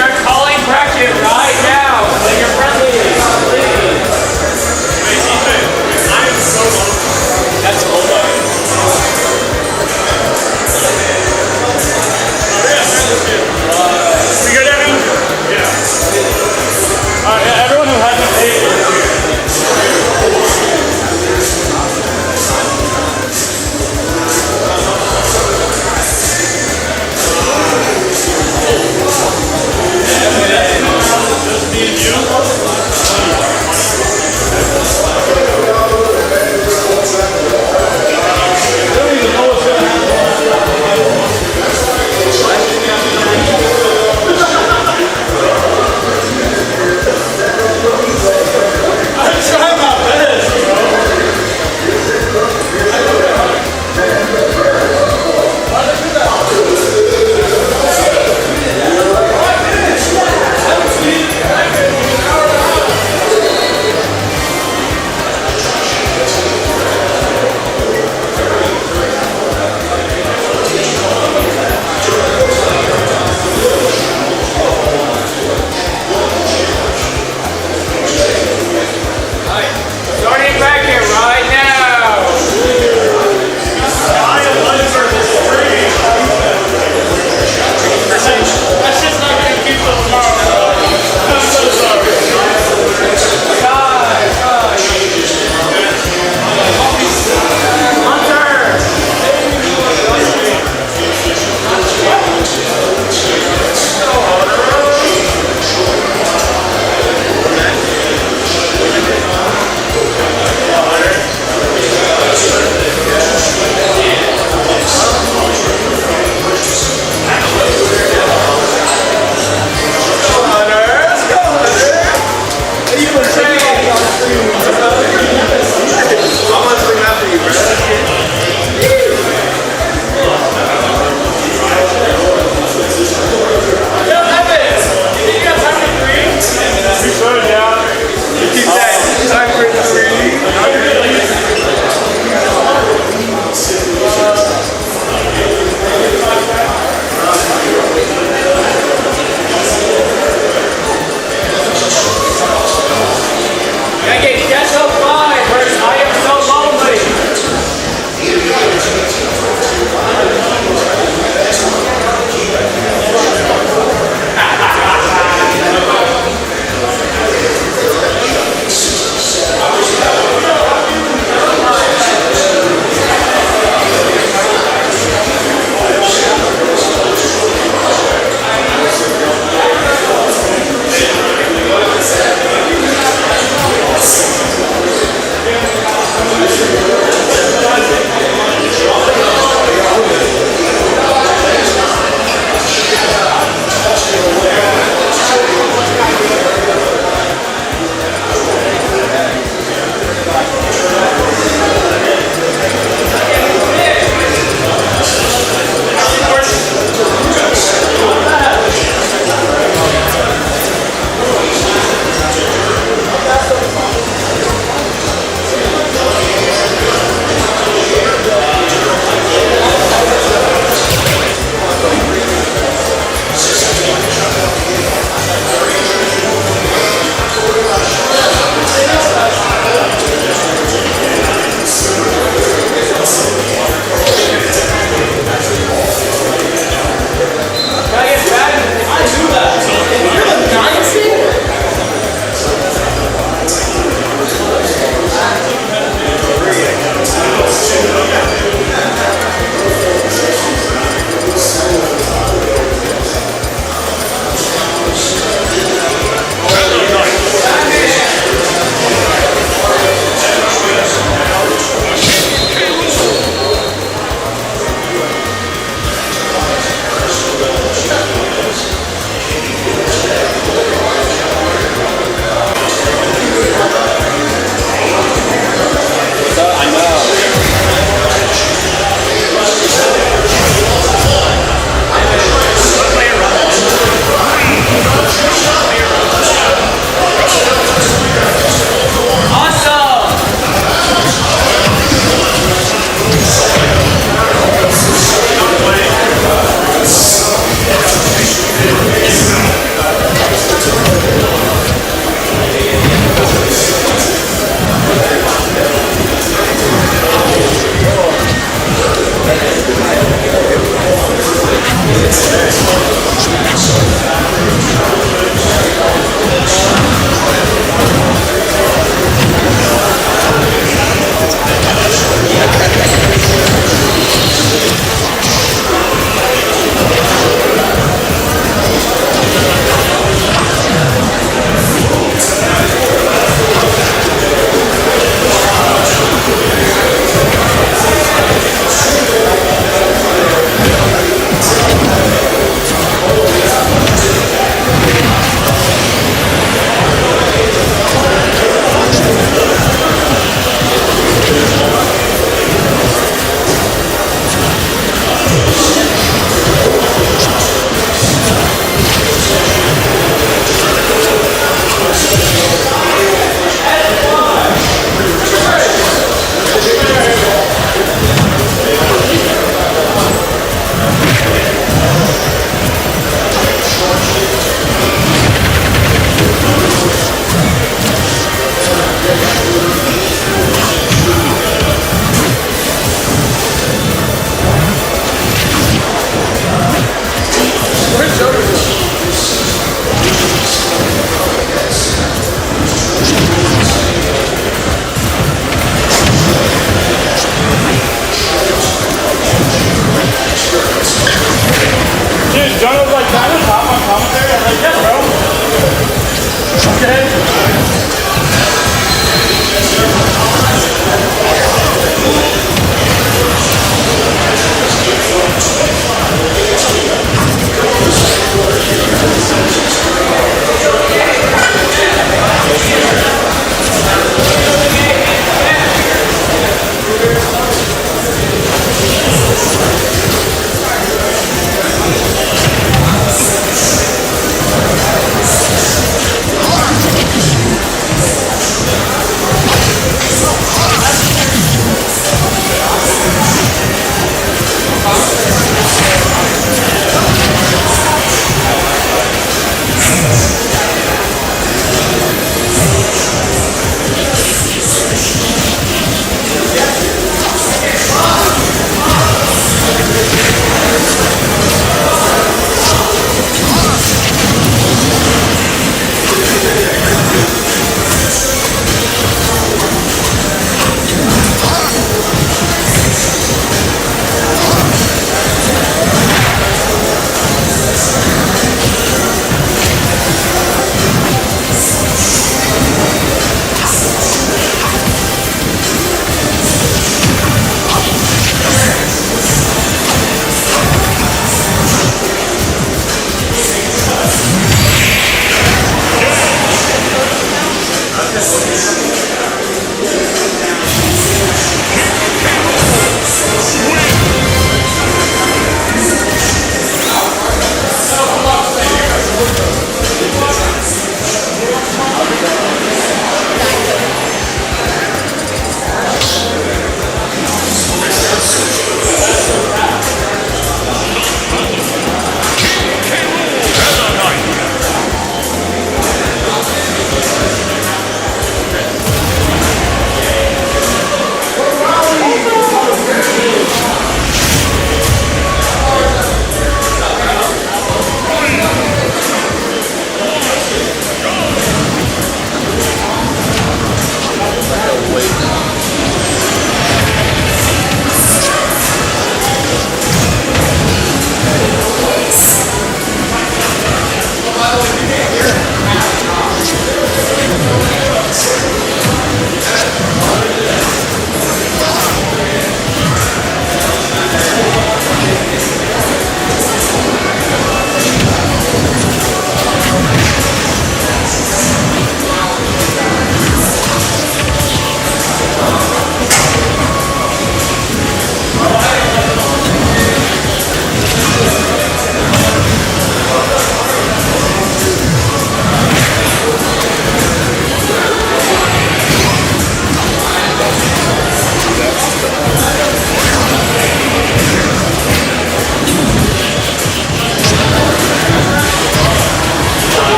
are calling bracket right now. So you're friendly. Please. Wait, Ethan, I am so low. That's low. We good, Evan? Yeah. Yeah, everyone who hasn't paid.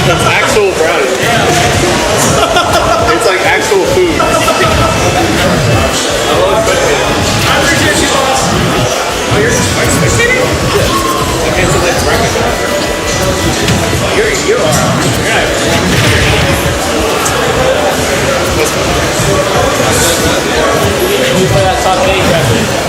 It's actual brownie. It's like actual food. Oh, you're spectating? Yeah. Okay, so that's right. You are. You play that top 8 record.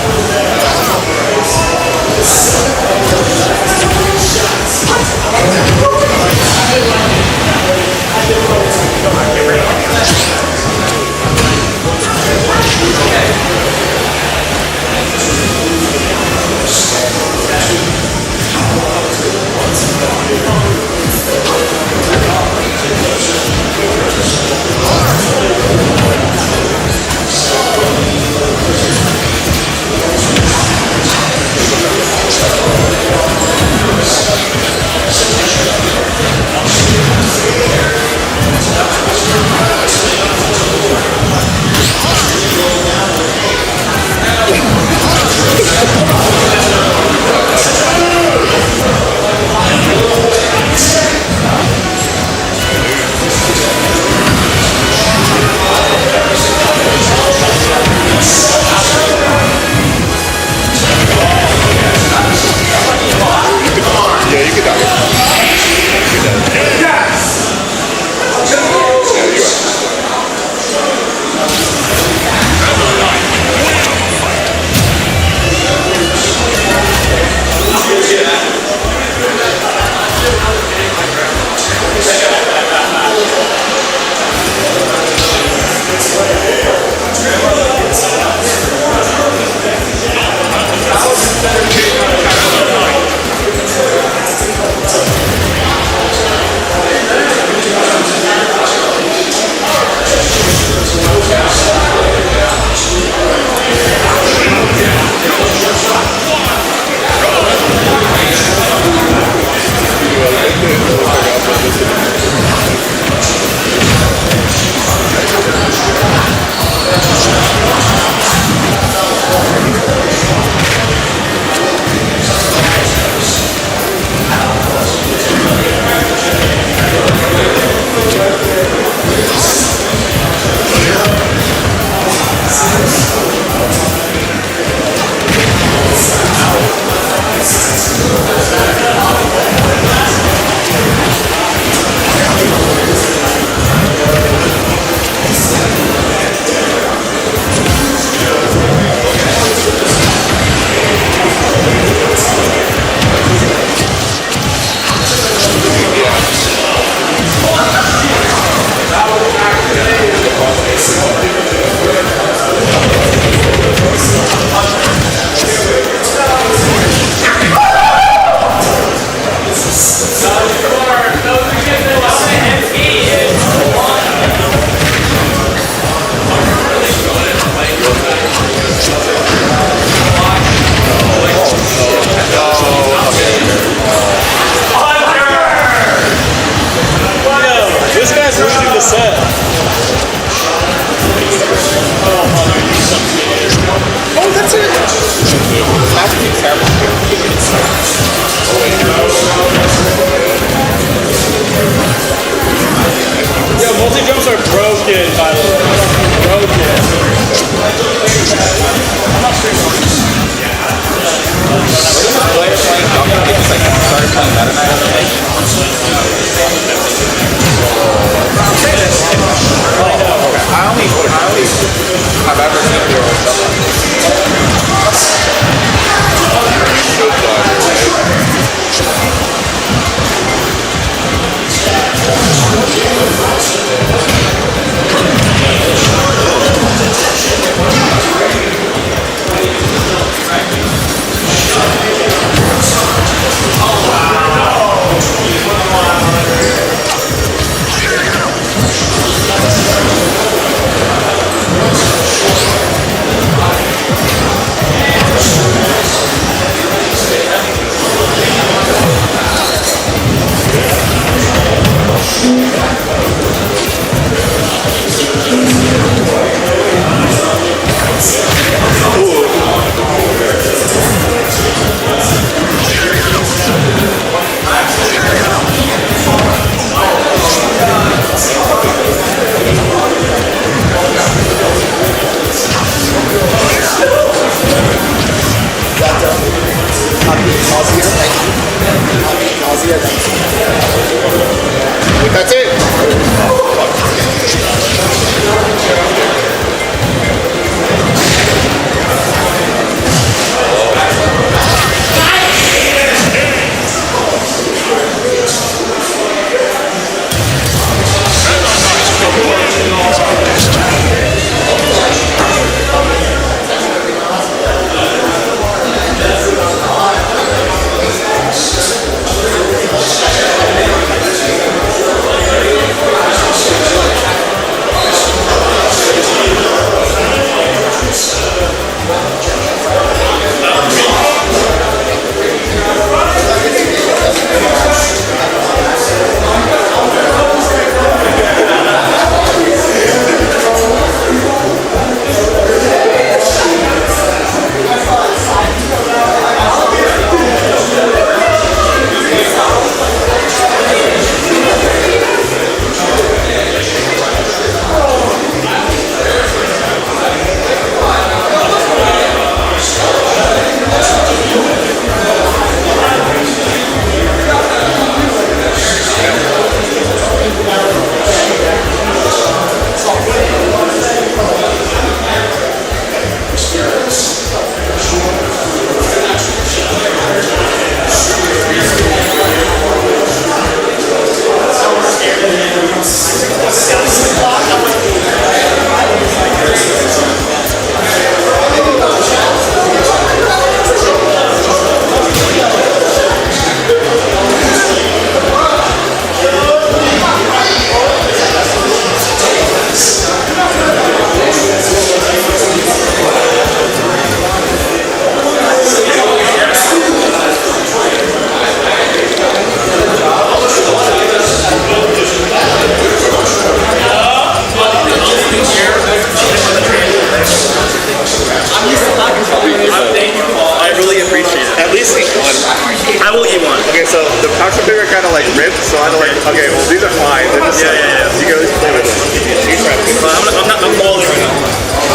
Box of Big are kind of like ripped, so I had to like, okay, well these are fine. They're just you can always play with them. You try to do But I'm balling right now.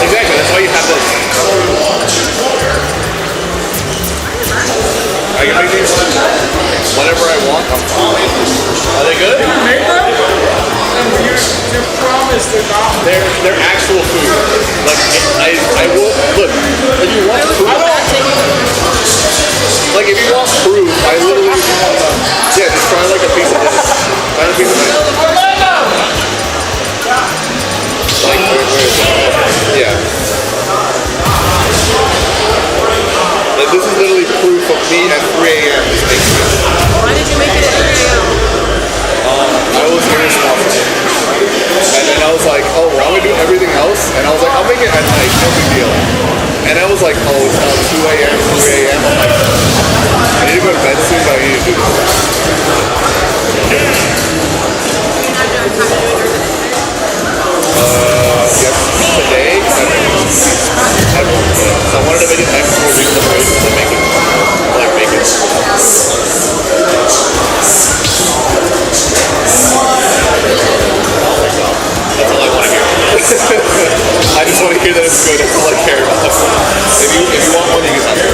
exactly, that's why you have this. I can make these whenever I want. Are they good? Make them? You promise they're not. They're actual food. Like I will look. If you want proof, like if you want proof, I literally just try like a piece of this. Try a piece of this. Like where is it? Yeah. Like this is literally proof of me at 3 a.m. just making this. Why did you make it at 3 a.m.? I was irresponsible. And then I was like, oh, well, I'm gonna do everything else. And I was like, I'll make it at night, no big deal. And I was like, oh, it's now 2 a.m., 3 a.m. I'm like, I need to go to bed soon, but I need to do this. Yes, today, I wanted to make it next 4 weeks of waiting to make it, like, make it. That's all I want to hear. I just want to hear that it's good. That's all I care about. If you want one, you can have it.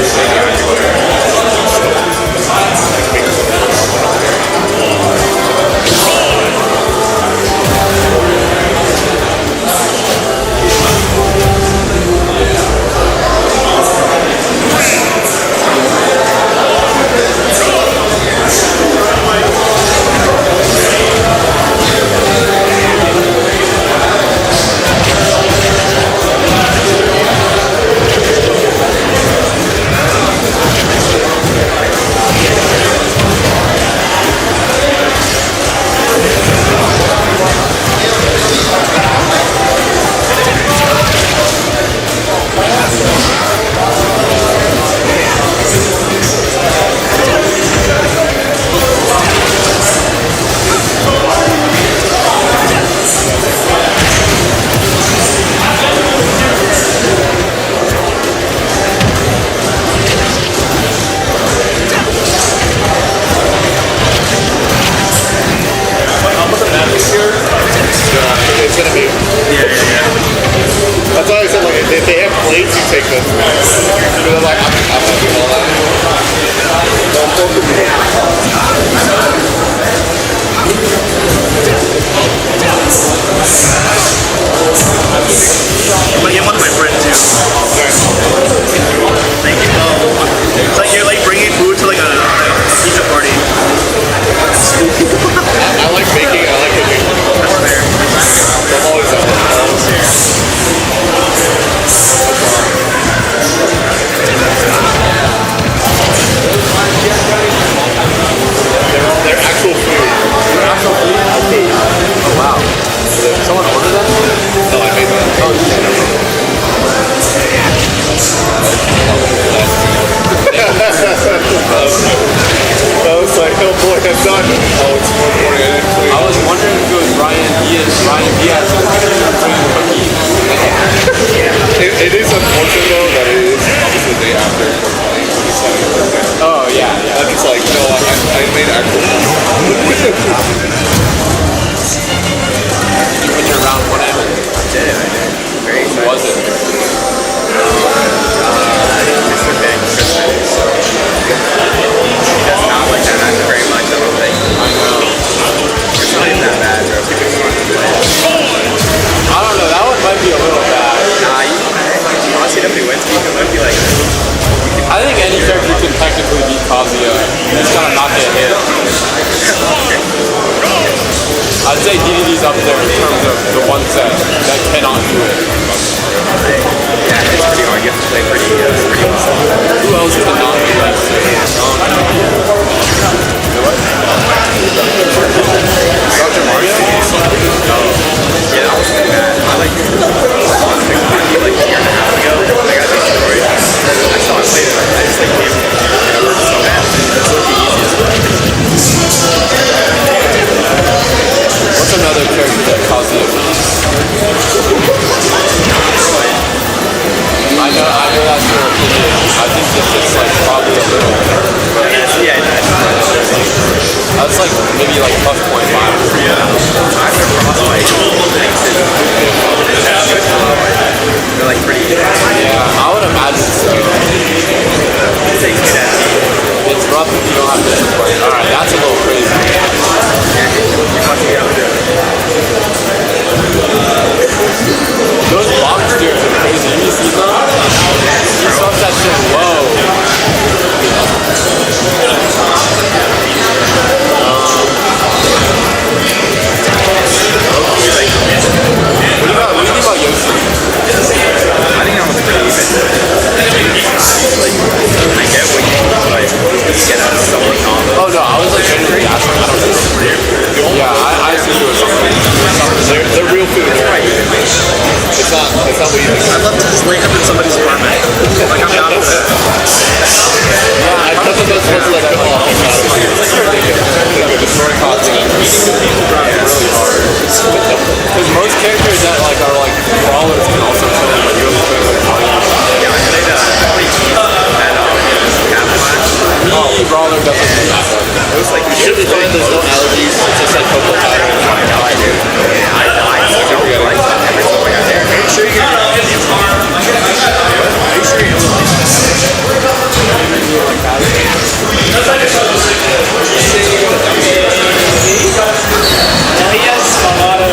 It's gonna be. That's why I said, like, if they have plates, you take this. Because I'm like, I'm not doing all that. But you want my friend too. Thank you. It's like you're like bringing food to like a pizza party. I like baking, I like cooking. That's fair. I'm always out They're actual food. Actual food? Oh wow. Someone ordered that? No, I made that. Oh, you did? I was like, oh boy, I'm done. Oh, it's 4:40. I didn't sleep. I was wondering if it was Ryan Diaz cookie. It is unfortunate though that it is obviously the day after 4:20. Oh yeah, yeah. I'm just like, no, I made actual food. You put your round one in? I did. Very Who was it? Mr. Big. He does not like that actor very much, I don't think. I know. It's not even that bad, bro. People just want to play it. I don't know, that one might be a little bad. Nah, honestly, if he wins, he might be like, I think any character can technically beat Kazuya. He's gonna not get hit. I'd say DDD's up there in terms of the ones that cannot do it. yeah, it's pretty hard. You have to play pretty well. Who else cannot do that? Dr. Mario? Yeah, that was pretty bad. I like like a year and a half ago. I got this story. I saw it later. I just like gave it. It worked so bad. It's like the easiest. What's another character that Kazuya beats? I know that's your opinion. I think this is like probably a little. But Yeah, That's like maybe like +0.5. I've never lost like they're like pretty Yeah, I would imagine so. It's rough if you don't have discipline. Alright, that's a little crazy. Those box steers are crazy. You see them? You saw that shit low. What do you think about Yoshi? I think that was pretty even. I get what you mean, but you get out of someone combo. Oh no, I was like genuinely asking. I don't know. Yeah, I assumed it was something. They're real food. It's not what you think. I'd love to just wake up in somebody's apartment. Like I'm down with it. I thought that was supposed to like come off. The story causing and eating the people really hard. Because most characters that like are like brawlers can also put in, but you have to put like volume. Yeah, I played Brawler doesn't do that. It was like, you should be fine, there's no allergies, it's just like cocoa powder. No, I do. I don't like that every time I got there. Are you sure you get Are you sure you He has a lot of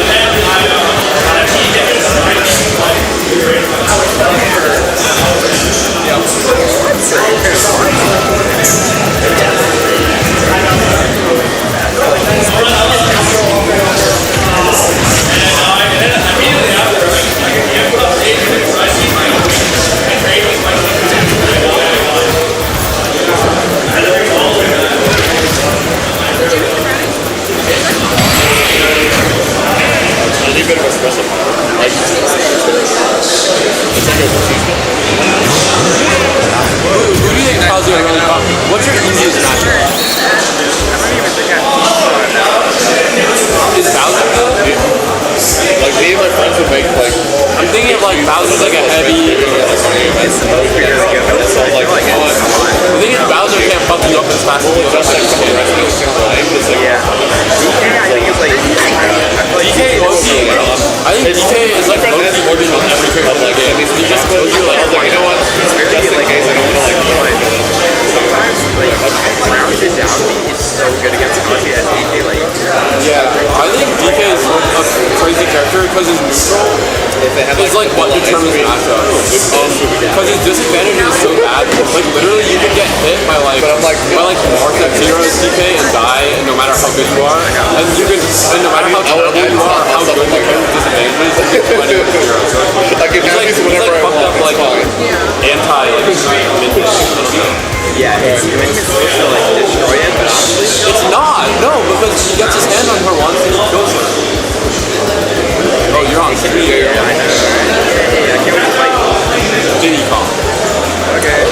A little bit of espresso powder. Like, it's like a Who do you think calls you a really tough? What's your easiest matchup? Is Bowser good? like me and my friends would make like I'm thinking of like Bowser's like a heavy. It's supposed to be really good, but it's like The thing is Bowser can't fuck you up as fast as the other just like guys some can. wrestling it's like yeah. I think it's like DK low-key, I think DK is like low-key more than every character in the game. He just kills you like, I was like, you know what? Just in case I don't want to like sometimes like rounded down B is so good against Endothia and DK like yeah, I think DK is a crazy character because his neutral is like what determines matchups. Because his disadvantage is so bad. Like literally, you can get hit by like Mark F-Zero's DK and die, no matter how good you are. And you can, and no matter how terrible you are, how good you can disadvantage is, you can find it with zero. So I can have these it's whenever like I fucked want. up like anti like MINTOS. I don't know. yeah, it's supposed to like destroy it, but honestly It's not, no, because he gets his hand on her once and he kills her. Oh, you're on screen. I know, right? Yeah, can't we just fight? Diddy Kong. Okay.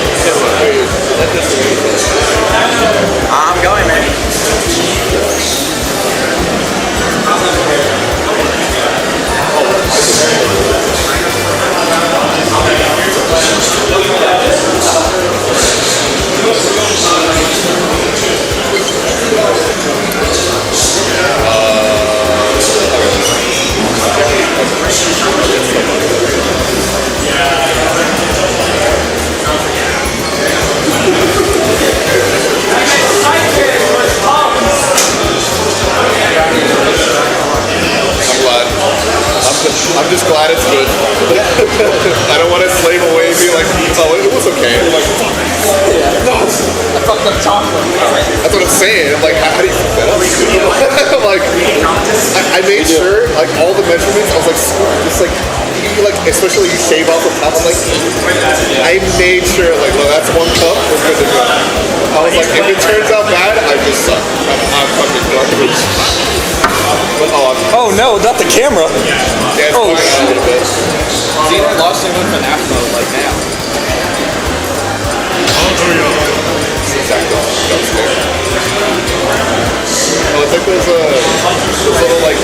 I'm going, man. I'm just glad it's good. I don't want to slave away and be like, oh, it was okay. I'm like, no, I fucked up chocolate. That's what I'm saying. I'm like, how do you fuck that up? I'm like, I made sure, like, all the measurements, I was like, just like, especially you shave off the top, I'm like, I made sure, like, well, that's 1 cup, we're good to go. I was like, if it turns out bad, I just suck. I'm fucking garbage. Oh no, not the camera. Yeah, it's going on a little bit. Zeno lost him with FNAF mode like now. Exactly. Oh, it's like those little like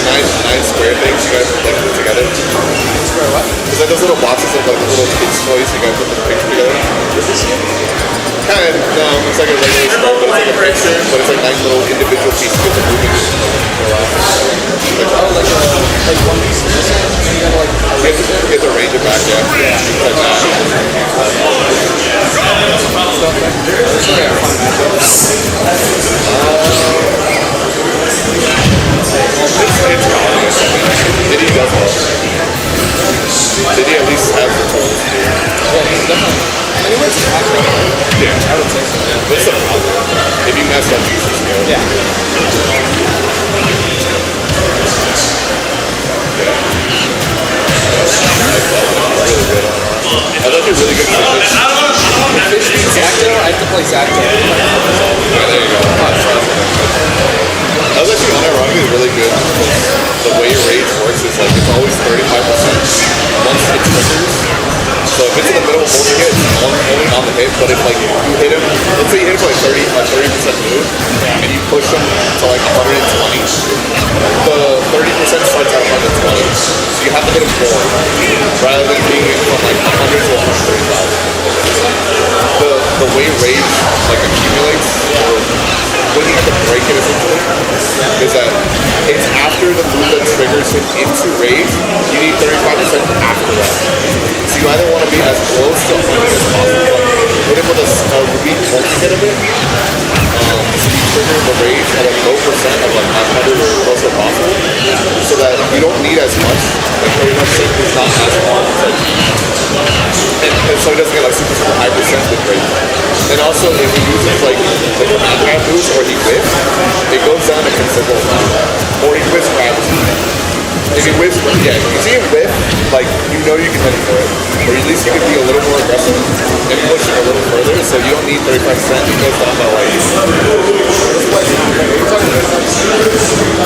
nine square things you guys like put together. Square what? It's like those little boxes of like little kids toys you guys put the picture together. Is this you? Kind of, no, it's like a regular script, but it's like a picture, but it's like nice little individual pieces with the moving. Like one piece of this, and you gotta like You have to arrange it back, yeah. Like that. It's gone. Diddy does well. Diddy at least has the tools. yeah, he's definitely. I mean, he works acting. Yeah. I would say so. Yeah. What's the problem? If you mess up, you should scale. Yeah. I thought you were really good at fitness. Fish beat Zacto, I have to play Zacto. Yeah, there you go. That was actually unironically really good. The way rage works is like it's always 35% once it triggers. So if it's in the middle of holding it, it's only on the hit, but if like you hit him, let's say you hit him for like 30% move, and you push him to like 120, the 30% starts at 120. So you have to hit him more, rather than being from like 100 to 135. The way rage like accumulates, or when you have to break it essentially, is that it's after the move that triggers him into rage, you need 35% after that. So you either want to be as close to 100 as possible, hit him with a weak multi-hit of it, so you trigger the rage at a low percent of like 100 or close to possible, so that you don't need as much, like 30% is not as long, and so he doesn't get like super high percent with rage. And also if he uses like the command grab moves or he whips, it goes down a considerable amount. Or he whips grabs. If he whips, yeah, you see him whip, like you know you can hit him for it. Or at least you can be a little more aggressive and push it a little further, so you don't need 35%. It goes down by like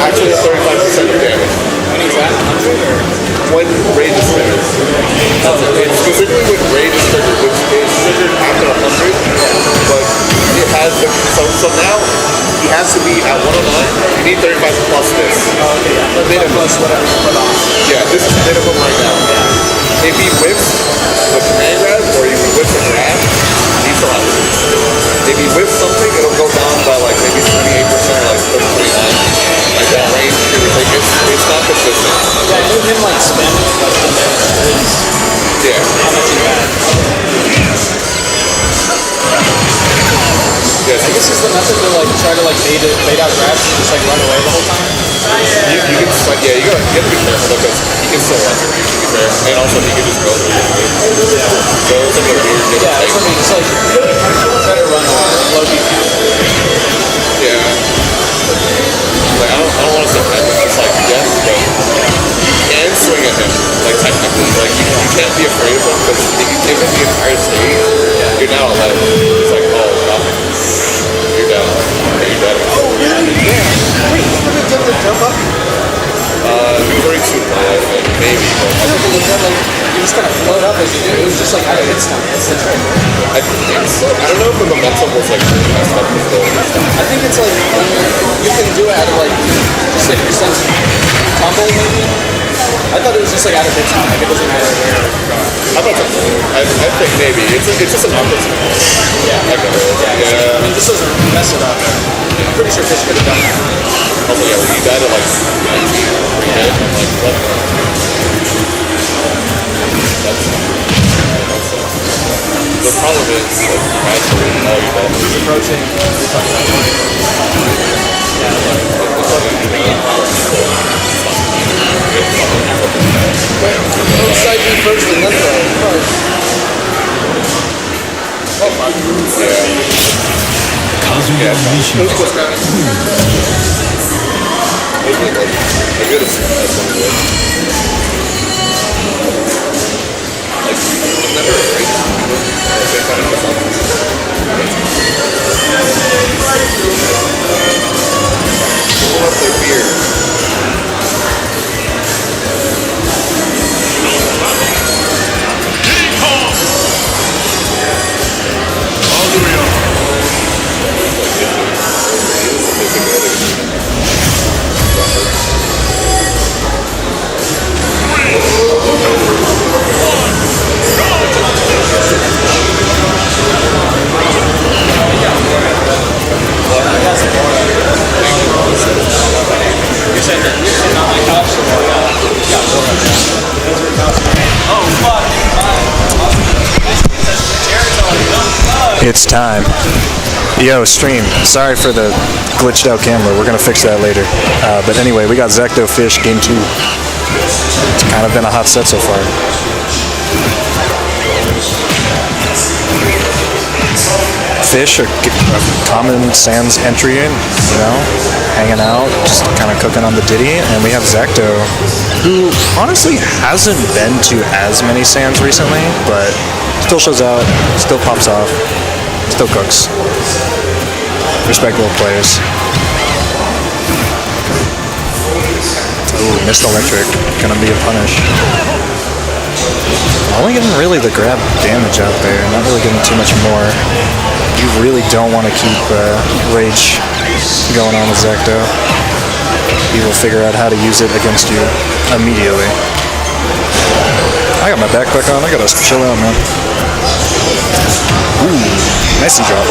actually 35% damage. When he's at 100 or? When rage is triggered. It's specifically when rage is triggered, which is triggered after 100, but it has the, so now he has to be at 109. You need 35 plus this. Oh, okay, yeah. But minimum. plus whatever you put on. Yeah, this is minimum right now. If he whips the command grab or he whips a grab, he's still out. If he whips something, it'll go down by like maybe 28% or like 29. Like that range, it's not consistent. Yeah, I knew him like spamming like the is Yeah. not too bad. Yes. I guess it's the method to like try to like bait out grabs and just like run away the whole time. You can just like, yeah, you have to be careful because he can still run your range, to be fair. And also he can just go through your range. So it's like a weird give Yeah, and that's what I take. mean. It's like try to run away, low defense. Yeah. Like I don't want to say that, but it's like yes, but you can swing at him, like technically. Like you can't be afraid of him because if you give him the entire stage, you're now alive. It's like, oh god. You're down. Okay, you're dead. Oh really? Yeah. Wait, you never done the jump up? 32 I think, maybe. I don't think it's that like you just kind of float up as you do. It was just like out of hit stun. That's the trick. Right? I think so. I don't know if the momentum was like really messed up with the I think it's like you can do it out of like just like percent tumble maybe. I thought it was just like out of hit stun. Like it doesn't matter where. I'm not talking. I think maybe. It's just an opportunity. Yeah. Like I mean, this doesn't mess it up. I'm pretty sure Fish could have done that. Also, yeah, when you died at like 19, yeah. I'm like, what the? The problem is, like, gradually, all you got He's approaching. Oh, side B first and then throw. Oh, fuck. Yeah, it was close guys. I good as one like, I'm never afraid of people. They kind of come up. People have their fear. It's time. Yo, stream. Sorry for the glitched out camera. We're gonna fix that later. But anyway, we got Zacto Fish game 2. It's kind of been a hot set so far. Fish are a common Sans entry in, you know, hanging out, just kind of cooking on the ditty. And we have Zacto, who honestly hasn't been to as many Sans recently, but still shows out, still pops off, still cooks. Respectable players. Ooh, missed electric. Gonna be a punish. Only getting really the grab damage out there, not really getting too much more. You really don't want to keep Rage going on with Zacto. He will figure out how to use it against you immediately. I got my backpack on, I gotta chill out, man. Ooh, nice drop.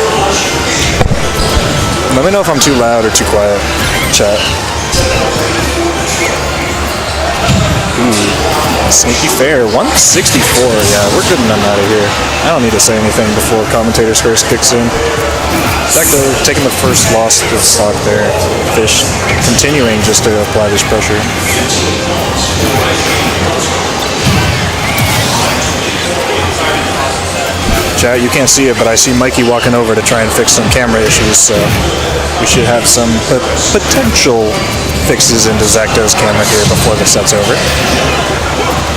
Let me know if I'm too loud or too quiet, chat. Ooh, sneaky fair. 164. Yeah, we're good enough out of here. I don't need to say anything before commentator's first kicks in. Zacto taking the first loss of stock there. Fish continuing just to apply this pressure. Chat, you can't see it, but I see Mikey walking over to try and fix some camera issues, so we should have some potential fixes into Zacto's camera here before the set's over.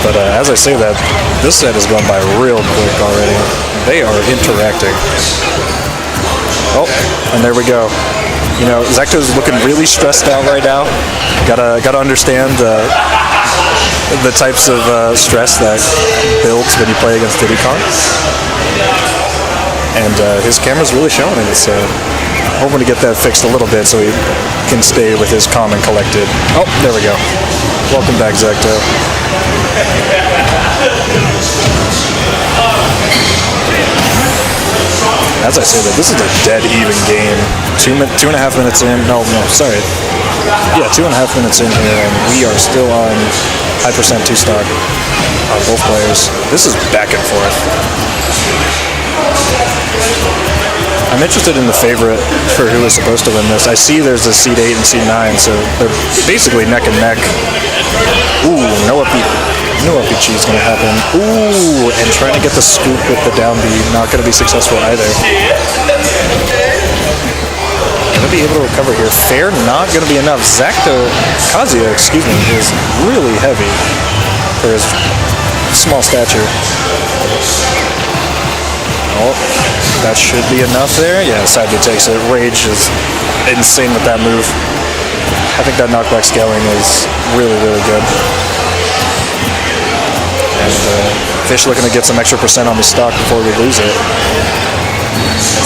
But as I say that, this set is going by real quick already. They are interacting. Oh, and there we go. You know, Zacto's looking really stressed out right now. Gotta understand the types of stress that builds when you play against Diddy Kong. And his camera's really showing it, so hoping to get that fixed a little bit so he can stay with his calm and collected. Oh, there we go. Welcome back, Zacto. As I say that, this is a dead even game. 2.5 minutes in. No, sorry. Yeah, 2.5 minutes in here, and we are still on high percent 2 stock on both players. This is back and forth. I'm interested in the favorite for who is supposed to win this. I see there's a seed 8 and seed 9, so they're basically neck and neck. Ooh, no up G is going to happen. Ooh, and trying to get the scoop with the down B, not going to be successful either. Going to be able to recover here. Fair, not going to be enough. Kazuya, is really heavy for his small stature. Oh, that should be enough there. Yeah, side B takes it. Rage is insane with that move. I think that knockback scaling is really, really good. And Fish looking to get some extra percent on the stock before we lose it.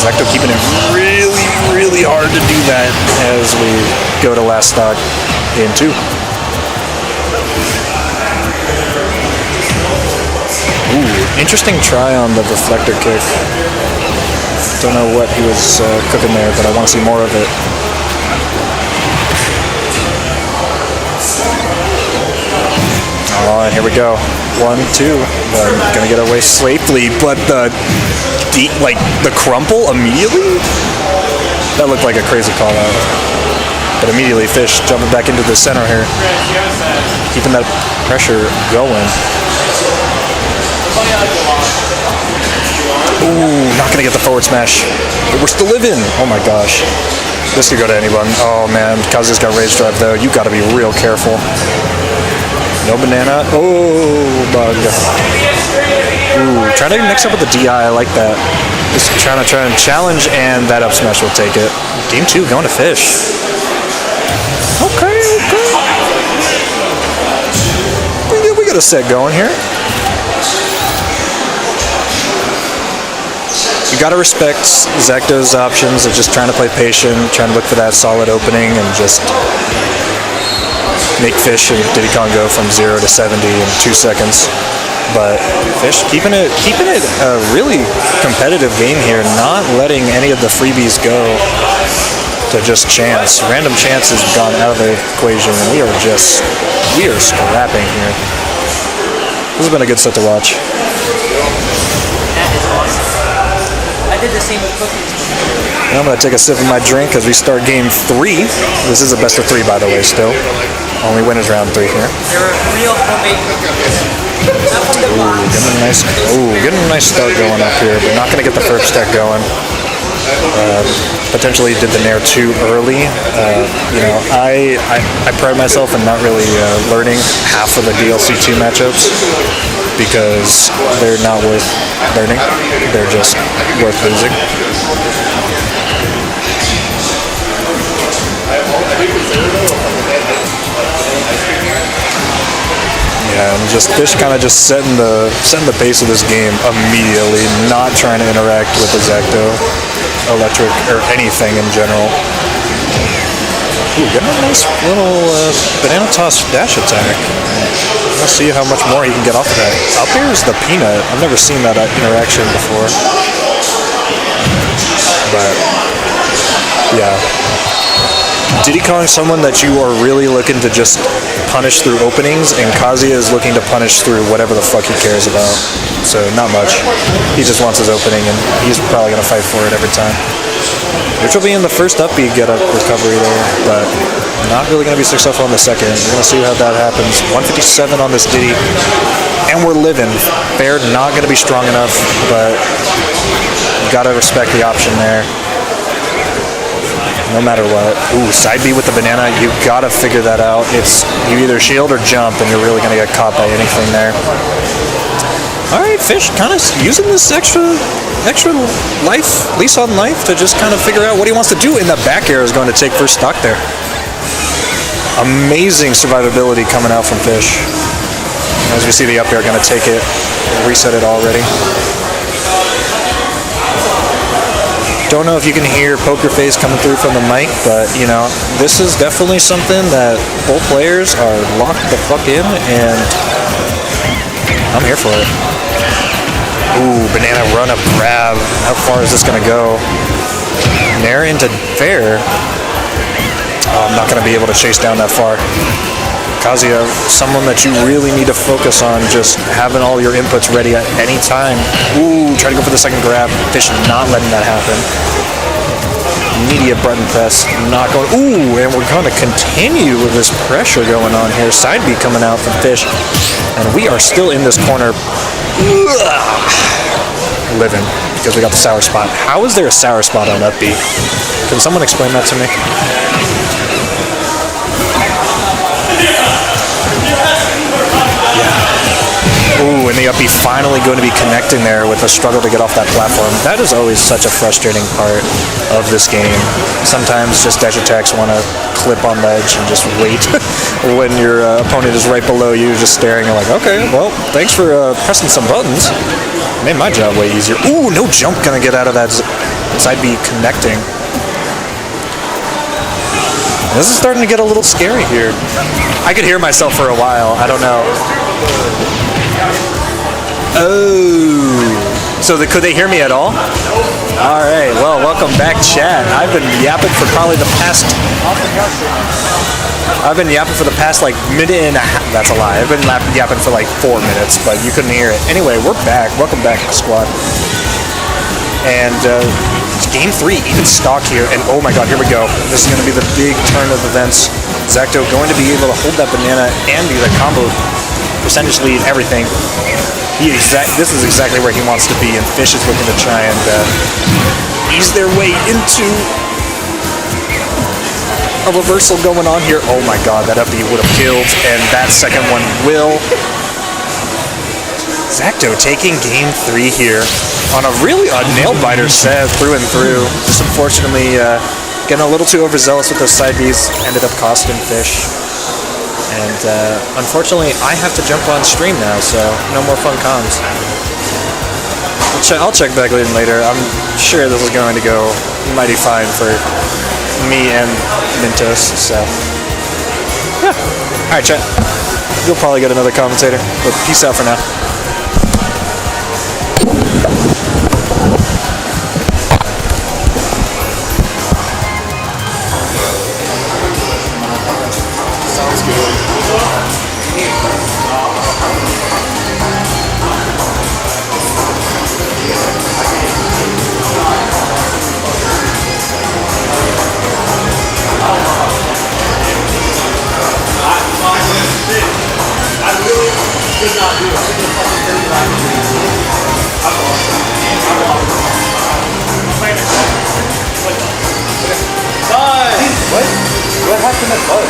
Zacto keeping it really, really hard to do that as we go to last stock in 2. Ooh, interesting try on the reflector kick. Don't know what he was cooking there, but I want to see more of it. Oh, and here we go. 1, 2. Gonna get away safely, but the crumple immediately? That looked like a crazy call out. But immediately Fish jumping back into the center here. Keeping that pressure going. Ooh, not gonna get the forward smash. But we're still living. Oh my gosh. This could go to anyone. Oh man, Kazuya's got rage drive though. You gotta be real careful. No banana. Oh, bug. Ooh, trying to mix up with the DI. I like that. Just trying to challenge, and that up smash will take it. Game 2 going to Fish. Okay. We got a set going here. You gotta respect Zacto's options of just trying to play patient, trying to look for that solid opening, and just make Fish and Diddy Kong go from 0 to 70 in 2 seconds. But Fish keeping it a really competitive game here, not letting any of the freebies go to just chance. Random chance has gone out of the equation, and we are scrapping here. This has been a good set to watch. did the same with cookies. I'm gonna take a sip of my drink as we start game 3. This is a best of 3, by the way. Still, only winners round 3 here. They're real homemade cookies. Not from the box. Getting a nice start going up here, but not gonna get the first deck going. Potentially did the Nair too early. I pride myself in not really learning half of the DLC 2 matchups because they're not worth learning. They're just worth losing. Yeah, and just Fish kind of just setting the pace of this game immediately, not trying to interact with the Zacto, Electric, or anything in general. Ooh, getting a nice little banana toss dash attack. Let's see how much more he can get off of that. Up here is the peanut. I've never seen that interaction before. But yeah. Diddy Kong's someone that you are really looking to just punish through openings, and Kazuya is looking to punish through whatever the fuck he cares about. So, not much. He just wants his opening, and he's probably going to fight for it every time. Which will be in the first up B get up recovery there, but not really going to be successful in the second. We're going to see how that happens. 157 on this Diddy, and we're living. Fair, not going to be strong enough, but you got to respect the option there. No matter what. Ooh, side B with the banana, you gotta figure that out. It's you either shield or jump, and you're really gonna get caught by anything there. Alright, Fish kind of using this extra lease on life to just kind of figure out what he wants to do, and the back air is going to take first stock there. Amazing survivability coming out from Fish. As we see the up air gonna take it, reset it already. Don't know if you can hear Poker Face coming through from the mic, but, this is definitely something that both players are locked the fuck in, and I'm here for it. Ooh, banana run-up grab. How far is this going to go? Nair into fair. Oh, I'm not going to be able to chase down that far. Kazuya, someone that you really need to focus on, just having all your inputs ready at any time. Ooh, try to go for the second grab. Fish not letting that happen. Immediate button press, not going. Ooh, and we're going to continue with this pressure going on here. Side B coming out from Fish, and we are still in this corner. Living, because we got the sour spot. How is there a sour spot on that B? Can someone explain that to me? Ooh, and the up B finally going to be connecting there with a struggle to get off that platform. That is always such a frustrating part of this game. Sometimes just dash attacks want to clip on ledge and just wait when your opponent is right below you, just staring and like, okay, well, thanks for pressing some buttons. Made my job way easier. Ooh, no jump gonna get out of that side B connecting. This is starting to get a little scary here. I could hear myself for a while. I don't know. Oh. So could they hear me at all? All right. Well, welcome back, chat. I've been yapping for probably the past... like minute and a half. That's a lie. I've been yapping for like 4 minutes, but you couldn't hear it. Anyway, we're back. Welcome back, squad. And game 3, even stock here. And oh my god, here we go. This is going to be the big turn of events. Zacto going to be able to hold that banana and be the combo percentage lead, everything. This is exactly where he wants to be, and Fish is looking to try and ease their way into a reversal going on here. Oh my god, that up B would have killed, and that second one will. Zacto taking game 3 here on a really nail-biter set through and through. Just unfortunately getting a little too overzealous with those side Bs ended up costing Fish. And unfortunately, I have to jump on stream now, so no more fun comms. I'll check back in later. I'm sure this is going to go mighty fine for me and MINTOS, so yeah. Alright, chat. You'll probably get another commentator, but peace out for now. What happened to Buzz?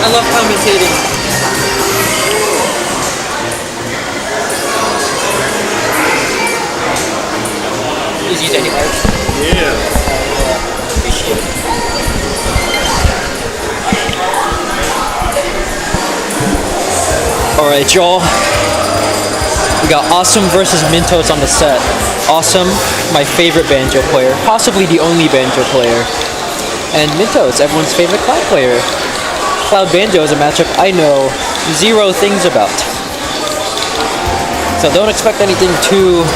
I love commentating. Please use any art. Yeah. Appreciate it. Alright, y'all. We got Awesome versus Mintos on the set. Awesome, my favorite banjo player, possibly the only banjo player. And Mintos, everyone's favorite cloud player. Cloud banjo is a matchup I know zero things about. So don't expect anything too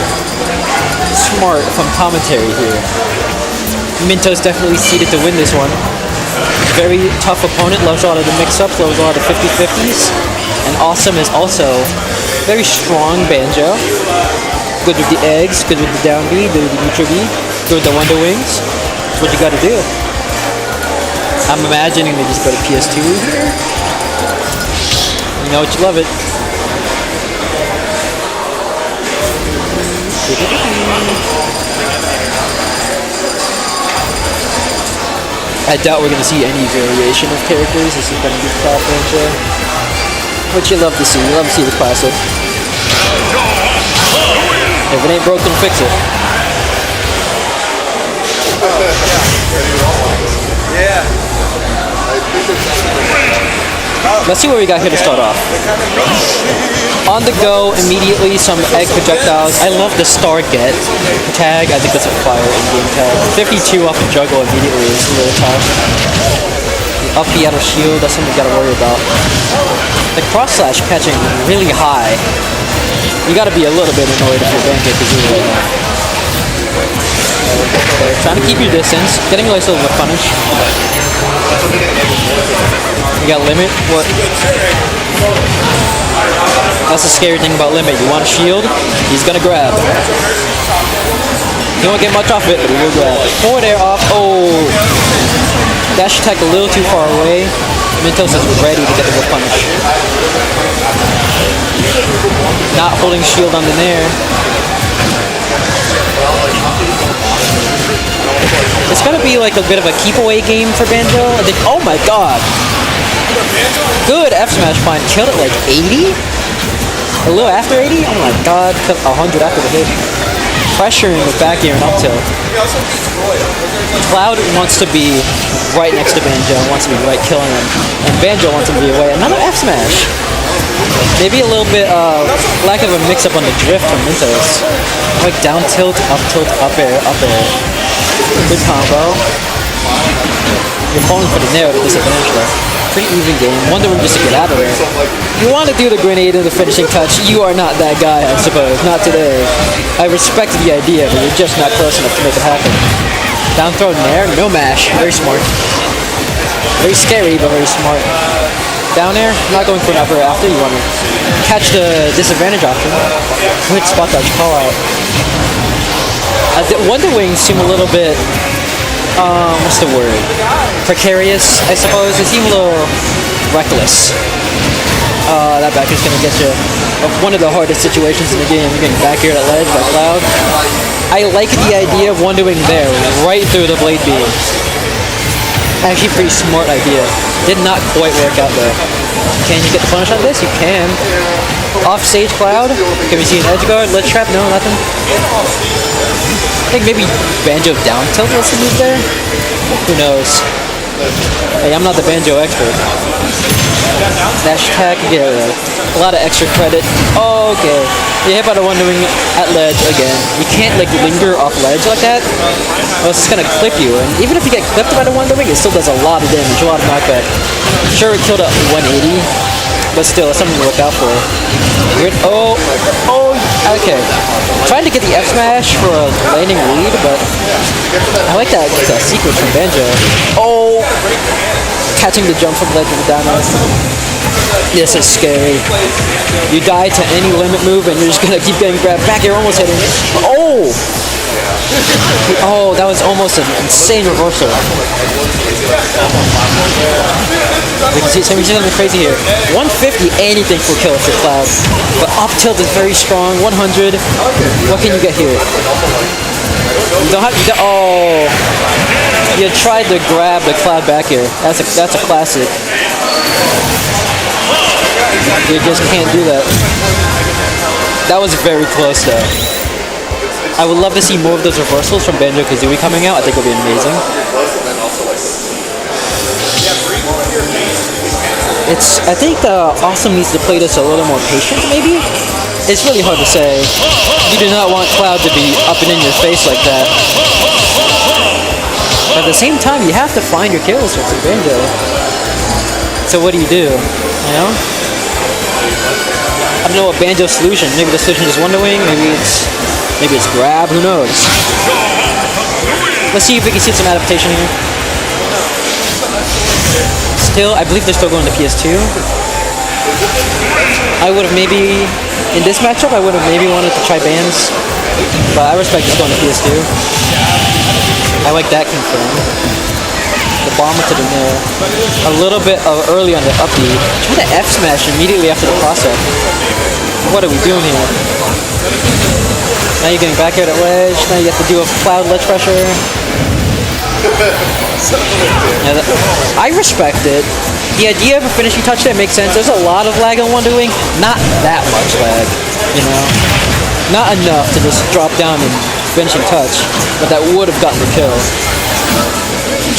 smart from commentary here. Mintos definitely seeded to win this one. Very tough opponent, loves a lot of the mix-ups, loves a lot of 50-50s. And Awesome is also very strong banjo. Good with the eggs, good with the down B, good with the neutral B, good with the Wonder Wings. That's what you gotta do. I'm imagining they just go to PS2 here. You know what, you love it. I doubt we're gonna see any variation of characters. This is gonna be top banjo. What you love to see? You love to see the classic. If it ain't broken, fix it. Yeah. Let's see what we got here to start off. On the go, immediately some egg projectiles. I love the star get tag. I think that's a fire in-game tag. 52 off the juggle immediately is really tough. The up B out of shield, that's something you gotta worry about. The cross slash catching really high. You gotta be a little bit annoyed if you're banjo because you're right now. Trying to keep your distance, getting a nice little punish. You got limit. What? That's the scary thing about limit. You want a shield, he's gonna grab. He won't get much off it, but he will grab. Forward air off. Oh, dash attack a little too far away. Mintos is ready to get the whip punish. Not holding shield on the nair. It's gonna be like a bit of a keep away game for banjo. I think. Oh my god! Good F smash find. Killed it like 80. A little after 80. Oh my god! Killed 100 after the hit. pressuring with back air and up tilt. Cloud wants to be right next to Banjo, wants to be right killing him, and Banjo wants him to be away. Another F smash. Maybe a little bit lack of a mix-up on the drift from Mintos. Like down tilt, up air, up air. Good combo. You're falling for the nair with disadvantage though. Pretty even game. Wondering just to get out of there. You want to do the grenade and the finishing touch. You are not that guy, I suppose. Not today. I respect the idea, but you're just not close enough to make it happen. Down throw nair, no mash. Very smart. Very scary, but very smart. Down air, not going for an upper after. You want to catch the disadvantage option. Good spot dodge call out. The Wonder Wings seem a little bit, what's the word? Precarious, I suppose. They seem a little reckless. That back is going to get you one of the hardest situations in the game. You're getting back here at ledge by Cloud. I like the idea of Wonder Wing there, right through the blade beam. Actually, pretty smart idea. Did not quite work out though. Can you get the punish on this? You can. Off stage Cloud. Can we see an edge guard? Ledge trap? No, nothing. I think maybe Banjo down tilt was the move there. Who knows? Hey, I'm not the Banjo expert. Dash attack, you get a lot of extra credit. Oh, okay. You hit by the Wonder Wing at ledge again. You can't like linger off ledge like that. Well, it's just gonna clip you. And even if you get clipped by the Wonder Wing, it still does a lot of damage, a lot of knockback. Sure, it killed at 180, but still, it's something to look out for. Okay. Trying to get the F smash for a landing lead, but I like that sequence from Banjo. Oh, catching the jump from ledge with the down air. This is scary. You die to any limit move, and you're just gonna keep getting grabbed. Back air almost hitting. Oh. Oh, that was almost an insane reversal. We can see something crazy here. 150, anything for kill for Cloud. But up tilt is very strong. 100. What can you get here? You don't have. Oh, you tried to grab the Cloud back here. That's a classic. You just can't do that. That was very close though. I would love to see more of those reversals from Banjo-Kazooie coming out. I think it would be amazing. I think Awesome needs to play this a little more patient, maybe? It's really hard to say. You do not want Cloud to be up and in your face like that. But at the same time, you have to find your kills with the Banjo. So what do you do? You know? I don't know what Banjo's solution. Maybe the solution is Wonder Wing, maybe it's grab, who knows? Let's see if we can see some adaptation here. Still, I believe they're still going to PS2. I would have maybe, in this matchup, I would have maybe wanted to try bands. But I respect this going to PS2. I like that confirm. The bomber to the nair. A little bit early on the up B. Try to F smash immediately after the cross up. What are we doing here? Now you're getting back here at ledge. Now you have to do a Cloud ledge pressure. Yeah, I respect it. The idea of a finishing touch there makes sense. There's a lot of lag on Wonder Wing. Not that much lag, you know. Not enough to just drop down and finishing touch, but that would have gotten the kill.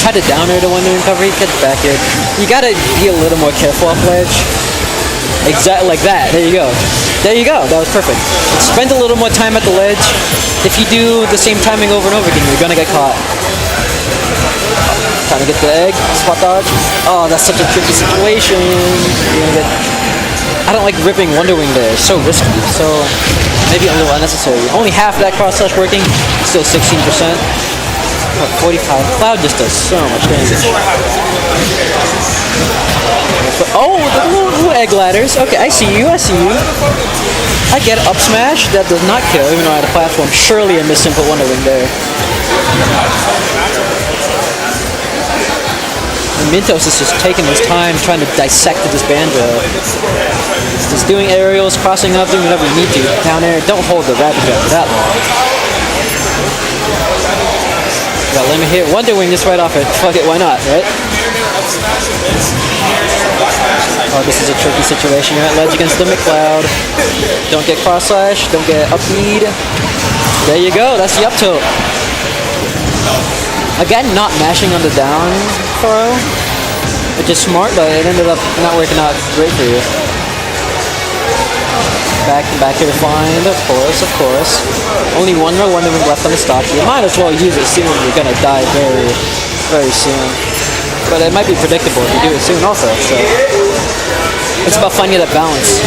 Try to down air to Wonder Wing recovery. Get back here. You gotta be a little more careful off ledge. Exactly like that. There you go. There you go. That was perfect. Spend a little more time at the ledge. If you do the same timing over and over again, you're gonna get caught. Trying to get the egg. Spot dodge. Oh, that's such a tricky situation. I don't like ripping Wonder Wing there. It's so risky. So maybe a little unnecessary. Only half that cross slash working. Still 16%. Oh, 45. Cloud just does so much damage. Oh, the little egg ladders. Okay, I see you. I see you. I get up smash. That does not kill, even though I had a platform. Surely I missed simple Wonder Wing there. And Mintos is just taking his time trying to dissect this Banjo. Just doing aerials, crossing up, doing whatever you need to. Down there, don't hold the rapid jump for that long. Got limit here. Wonder Wing just right off it. Fuck it, why not, right? Oh, this is a tricky situation. You're at ledge against Limit Cloud. Don't get cross slash, don't get up bead. There you go. That's the up tilt. Again, not mashing on the down throw, which is smart, but it ended up not working out great for you. Back here fine, of course. Only one more wonder left on the stock. You might as well use it soon. You're gonna die very, very soon. But it might be predictable if you do it soon also. So it's about finding that balance.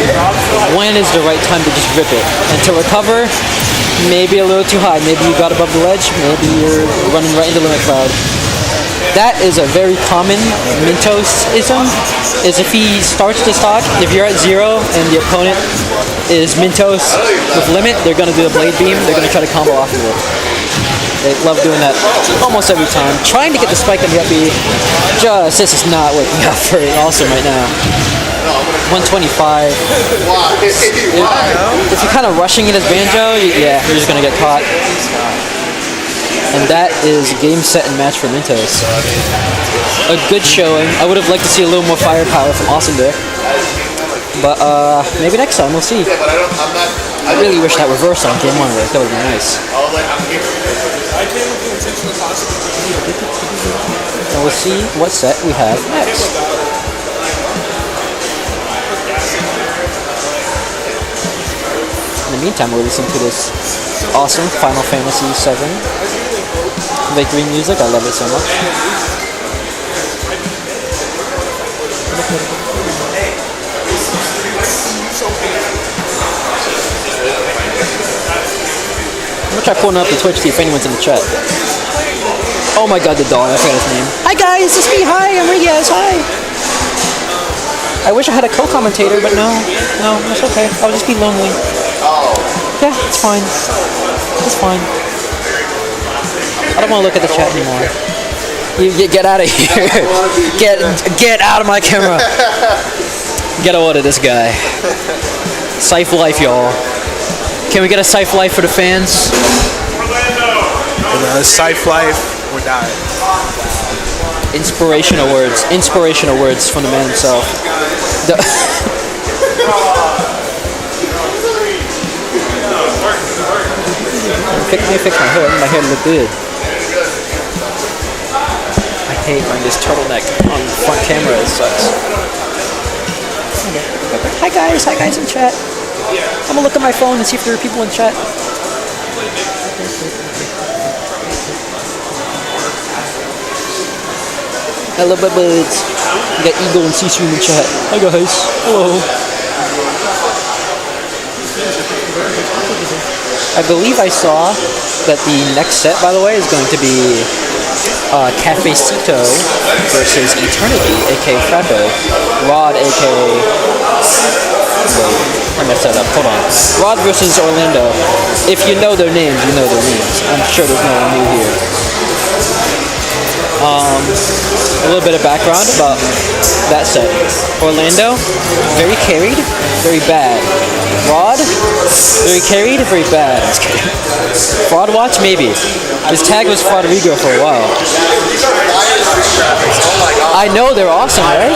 When is the right time to just rip it? And to recover, maybe a little too high. Maybe you got above the ledge. Maybe you're running right into limit cloud. That is a very common MINTOS-ism, is if he starts the stock, if you're at 0 and the opponent is MINTOS with limit, they're going to do the blade beam, they're going to try to combo off of it. They love doing that almost every time. Trying to get the spike on the up B, just this is not working out very awesome right now. 125. If you're kind of rushing it as Banjo, yeah, you're just going to get caught. And that is game, set, and match for MINTOS. A good showing. I would have liked to see a little more firepower from Austin there. But maybe next time, we'll see. I really wish that reverse on game 1 worked. That would have been nice. And we'll see what set we have next. In the meantime, we'll listen to this awesome Final Fantasy VII victory music. I love it so much. I'm gonna try pulling up the Twitch, see if anyone's in the chat. Oh my god, the dog, I forgot his name. Hi guys, it's me, hi, I'm Riaz, hi. I wish I had a co-commentator, but no, that's okay. I'll just be lonely. Yeah, it's fine. It's fine. I don't want to look at the chat anymore. You get out of here. Get out of my camera. Get a load of this guy. Scythe life, y'all. Can we get a Scythe life for the fans? Scythe life or die. Inspirational words from the man himself. Let me fix my hair. My hair look good. I hate wearing this turtleneck on front camera. It sucks. Okay. Hi guys in chat. I'm gonna look at my phone and see if there are people in chat. Hello, buds. We got Eagle and C-Stream in chat. Hi guys. Hello. I believe I saw that the next set, by the way, is going to be Cafecito versus Eternity, aka Frappe. Rod, aka... Wait, I messed that up. Hold on. Rod versus Orlando. If you know their names, you know their names. I'm sure there's no one new here. A little bit of background about that set. Orlando, very carried, very bad. Rod, very carried, very bad. Just kidding. Fraud Watch, maybe. His tag was Fraudrigo for a while. I know, they're awesome, right?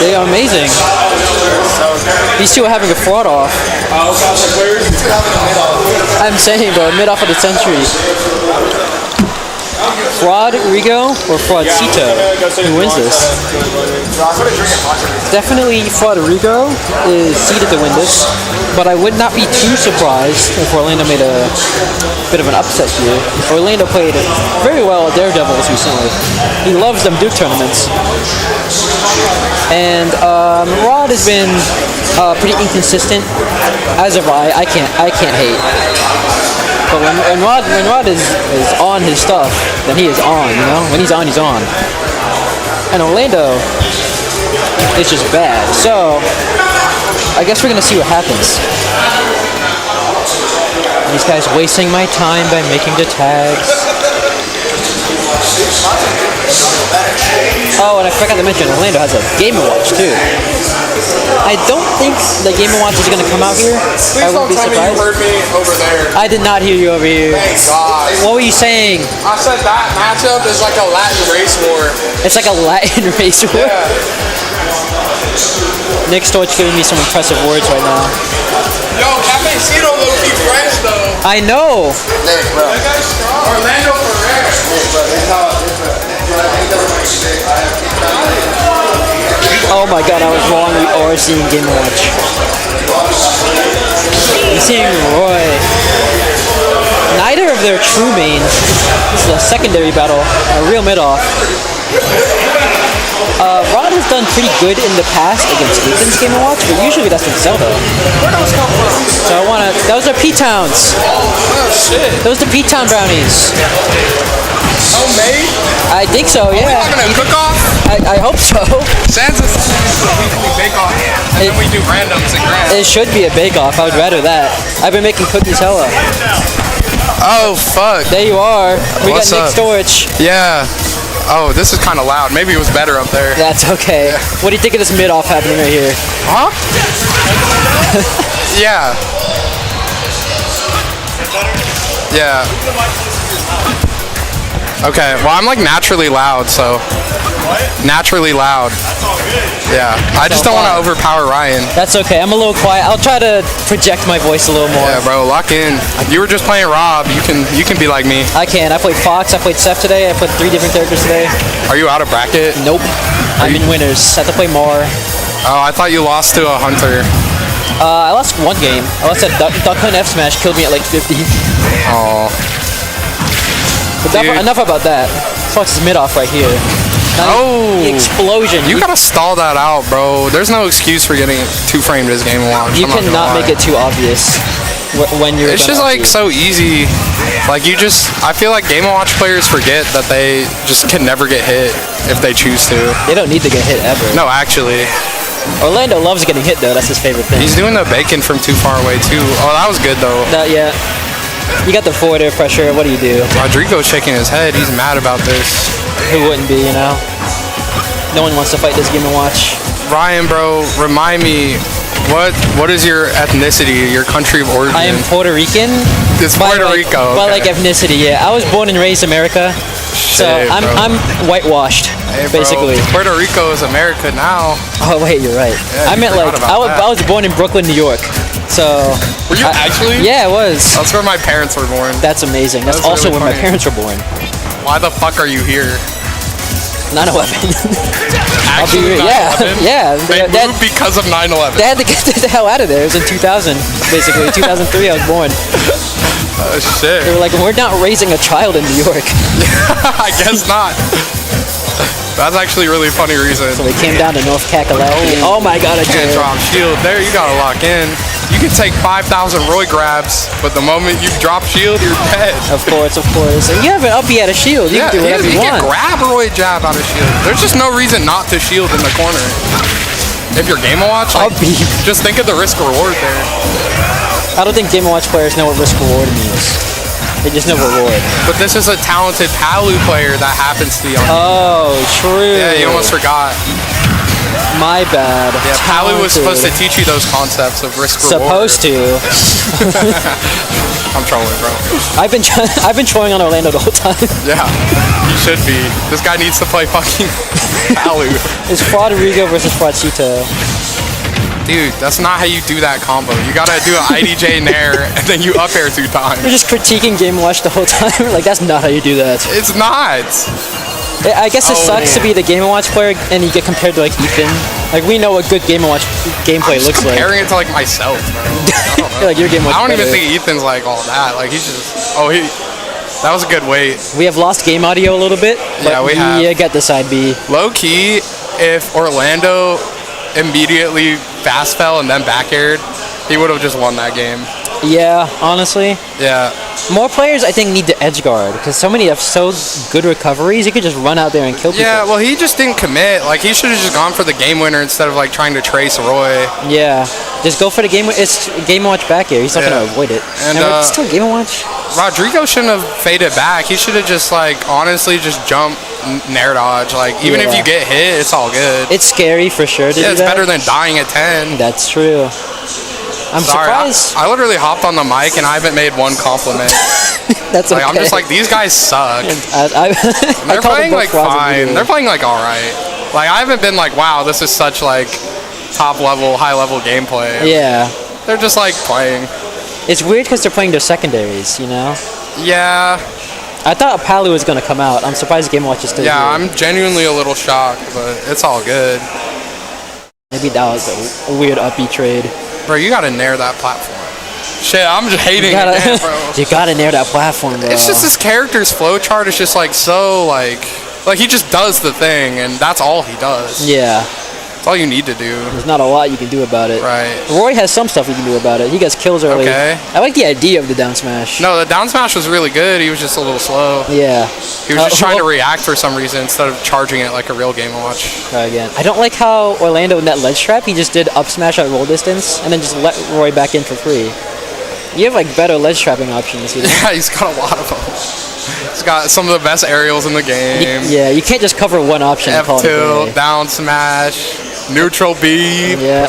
They are amazing. These two are having a fraud off. I'm saying, bro, mid-off of the century. Fraudrigo or Fraudcito? Who wins this? Definitely Fraudrigo is seeded to win this, but I would not be too surprised if Orlando made a bit of an upset here. Orlando played very well at Daredevils recently. He loves them Duke tournaments. And Rod has been pretty inconsistent. As of I can't hate. But when Rod is on his stuff, then he is on, you know? When he's on, he's on. And Orlando is just bad. So, I guess we're going to see what happens. These guys wasting my time by making the tags. Oh, and I forgot to mention, Orlando has a Game & Watch, too. I don't think the Game & Watch is going to come out here. I wouldn't be surprised. You heard me over there. I did not hear you over here. Thank God. What were you saying? I said that matchup is like a Latin race war. It's like a Latin race war? Yeah. Nick Storch giving me some impressive words right now. Yo, Cafecito low-key French though. I know. Nick, bro. Orlando Ferrer. Nick, bro. Oh my god, I was wrong. We are seeing Game & Watch. We're seeing Roy. Neither of their true mains. This is a secondary battle. A real mid-off. Rod has done pretty good in the past against Ethan's Game & Watch, but usually that's with Zelda. Where those come from? So I wanna... Those are P-Towns. Oh, shit. Those are P-Town brownies. Homemade? I think so, yeah. We're gonna cook off. I hope so. Sansa says we bake off, and then we do randoms and grand. It should be a bake-off. I would rather that. I've been making cookies hella. Oh fuck. There you are. We What's got Nick up? Storch. Yeah. Oh, this is kind of loud. Maybe it was better up there. That's okay. What do you think of this mid-off happening right here? Huh? Yeah. Yeah. Okay. Well, I'm like naturally loud, so. Naturally loud. Yeah. I just don't want to overpower Ryan. That's okay. I'm a little quiet. I'll try to project my voice a little more. Yeah, bro. Lock in. You were just playing Rob. You can be like me. I can. I played Fox. I played Seth today. I played 3 different characters today. Are you out of bracket? Nope. I'm in winners. I have to play more. Oh, I thought you lost to a hunter. I lost 1 game. I lost at Duck Hunt F Smash. Killed me at like 50. Oh. But enough about that. Fox is mid-off right here. Oh. The explosion. You gotta stall that out, bro. There's no excuse for getting 2-framed this Game & Watch. You cannot make it too obvious when you're. It's just like so easy. Like you just, I feel like Game & Watch players forget that they just can never get hit if they choose to. They don't need to get hit ever. No, actually. Orlando loves getting hit though. That's his favorite thing. He's doing the bacon from too far away too. Oh, that was good though. Yeah. You got the forward air pressure. What do you do? Rodrigo's shaking his head. He's mad about this. Who wouldn't be, you know? No one wants to fight this Game & Watch. Ryan, bro, remind me, what is your ethnicity, your country of origin? I am Puerto Rican. It's Puerto Rico. By Okay. like ethnicity, yeah. I was born and raised America, so Shit, bro. I'm whitewashed, Hey, bro, basically. Puerto Rico is America now. Oh wait, you're right. Yeah, I you meant forgot like about that. I was born in Brooklyn, New York. So. Were you actually? Yeah, I was. That's where my parents were born. That's amazing. That's That's also really where my funny. parents were born. Why the fuck are you here? 9/11. Actually, Yeah, 9/11? yeah. They moved because of 9/11. They had to get the hell out of there. It was in 2000, basically. 2003, I was born. Oh shit. They were like, we're not raising a child in New York. I guess not. That's actually a really funny reason. So we came down to North Kakalaki. Oh my god, I Can't did. drop shield. There, you gotta lock in. You can take 5,000 Roy grabs, but the moment you drop shield, you're dead. Of course. And you have an uppie at a shield. You can do whatever you can want. grab Roy jab out of shield. There's just no reason not to shield in the corner. If you're Game & Watch, like, Uppie. just think of the risk reward there. I don't think Game & Watch players know what risk reward means. They just know reward. But this is a talented Palu player that happens to be on. Oh, true. Yeah, you almost forgot. My bad. Yeah, Palu was supposed to teach you those concepts of risk reward. Supposed to. I'm trolling, bro. I've been trolling on Orlando the whole time. Yeah, you should be. This guy needs to play fucking Palu. It's Rodrigo versus Frappechito. Dude, that's not how you do that combo. You gotta do an IDJ nair and then you up air 2 times. We're just critiquing Game & Watch the whole time. Like, that's not how you do that. It's not. I guess it sucks to be the Game & Watch player and you get compared to like Ethan. Like, we know what good Game & Watch gameplay looks like. Comparing it to like myself, bro. I don't know. Like, your Game & Watch I don't even better. think Ethan's like all that. Like he's just. Oh, that was a good weight. We have lost game audio a little bit. But Yeah, we have. got the side B. Low key, if Orlando immediately fast fell and then back aired, he would have just won that game. Yeah, honestly. Yeah. More players, I think, need to edge guard because so many have so good recoveries. You could just run out there and kill people. Yeah, well, he just didn't commit. Like, he should have just gone for the game winner instead of, like, trying to trace Roy. Yeah. Just go for the game. It's Game & Watch back here. He's not going to avoid it. And, it's still Game & Watch. Rodrigo shouldn't have faded back. He should have just, like, honestly just jumped nair dodge. Like, even if you get hit, it's all good. It's scary for sure to do it's that. better than dying at 10. That's true. I'm Sorry, surprised. I literally hopped on the mic and I haven't made one compliment. That's okay. Like, I'm just like, these guys suck. They're playing like fine. They're playing like all right. Like, I haven't been like, wow, this is such like top level, high level gameplay. Yeah. They're just like playing. It's weird because they're playing their secondaries, you know? Yeah, I thought Palu was going to come out. I'm surprised Game & Watch is still yeah, here. I'm genuinely a little shocked, but it's all good. Maybe that was a weird uppy trade. Bro, you gotta nair that platform. Shit, I'm just hating You gotta, it, man, bro. you gotta nair that platform, bro. It's just this character's flowchart is just like so like he just does the thing and that's all he does. Yeah, That's all you need to do. there's not a lot you can do about it. Right. Roy has some stuff you can do about it. He gets kills early. Okay. I like the idea of the down smash. No, the down smash was really good. He was just a little slow. Yeah. He was just trying to react for some reason instead of charging it like a real Game & Watch. Try again. I don't like how Orlando in that ledge trap, he just did up smash at roll distance and then just let Roy back in for free. You have like better ledge trapping options here. Yeah, he's got a lot of them. He's got some of the best aerials in the game. Yeah, you can't just cover one option and call it a F2, day. down smash, neutral B. Yeah,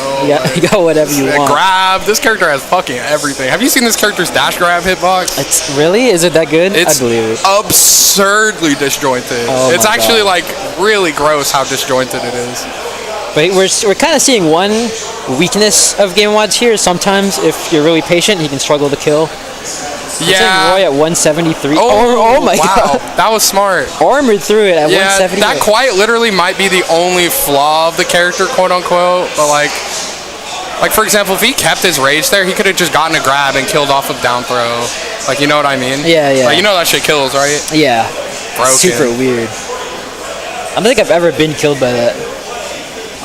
you got whatever you want. Grab. This character has fucking everything. Have you seen this character's dash grab hitbox? It's really? Is it that good? It's I believe it. absurdly disjointed. Oh It's my actually God. like really gross how disjointed it is. But we're kind of seeing one weakness of Game & Watch here. Sometimes if you're really patient, he can struggle to kill. Yeah. Roy at 173. Oh, my wow. God. That was smart. Armored through it at Yeah, 170. that quite literally might be the only flaw of the character, quote unquote. But like for example, if he kept his rage there, he could have just gotten a grab and killed off of down throw. Like, you know what I mean? Yeah, yeah. Like, you know that shit kills, right? Yeah. Broken. Super weird. I don't think I've ever been killed by that.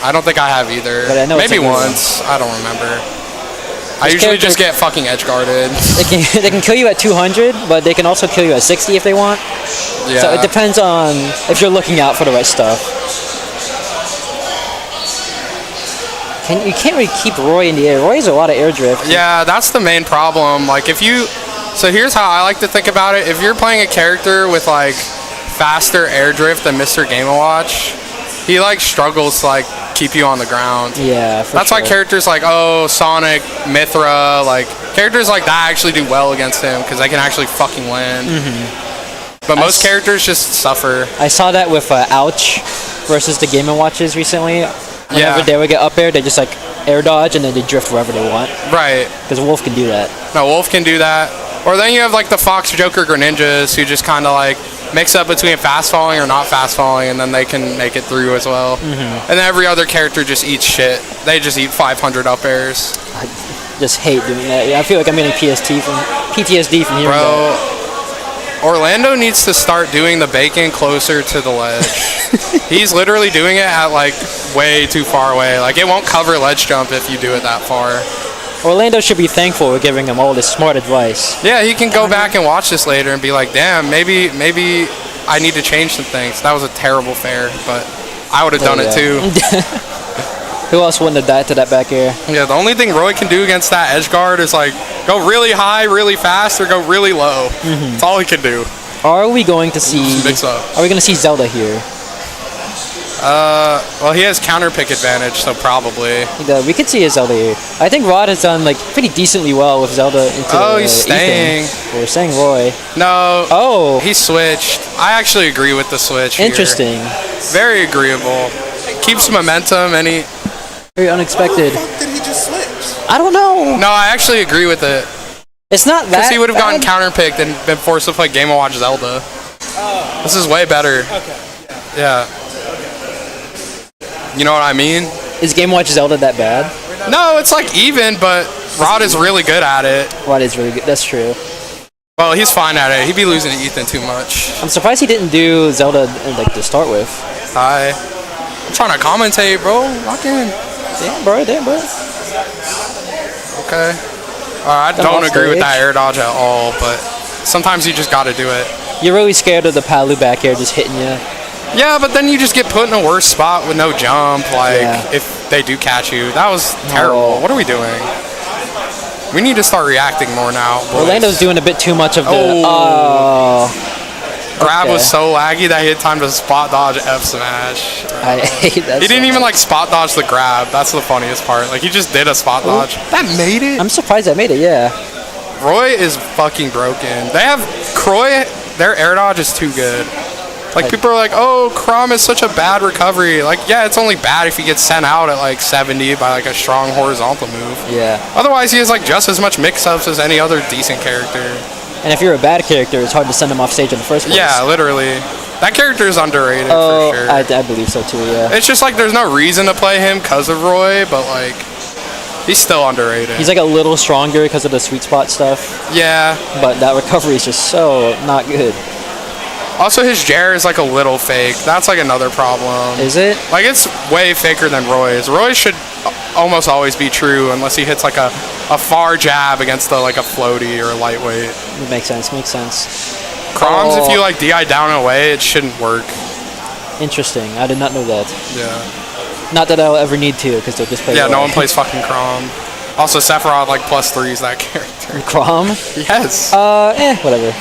I don't think I have either. But I know it's maybe a good once. I don't remember. I This usually character- just get fucking edge guarded. They can kill you at 200, but they can also kill you at 60 if they want. Yeah. So it depends on if you're looking out for the right stuff. You can't really keep Roy in the air. Roy has a lot of air drift. Yeah, that's the main problem. Like, if you... So here's how I like to think about it. If you're playing a character with, like, faster air drift than Mr. Game & Watch, he, like, struggles to, like, keep you on the ground. Yeah, for That's sure. why characters like, Sonic, Mithra, like, characters like that actually do well against him because they can actually fucking win. But most characters just suffer. I saw that with Ouch versus the Game & Watches recently. Whenever Yeah. they would get up air, they just, like, air dodge and then they drift wherever they want. Right. Because Wolf can do that. No, Wolf can do that. Or then you have like the Fox, Joker, Greninjas who just kind of like mix up between fast falling or not fast falling, and then they can make it through as well. And then every other character just eats shit. They just eat 500 up airs. I just hate doing that. Yeah, I feel like I'm getting PTSD from hearing that. Bro, Orlando needs to start doing the bacon closer to the ledge. He's literally doing it at like way too far away. Like, it won't cover ledge jump if you do it that far. Orlando should be thankful we're giving him all this smart advice. Yeah, he can go back and watch this later and be like, damn, maybe I need to change some things. That was a terrible fair, but I would have done it too. Who else wouldn't have died to that back air? Yeah, the only thing Roy can do against that edge guard is like go really high, really fast, or go really low. That's all he can do. Are we going to see? Mix up. Are we going to see Zelda here? Well, he has counter pick advantage, so probably. We could see a Zelda here. I think Rod has done like pretty decently well with Zelda into He's staying. Ethan. We're saying Roy. No. Oh, He switched. I actually agree with the switch here. interesting. Very agreeable. Keeps momentum, and he... Very unexpected. Did he just switch? I don't know. No, I actually agree with it. It's not that. Because he would have gotten bad. counter picked and been forced to play Game & Watch Zelda. This is way better. Okay. Yeah. You know what I mean? Is Game Watch Zelda that bad? No, it's like even, but Rod is really good at it. Rod is really good. That's true. Well, he's fine at it. He'd be losing to Ethan too much. I'm surprised he didn't do Zelda like to start with. I'm trying to commentate, bro. Lock in. Damn, bro. Okay. I Come don't off agree with stage. that air dodge at all, but sometimes you just got to do it. You're really scared of the Palu back air just hitting you. Yeah, but then you just get put in a worse spot with no jump, like, Yeah. if they do catch you. That was terrible. No. What are we doing? We need to start reacting more now, boys. Orlando's doing a bit too much of the. Grab okay. was so laggy that he had time to spot dodge F smash. I hate that. He didn't so even much. like spot dodge the grab. That's the funniest part. Like, he just did a spot dodge. That made it. I'm surprised I made it. Yeah. Roy is fucking broken. They have Croy. Their air dodge is too good. Like, people are like, oh, Crom is such a bad recovery. Like, yeah, it's only bad if he gets sent out at, like, 70 by, like, a strong horizontal move. Yeah. Otherwise, he has, like, just as much mix-ups as any other decent character. And if you're a bad character, it's hard to send him off stage in the first place. Yeah, literally. That character is underrated, Oh, for sure. I believe so, too, yeah. It's just, like, there's no reason to play him because of Roy, but, like, he's still underrated. He's, like, a little stronger because of the sweet spot stuff. Yeah. But that recovery is just so not good. Also, his Jer is, like, a little fake. That's, like, another problem. Is it? Like, it's way faker than Roy's. Roy's should almost always be true unless he hits, like, a far jab against, like, a floaty or a lightweight. It makes sense, makes sense. Crom's, if you, like, DI down and away, it shouldn't work. Interesting. I did not know that. Yeah. Not that I'll ever need to, because they'll just play Yeah, Roy. no one plays fucking Crom. Also, Sephiroth, like, +3's that character. Crom? Yes. Whatever.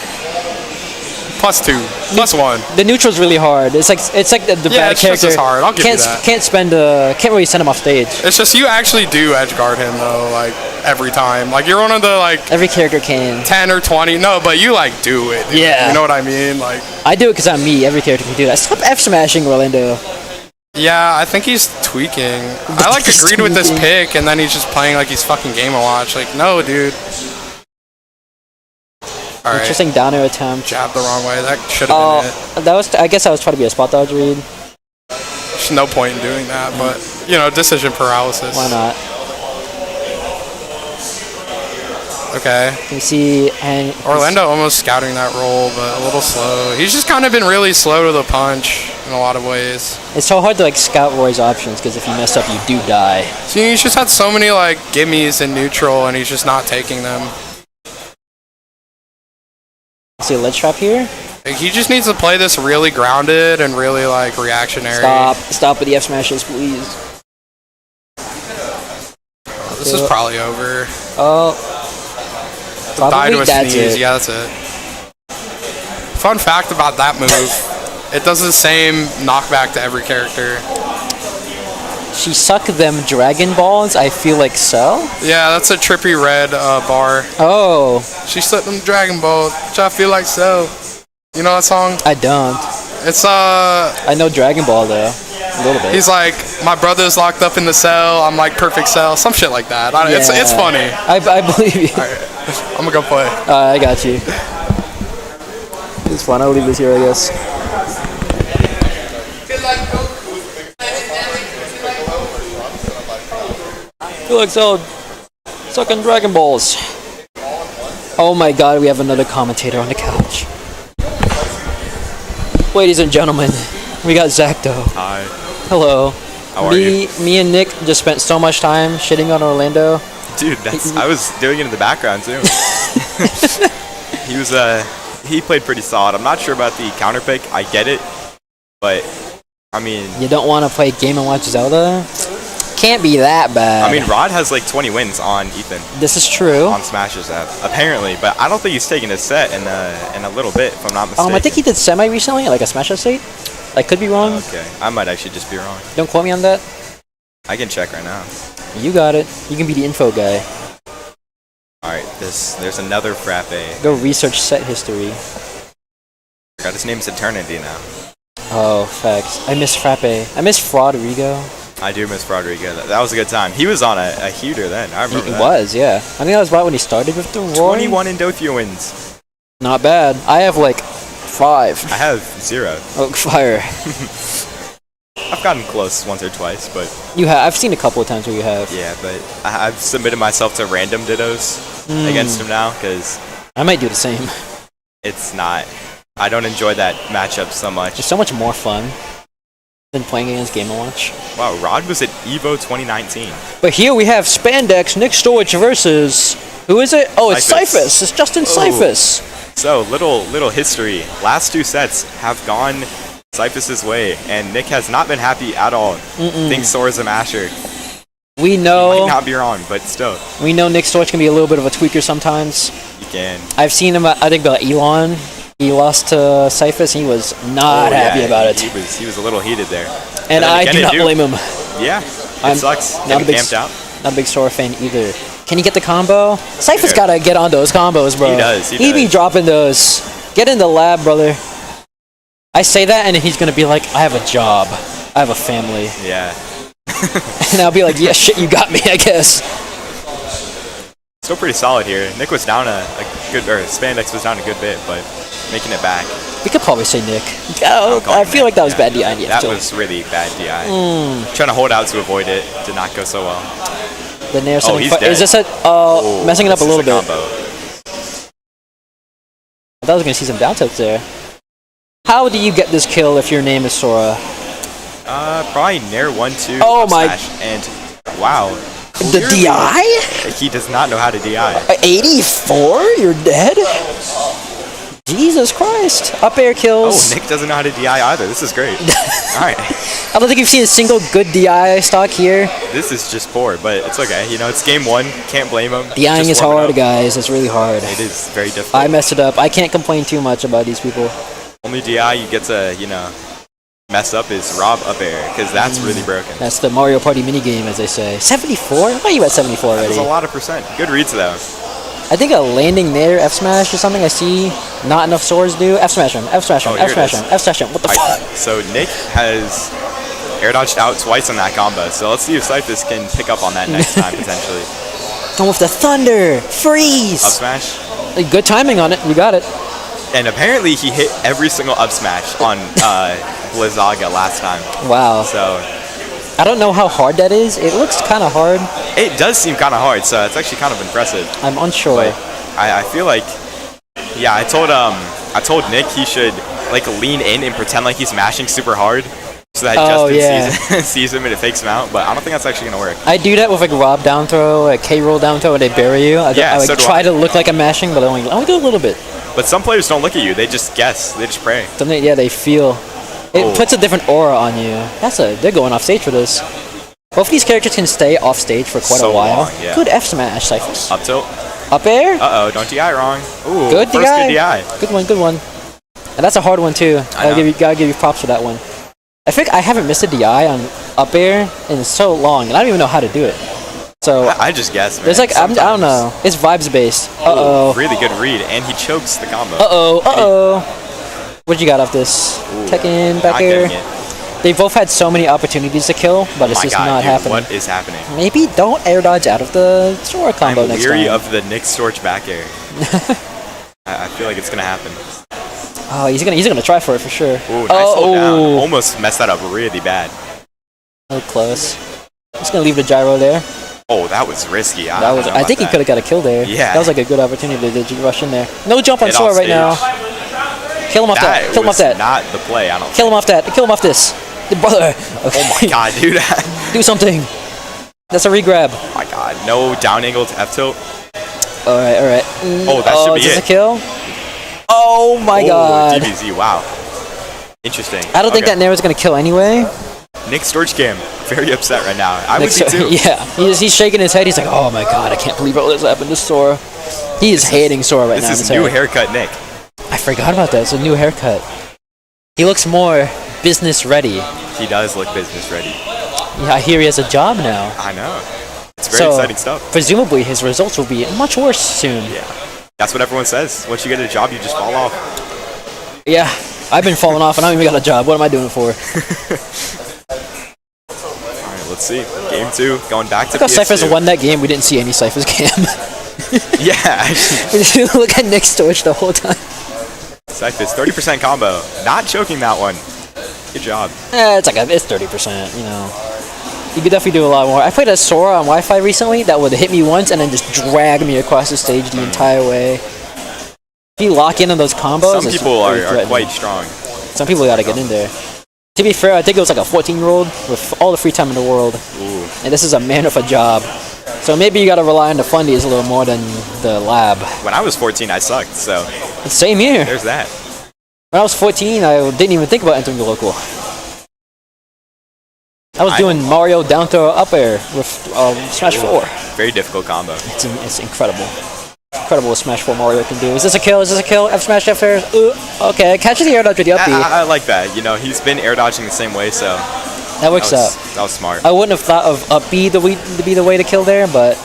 +2. +1. The neutral's really hard. It's like the Yeah, bad it's character. just as hard. I'll give you can't that. can't really send him off stage. It's just you actually do edge guard him, though, like, every time. Like, you're one of the, like, Every character can. 10 or 20. No, but you, like, do it. Dude. Yeah. You know what I mean? Like, I do it because I'm me. Every character can do that. Stop F smashing Orlando. yeah, I think he's tweaking. I, like, He's agreed with this tweaking. pick, and then he's just playing like he's fucking Game & Watch. Like, no, dude. Alright. Interesting down air attempt. Jab the wrong way. That should have been it. That was. I guess I was trying to be a spot dodge read. There's no point in doing that, but, you know, decision paralysis. Why not? Okay. You see, and Orlando almost scouting that roll, but a little slow. He's just kind of been really slow to the punch in a lot of ways. It's so hard to like scout Roy's options because if you mess up, you do die. So he's just had so many like gimmies in neutral, and he's just not taking them. See a ledge trap here? Like, he just needs to play this really grounded and really like reactionary. Stop with the F smashes, please. This is probably over. Oh, Die to probably a that's sneeze. it. Yeah, that's it. Fun fact about that move: it does the same knockback to every character. She sucked them Dragon Balls. I feel like so. Yeah, that's a trippy red bar. Oh, She sucked them Dragon Ball, which I feel like so. You know that song? I don't. It's I know Dragon Ball though, a little bit. he's like, my brother's locked up in the cell. I'm like perfect cell, some shit like that. It's funny. I believe you. All right, I'm gonna go play. I got you. It's fun. I'll leave this here, I guess. Feel like so sucking Dragon Balls. Oh my god, we have another commentator on the couch. Ladies and gentlemen, we got Zacto. Hi. Hello. How are you? Me and Nick just spent so much time shitting on Orlando. Dude, I was doing it in the background too. He played pretty solid. I'm not sure about the counter pick. I get it, but I mean, You don't want to play Game & Watch Zelda? Can't be that bad. I mean, Rod has like 20 wins on Ethan This is true. on Smash's app, apparently, but I don't think he's taking a set in a little bit, if I'm not mistaken. I think he did semi recently, like a Smash State. I could be wrong. Okay, I might actually just be wrong. Don't quote me on that. I can check right now. You got it. You can be the info guy. All right, there's another Frappe. Go research set history. Forgot his name's Eternity now. Oh, facts. I miss Frappe. I miss Rodrigo. I do miss Rodrigo. That was a good time. He was on a heater then. I remember It that. was, yeah. I think that was about when he started with the Roy. 21 Endothia wins. Not bad. I have like 5. I have 0. Oh, fire. I've gotten close once or twice, but You have. I've seen a couple of times where you have. yeah, but I've submitted myself to random dittos against him now because I might do the same. it's not. I don't enjoy that matchup so much. It's so much more fun than playing against Game & Watch. Wow, Rod was at EVO 2019. But here we have Spandex, Nick Storch versus... Who is it? Oh, it's Cyphus. Cyphus. It's Justin Cyphus. So little history. Last 2 sets have gone Cyphus's way, and Nick has not been happy at all. Thinks Sora's a masher. We Might know not be wrong, but still, Nick Storch can be a little bit of a tweaker sometimes. you can. I've seen him, I think, about Elon. He lost to Cyphus, and he was not happy about it. He was a little heated there. And then I again, do it not do. blame him. Yeah, I'm it sucks. not a Getting big camped out. Not a big Sora fan either. Can he get the combo? Cyphus Yeah. gotta get on those combos, bro. He does, he be does. dropping those. Get in the lab, brother. I say that, and he's gonna be like, I have a job. I have a family. Yeah. And I'll be like, yeah, shit, you got me, I guess. Still pretty solid here. Nick was down a good, or Spandex was down a good bit, but making it back. We could probably say Nick. Oh, I feel like that was bad DI. That was really bad DI. Trying to hold out to avoid it. Did not go so well. The Nair Oh, he's dead. Is this a messing it up a little bit? Combo. I thought I was gonna see some down tilts there. How do you get this kill if your name is Sora? Probably Nair 1-2. Oh up my- smash, and wow. The Clearly, DI? He does not know how to DI. 84? You're dead? Jesus Christ. Up air Oh, kills. Nick doesn't know how to DI either. This is great. Alright. I don't think you've seen a single good DI stock here. This is just poor, but it's okay. You know, it's game one. Can't blame him. DIing Just is warming hard, up. guys. It's really hard. It is very difficult. I messed it up. I can't complain too much about these people. Only DI you get to, you know, mess up is Rob up air, because that's really broken. That's the Mario Party minigame, as they say. 74? Why are you at 74 That's already? a lot of percent. Good reads, though. I think a landing there, F smash or something I see not enough swords do. F smash him, F smash him, Oh, here F it smash is. him, F smash him. What the Alright, fuck? so Nick has air dodged out twice on that combo, so let's see if Cyphus can pick up on that next time, potentially. Going with the thunder! Freeze! Up smash. Good timing on it, you got it. And apparently he hit every single up smash on Blizzaga last time. Wow. So I don't know how hard that is. It looks kind of hard. it does seem kind of hard, so it's actually kind of impressive. I'm unsure. But I feel like, yeah, I told Nick he should like lean in and pretend like he's mashing super hard, so that Justin sees him and it fakes him out. But I don't think that's actually gonna work. I do that with like Rob down throw, a K roll down throw, and they bury you. I Yeah, like so do try I. to look like I'm mashing, but I only do a little bit. But some players don't look at you; they just guess, they just pray. Something, yeah, they feel. It Oh. puts a different aura on you. They're going off stage for this. Both these characters can stay off stage for quite So a while. long, yeah. Good F smash, Cyphers. Up tilt. Up air. Uh oh, don't DI wrong. Ooh, Good first DI. good DI. Good one, good one. And that's a hard one too. I know. Gotta give you props for that one. I think I haven't missed a DI on up air in so long, and I don't even know how to do it. So I just guess, man. there's like I don't Sometimes. know. It's vibes based. Uh Ooh, oh. really good read, and he chokes the combo. Uh oh. Uh oh. What you got off this? Tekken back Not air. getting it. They both had so many opportunities to kill, but it's My just God, not dude, happening. what is happening? Maybe don't air dodge out of the Sora combo I'm next weary time. of the Nick Storch back air. I feel like it's gonna happen. Oh, he's gonna try for it for sure. Ooh, nice hold down. Almost messed that up really bad. Oh, close. Just gonna leave the gyro there. Oh, that was risky. That was. I think he could have got a kill there. Yeah. That was like a good opportunity to rush in there. No jump on Get Sora off right now. Kill him off that. Kill him off was that. not the play. I don't. Kill him off that. Kill him off this. Brother. Okay. Oh my God, dude. Do something. That's a regrab. Oh my God, no down angle to F tilt. All right. All right. Oh, that should be is this it. a kill? Oh my God. DBZ. Wow. Interesting. I don't think that Nair was gonna kill anyway. Nick Storch cam very upset right now. I would be too. Yeah, he's shaking his head. He's like, "Oh my God, I can't believe all this happened to Sora." He is hating Sora right now. This is new haircut, Nick. I forgot about that. It's a new haircut. He looks more business ready. He does look business ready. Yeah, I hear he has a job now. I know. It's very exciting stuff. Presumably, his results will be much worse soon. Yeah. That's what everyone says. Once you get a job, you just fall off. Yeah, I've been falling off and I don't even got a job. What am I doing it for? Alright, let's see. Game 2, going back to Look how Cyphers PS2. won that game. We didn't see any Cyphers cam. Yeah, actually. Look at Nick's Storch the whole time. Cyphus, 30% combo. Not choking that one. Good job. It's 30%, you know. You could definitely do a lot more. I played a Sora on Wi-Fi recently that would hit me once and then just drag me across the stage the entire way. If you lock in on those combos, Some it's people very are threatening. quite strong. Some people gotta get in there. To be fair, I think it was like a 14-year-old with all the free time in the world. Ooh. And this is a man of a job. So maybe you gotta rely on the fundies a little more than the lab. When I was 14, I sucked, so Same here. there's that. When I was 14, I didn't even think about entering the local. I was doing Mario down throw up air with Smash 4. Very difficult combo. It's incredible. Incredible what Smash 4 Mario can do. Is this a kill? Is this a kill? F smash F air. Okay, catches the air dodge with the up B. I like that. You know, he's been air dodging the same way, so That works out. that was smart. I wouldn't have thought of up B to be the way to kill there, but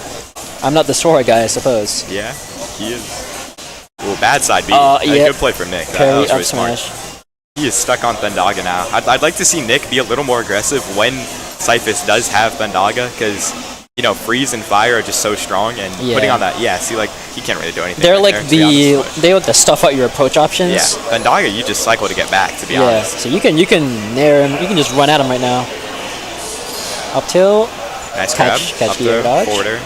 I'm not the Sora guy, I suppose. Yeah, he is. Ooh, bad side B. Yeah. Good play from Nick. That Parry was up really smart. smash. He is stuck on Bendaga now. I'd like to see Nick be a little more aggressive when Cyphus does have Bendaga, because, you know, freeze and fire are just so strong, and putting on that, see, like, he can't really do anything. They're right like there, they like to stuff out your approach options. Yeah, Bendaga, you just cycle to get back, to be honest. So you can nair him. You can just run at him right now. Up tilt. Nice catch grab. Up the air throw, dodge. forwarder.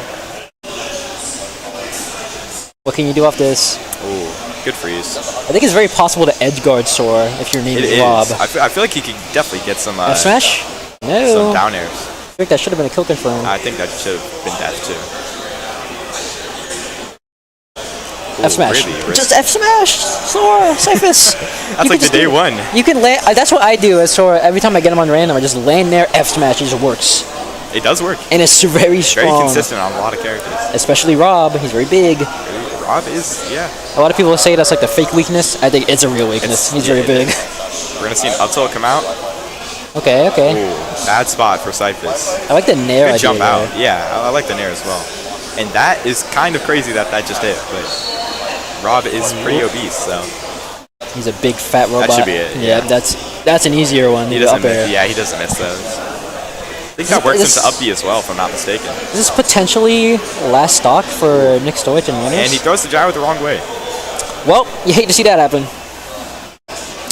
What can you do off this? Ooh, good freeze. I think it's very possible to edge guard Sora if your name It is is. Rob. I feel like he could definitely get some F smash? No. some down airs. I think that should have been a kill confirm. I think that should have been death too. F smash. Really? Just F smash, Sora, Cyphus. That's like the day one. You can land. That's what I do as Sora. Every time I get him on random, I just land there, F smash. It just works, It does work. and it's very strong. Very consistent on a lot of characters. Especially Rob. He's very big. Rob is, A lot of people say that's like the fake weakness. I think it's a real weakness. He's very big. We're gonna see an up tilt come out. Okay. Ooh, bad spot for Cyphus. I like the nair Good idea jump out. there. Yeah, I like the nair as well. And that is kind of crazy that just hit, but Rob is pretty obese, so He's a big fat robot. that should be it. Yeah, that's an easier one. He the doesn't up air. he doesn't miss those. I think that works into up B as well, if I'm not mistaken. This is potentially last stock for Nick Stoich and winners. And he throws the gyro the wrong way. Well, you hate to see that happen.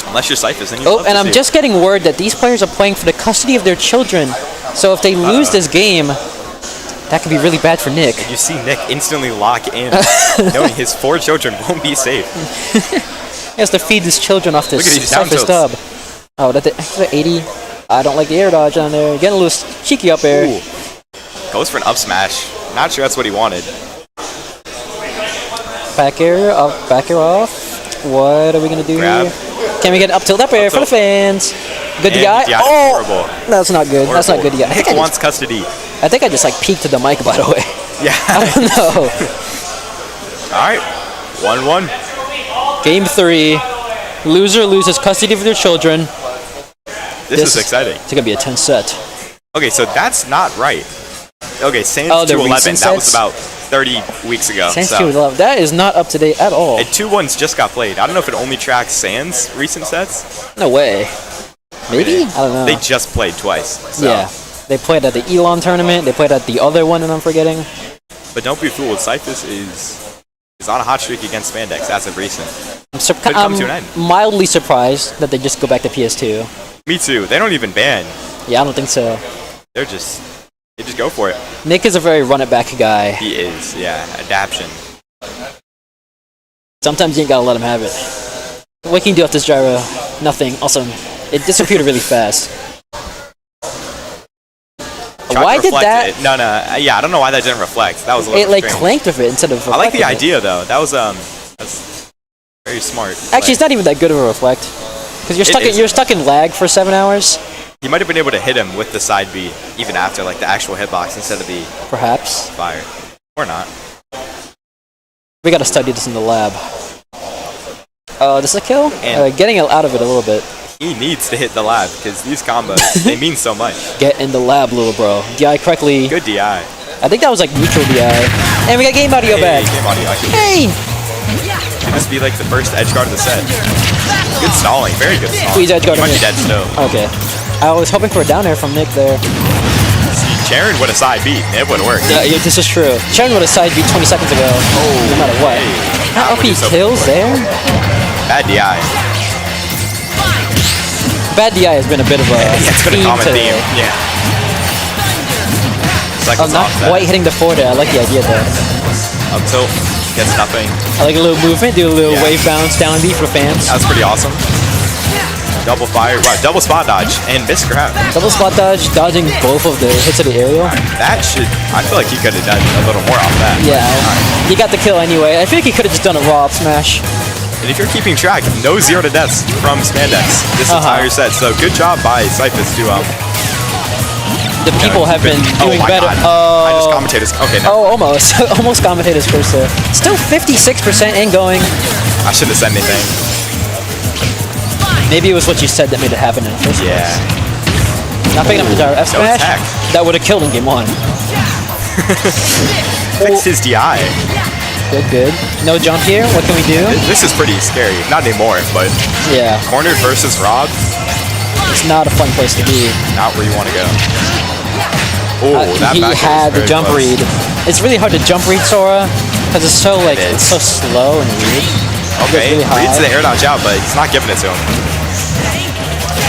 Unless you're Cyphus, then you Oh, and I'm just getting word that these players are playing for the custody of their children. So if they lose this game, that could be really bad for Nick. You see Nick instantly lock in, knowing his 4 children won't be safe. He has to feed his children off this Look at these down Cyphus tilts. stub. Oh, that's 80. I don't like the air dodge on there. Getting a little cheeky up air. Ooh. Goes for an up smash. Not sure that's what he wanted. Back air up, back air off. What are we gonna do Grab. here? Can we get up tilt up air for the fans? Good And DI. DI, Oh, horrible. that's not good. That's not good DI. Nick wants custody. I think I just like peeked to the mic, by the way. Yeah. I don't know. Alright. 1-1. Game 3. Loser loses custody of their children. This is exciting. It's gonna be a 10 set. Okay, so that's not right. Okay, Sans Oh, the 211. recent That was sets? about 30 weeks ago. Sans so. 211. That is not up to date at all. And 2-1s just got played. I don't know if it only tracks Sans recent sets. No way. Maybe? I don't know. They just played twice. So. Yeah. They played at the Elon tournament. They played at the other one that I'm forgetting. But don't be fooled. Cyphus is on a hot streak against Spandex as of recent. Could come to an end. Mildly surprised that they just go back to PS2. Me too. They don't even ban. Yeah, I don't think so. They just go for it. Nick is a very run it back guy. He is, yeah. Adaption. Sometimes you ain't gotta let him have it. What can you do off this gyro? Nothing. Awesome. It disappeared really fast. Tried Why to did reflect that? it. No, yeah, I don't know why that didn't reflect. That was a little It like strange. clanked with it instead of. I like the reflecting it. idea though. That's very smart. Actually, it's not even that good of a reflect, because you're stuck in lag for 7 hours. He might have been able to hit him with the side B even after like the actual hitbox instead of the Perhaps. fire, or not. We gotta study this in the lab. Oh, this is a kill? And- Getting out of it a little bit. He needs to hit the lab because these combos they mean so much. Get in the lab, little bro. DI correctly. Good DI. I think that was like neutral DI. And we got game audio back. Game audio. Hey! Could this be like the first edge guard of the set? Good stalling. Very good stalling. Please edge guard He might him. be dead still. Okay. I was hoping for a down air from Nick there. Sharon would have side beat. It would work. Yeah, this is true. Sharon would have side beat 20 seconds ago. No matter what. How up he kills there? Bad DI. Bad DI has been a bit of a It's been a theme common today. theme. Yeah. Oh, Cycles not off that. quite hitting the forward. I like the idea there. Up tilt. Gets nothing. I like a little movement, do a little Yeah. wave bounce down B for fans. That's pretty awesome. Double fire. Wow, double spot dodge. And miss grab. Double spot dodge, dodging both of the hits of the aerial. That should. I feel like he could have done a little more off that. Yeah, he got the kill anyway. I feel like he could have just done a raw up smash. And if you're keeping track, no 0 to deaths from Spandex this entire set. So good job by Cyphus to The people have been doing my better. God. I just commentators. Okay, no. Oh, almost. Almost commentators first there. Still 56% and going. I shouldn't have said anything. Maybe it was what you said that made it happen in the first place. Yeah. Not picking up the gyro F no smash. attack. That would have killed in game 1. Fixed his DI. Good. No jump here. What can we do? This is pretty scary. Not anymore, but Yeah, cornered versus Rob, it's not a fun place to be. not where you want to go. Oh, that He back air had was the very jump close. read. It's really hard to jump read Sora because it's so like It is. it's so slow and weird. Okay, really high. reads the air dodge out, but he's not giving it to him.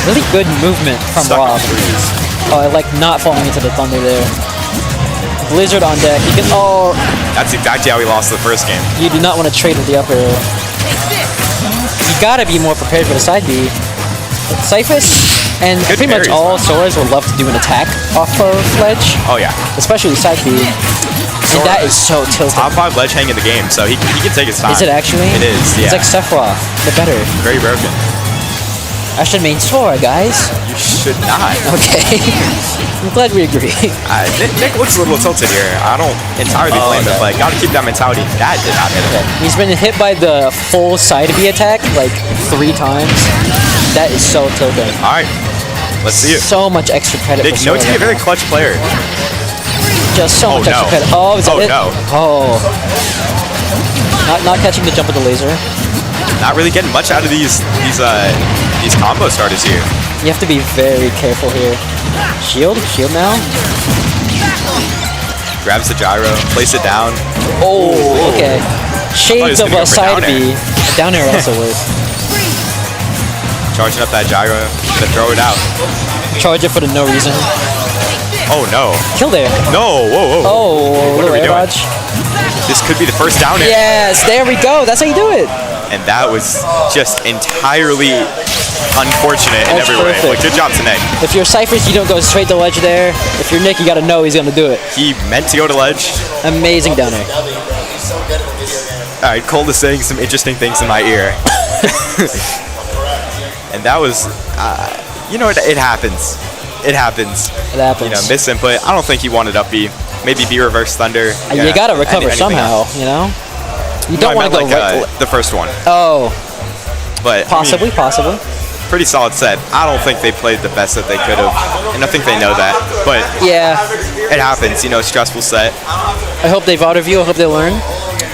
Really good movement from Stuck Rob. on threes. Oh, I like not falling into the thunder there. Blizzard on deck. You can. Oh, That's exactly how he lost the first game. you do not want to trade with the up air. You gotta be more prepared for the side B. Cyphus and Good pretty much parries, all though. Soras will love to do an attack off of ledge, Oh yeah. especially side B. And that is so tilted. Top 5 ledge hang in the game, so he can take his time. Is it actually? It is, yeah. It's like Sephiroth, but better. Very broken. I should main Sora, guys. You should not. Okay. I'm glad we agree. Nick looks a little tilted here. I don't entirely blame him, but gotta keep that mentality. That did not hit him. He's been hit by the full side B attack like 3 times. That is so tilted. All right, let's see it. So much extra credit Nick, for no Sora. to be a very clutch player. Just so Oh, much extra no. credit. Oh, is that Oh, it? no. Oh. Not catching the jump with the laser. Not really getting much out of these combo starters here. You have to be very careful here. Shield now. Grabs the gyro, place it down. Oh, okay. Shades was of gonna a go for side down B. Down air also works. Charging up that gyro, gonna throw it out. Charge it for the no reason. Oh no, Kill there. no, whoa, whoa. Oh, What are little we air doing? dodge. This could be the first down air. Yes, there we go. That's how you do it. And that was just entirely unfortunate in That's every way. perfect. But good job to Nick. If you're Cyphers, you don't go straight to ledge there. If you're Nick, you gotta know he's gonna do it. He meant to go to ledge. Amazing down air. All right, Cole is saying some interesting things in my ear. And that was, you know, it happens. It happens. It happens. You know, miss input. I don't think he wanted up B. Maybe B reverse thunder. You gotta recover anything somehow, else. you know? You No, I don't want meant to go like right. the first one. Oh, But possibly, possibly. I mean, pretty solid set. I don't think they played the best that they could have, and I think they know that. But Yeah. it happens. You know, stressful set. I hope they vote review. I hope they learn.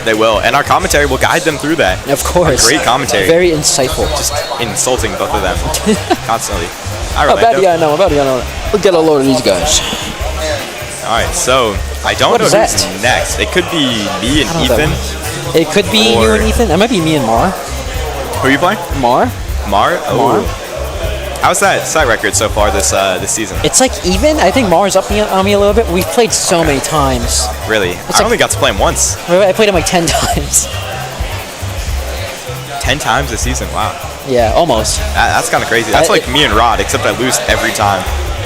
They will, and our commentary will guide them through that. Of course. Great commentary. Very insightful. Just insulting both of them constantly. All Oh, right, bad guy, no, bad guy, no. We'll get a load of these guys. All right, so I don't What know is who's that? next. It could be me and I don't know. Ethan. It could be you Or- and Ethan. It might be me and Mar. Who are you playing? Mar? Mar. Oh. Mar? How's that side record so far this season? It's like even. I think Mar's up on me a little bit. We've played so many times. Really? It's I like- only got to play him once. I played him like 10 times. 10 times this season. Wow. Yeah, almost. That's kind of crazy. That's like me and Rod, except I lose every time.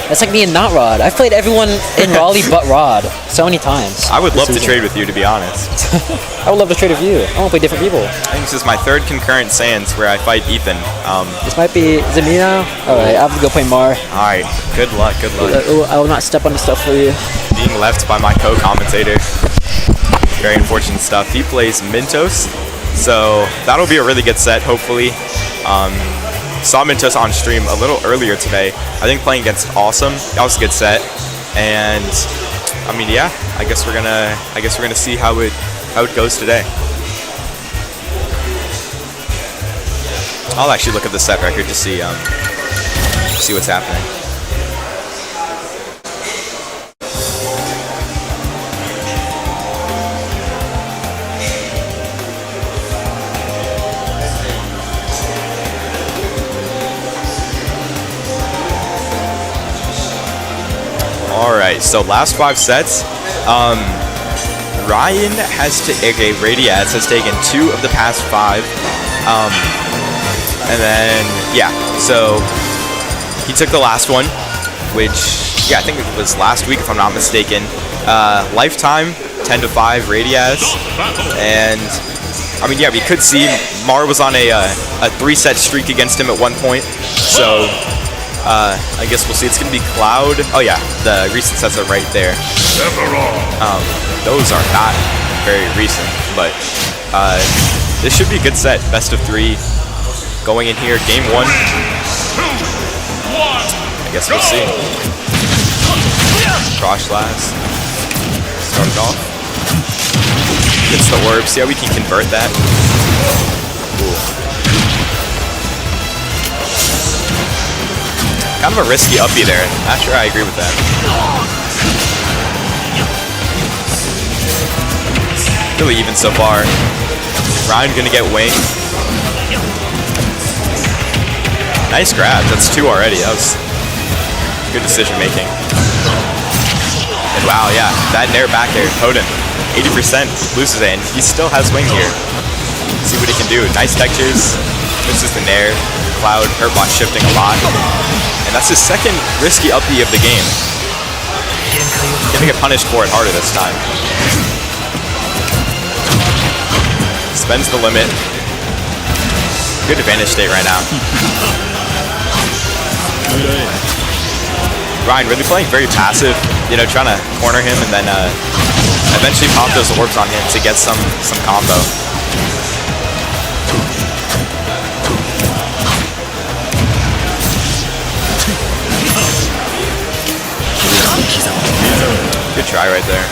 That's like me and not Rod. I've played everyone in Raleigh but Rod so many times. I would this love to season. trade with you, to be honest. I would love to trade with you. I want to play different people. I think this is my third concurrent Sands where I fight Ethan. This might be. Is it me now? Alright, I have to go play Mar. All right. Good luck. Good luck. I will not step on the stuff for you. Being left by my co-commentator. Very unfortunate stuff. He plays MINTOS, so that'll be a really good set, hopefully. Saw MINTOS on stream a little earlier today. I think playing against Awesome, that was a good set. And I mean, yeah, I guess we're gonna see how it goes today. I'll actually look at the set record to see what's happening. Alright, so last 5 sets. Ryan has Radiaz has taken 2 of the past 5. And then, yeah, so he took the last one, which, yeah, I think it was last week if I'm not mistaken. Lifetime, 10-5 Radiaz. And, I mean, yeah, we could see Mar was on a 3-set streak against him at one point. So, I guess we'll see. It's going to be Cloud. Oh, yeah, the recent sets are right there. Those are not very recent, but this should be a good set. Best of 3 going in here. Game 1. I guess we'll see. Cross slash. Started off. Good the orb. See how we can convert that. Ooh. Kind of a risky uppie there. Not sure I agree with that. Really even so far. Ryan gonna get winged. Nice grab. That's 2 already. That was good decision making. And wow, yeah, that nair back air, potent. 80% loses it, and he still has wing here. See what he can do. Nice textures. This is the nair. Cloud, hurt box shifting a lot. And that's his second risky uppie of the game. Gonna get punished for it harder this time. Spends the limit. Good advantage state right now. Ryan really playing very passive, you know, trying to corner him and then eventually pop those orbs on him to get some combo. Good try right there.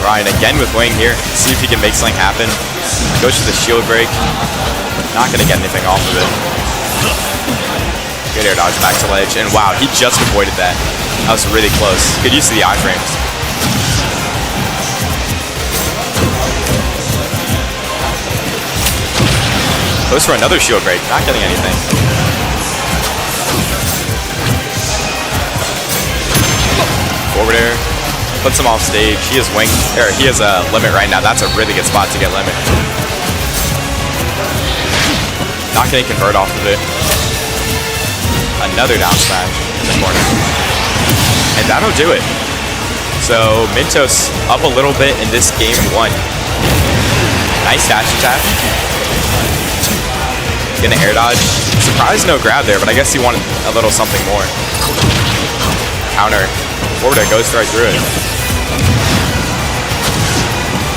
Ryan again with wing here. See if he can make something happen. Goes to the shield break. Not going to get anything off of it. Good air dodge back to ledge. And wow, he just avoided that. That was really close. Good use of the iframes. Goes for another shield break. Not getting anything. Forward air. Puts him off stage. He has wing, or he has a limit right now. That's a really good spot to get limit. Not going to convert off of it. Another down smash in the corner. And that'll do it. So MINTOS up a little bit in this game 1. Nice dash attack. Gonna air dodge. Surprised no grab there, but I guess he wanted a little something more. Counter. Forward air goes right through it.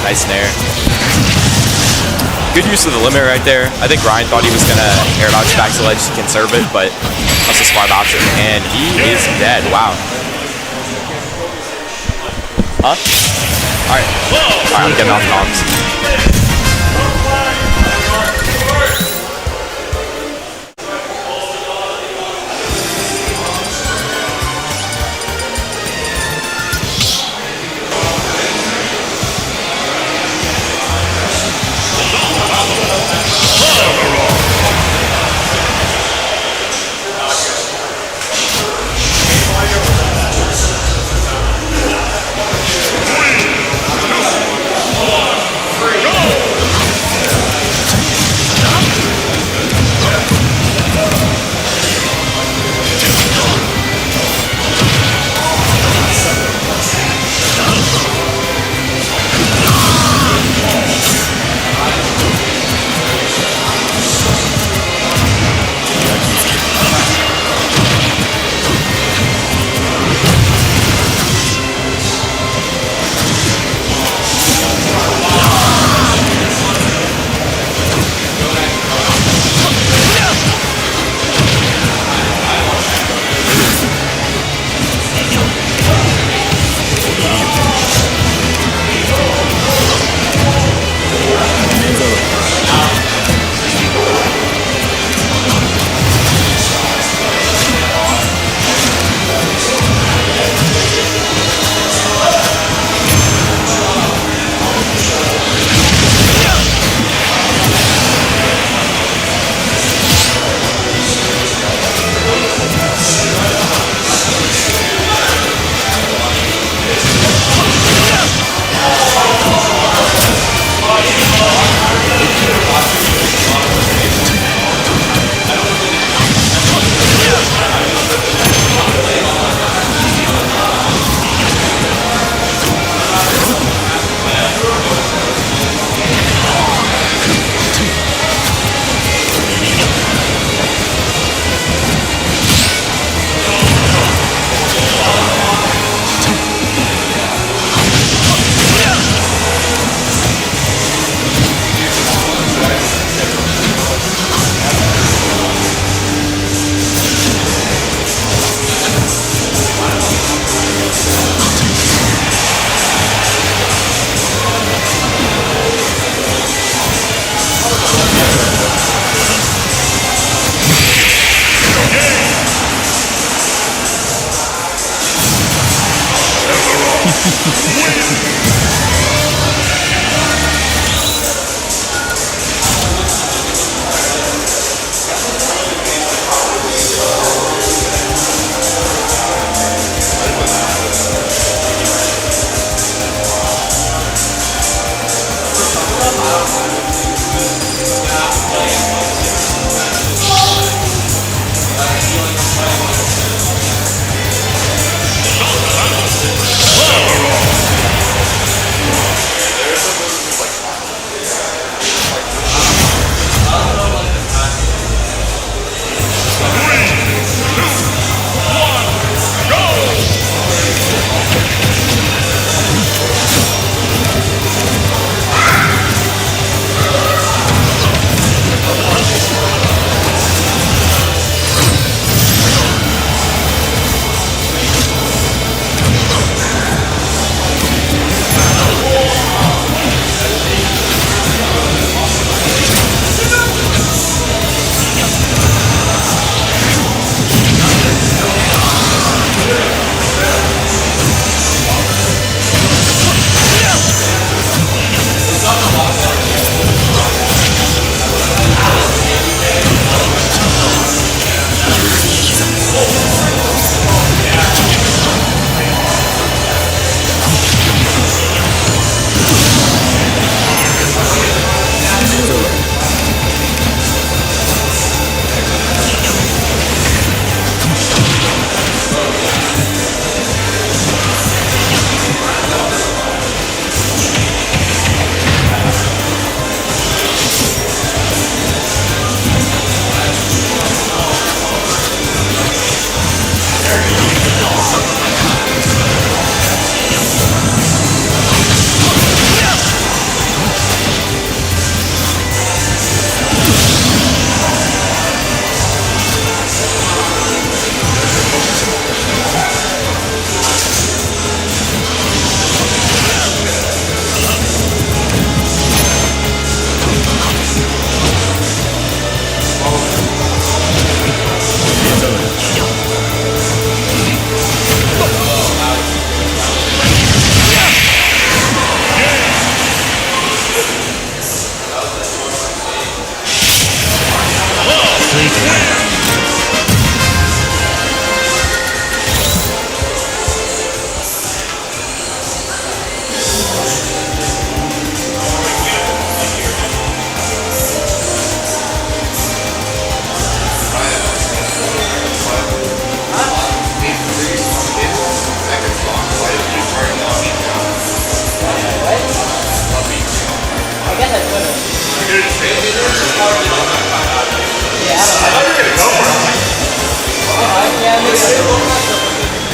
Nice nair. Good use of the limit right there. I think Ryan thought he was gonna air dodge back to ledge to conserve it, but that's a smart option. And he is dead. Wow. Huh? Alright. Alright, I'm getting off comms.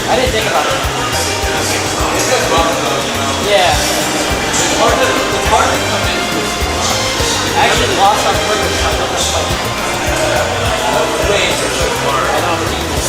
I didn't think about it. Yeah. It's hard to come in. I actually lost on purpose. I don't know if Waves are so far. I know I'm a genius.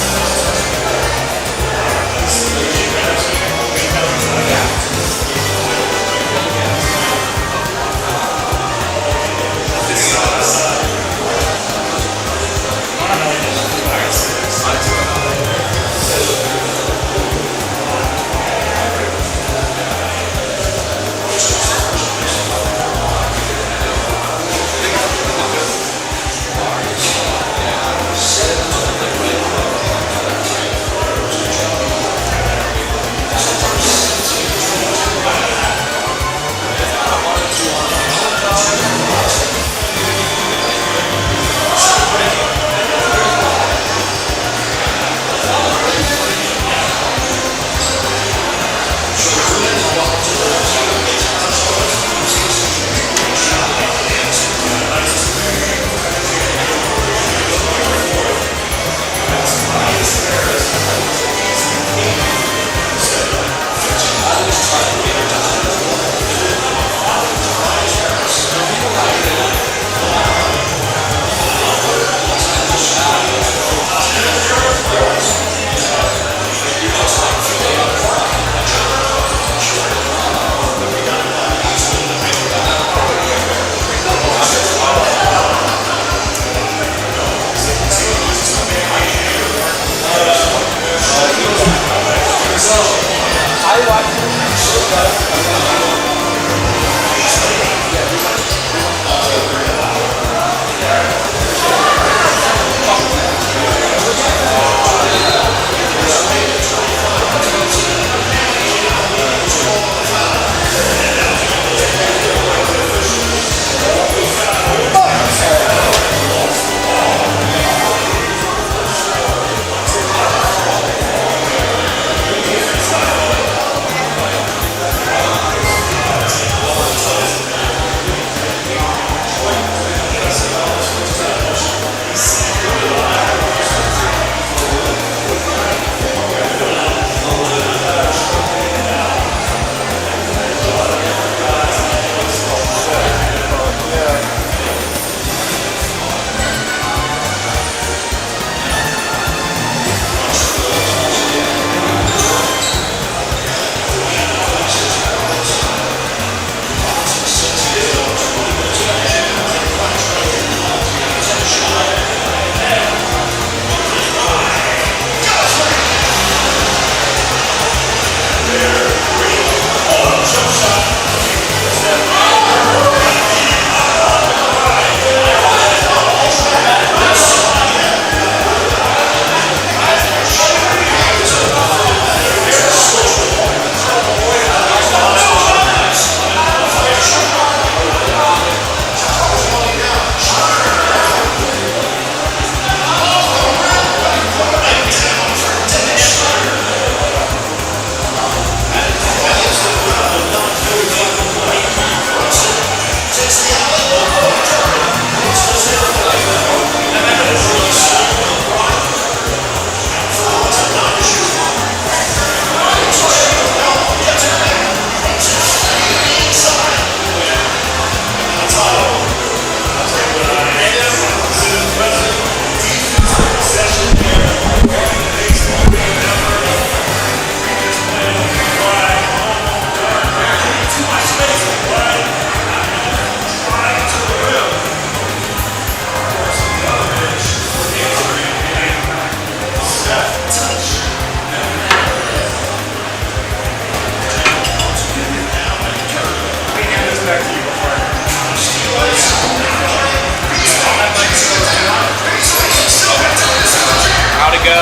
How'd it go?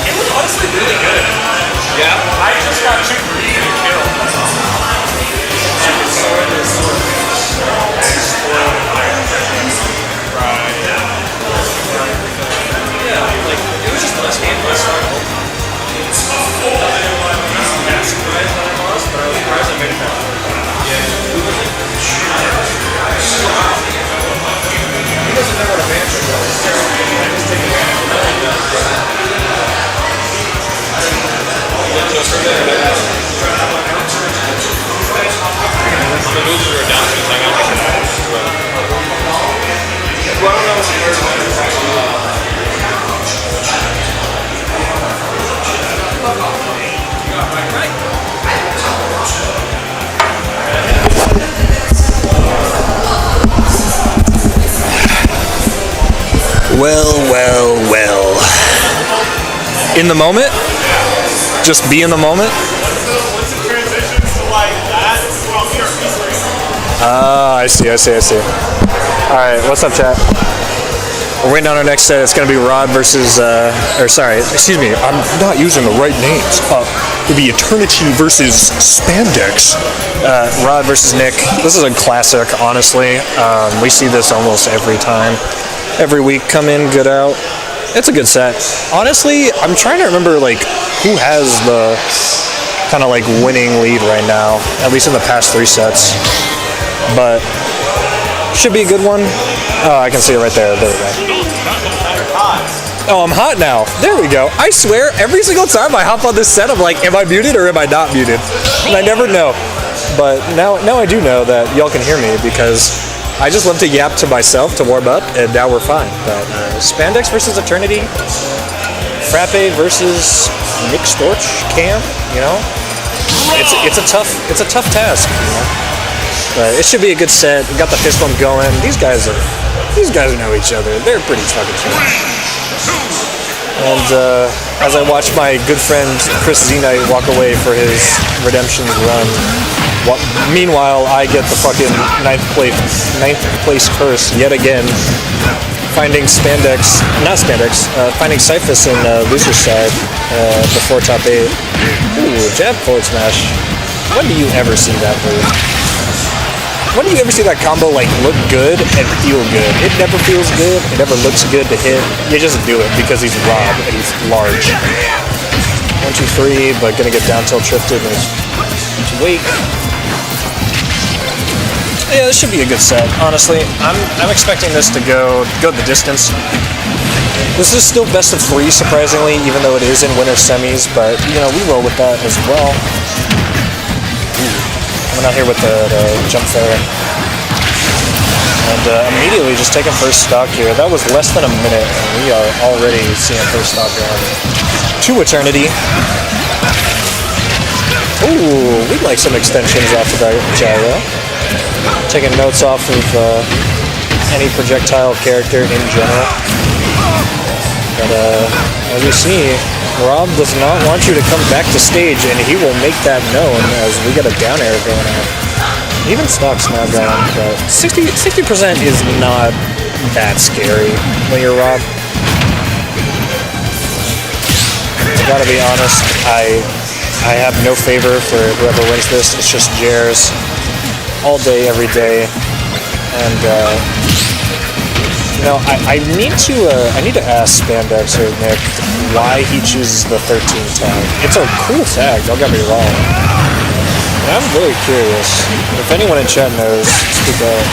It was honestly really good. Yeah? I just got too greedy to kill. It was just less game, less struggle. I'm surprised that I lost, but I was surprised I made it back. He doesn't know what a banter does. It's terrible. I just take The moves we were down to, I got like an Well, I don't know what's the word. Well. In the moment? Just be in the moment? Once it transitions to like that, well, we are featuring. I see. Alright, what's up, chat? We're waiting on our next set. It's going to be Rod versus, excuse me, I'm not using the right names. It'll be Eternity versus Spandex. Rod versus Nick. This is a classic, honestly. We see this almost every time. Every week, come in, good out. It's a good set. Honestly, I'm trying to remember, like, who has the kind of, like, winning lead right now, at least in the past 3 sets. But should be a good one. Oh, I can see it right there. There we go. Oh, I'm hot now. There we go. I swear, every single time I hop on this set, I'm like, am I muted or am I not muted? And I never know. But now I do know that y'all can hear me because I just love to yap to myself to warm up, and now we're fine. But Spandex versus Eternity, Frappe versus Nick Storch, Cam, you know, it's a tough task. You know? But it should be a good set. We got the fist bump going. These guys know each other. They're pretty fucking chill. And as I watch my good friend Chris Z-Knight walk away for his redemption run, meanwhile I get the fucking ninth place curse yet again, finding finding Cyphus in loser's side before top 8. Ooh, jab forward smash. When do you ever see that move? When do you ever see that combo like look good and feel good? It never feels good. It never looks good to hit. You just do it because he's Rob and he's large. 1, 2, 3, but gonna get down tilt drifted and wait. Yeah, this should be a good set. Honestly, I'm expecting this to go the distance. This is still best of 3, surprisingly, even though it is in winter semis. But you know, we roll with that as well. Coming out here with the jump fair. And immediately just taking first stock here. That was less than a minute, and we are already seeing first stock going to eternity. Ooh, we'd like some extensions off of that gyro. Taking notes off of any projectile character in general. But as we see, Rob does not want you to come back to stage, and he will make that known as we got a down air going on. Even stock's now going, but 60% is not that scary when you're Rob. I gotta be honest, I have no favor for whoever wins this. It's just Jers all day, every day, and you know, I need to ask Spandex or Nick why he chooses the 13 tag. It's a cool tag, don't get me wrong. And I'm very curious. If anyone in chat knows, speak up.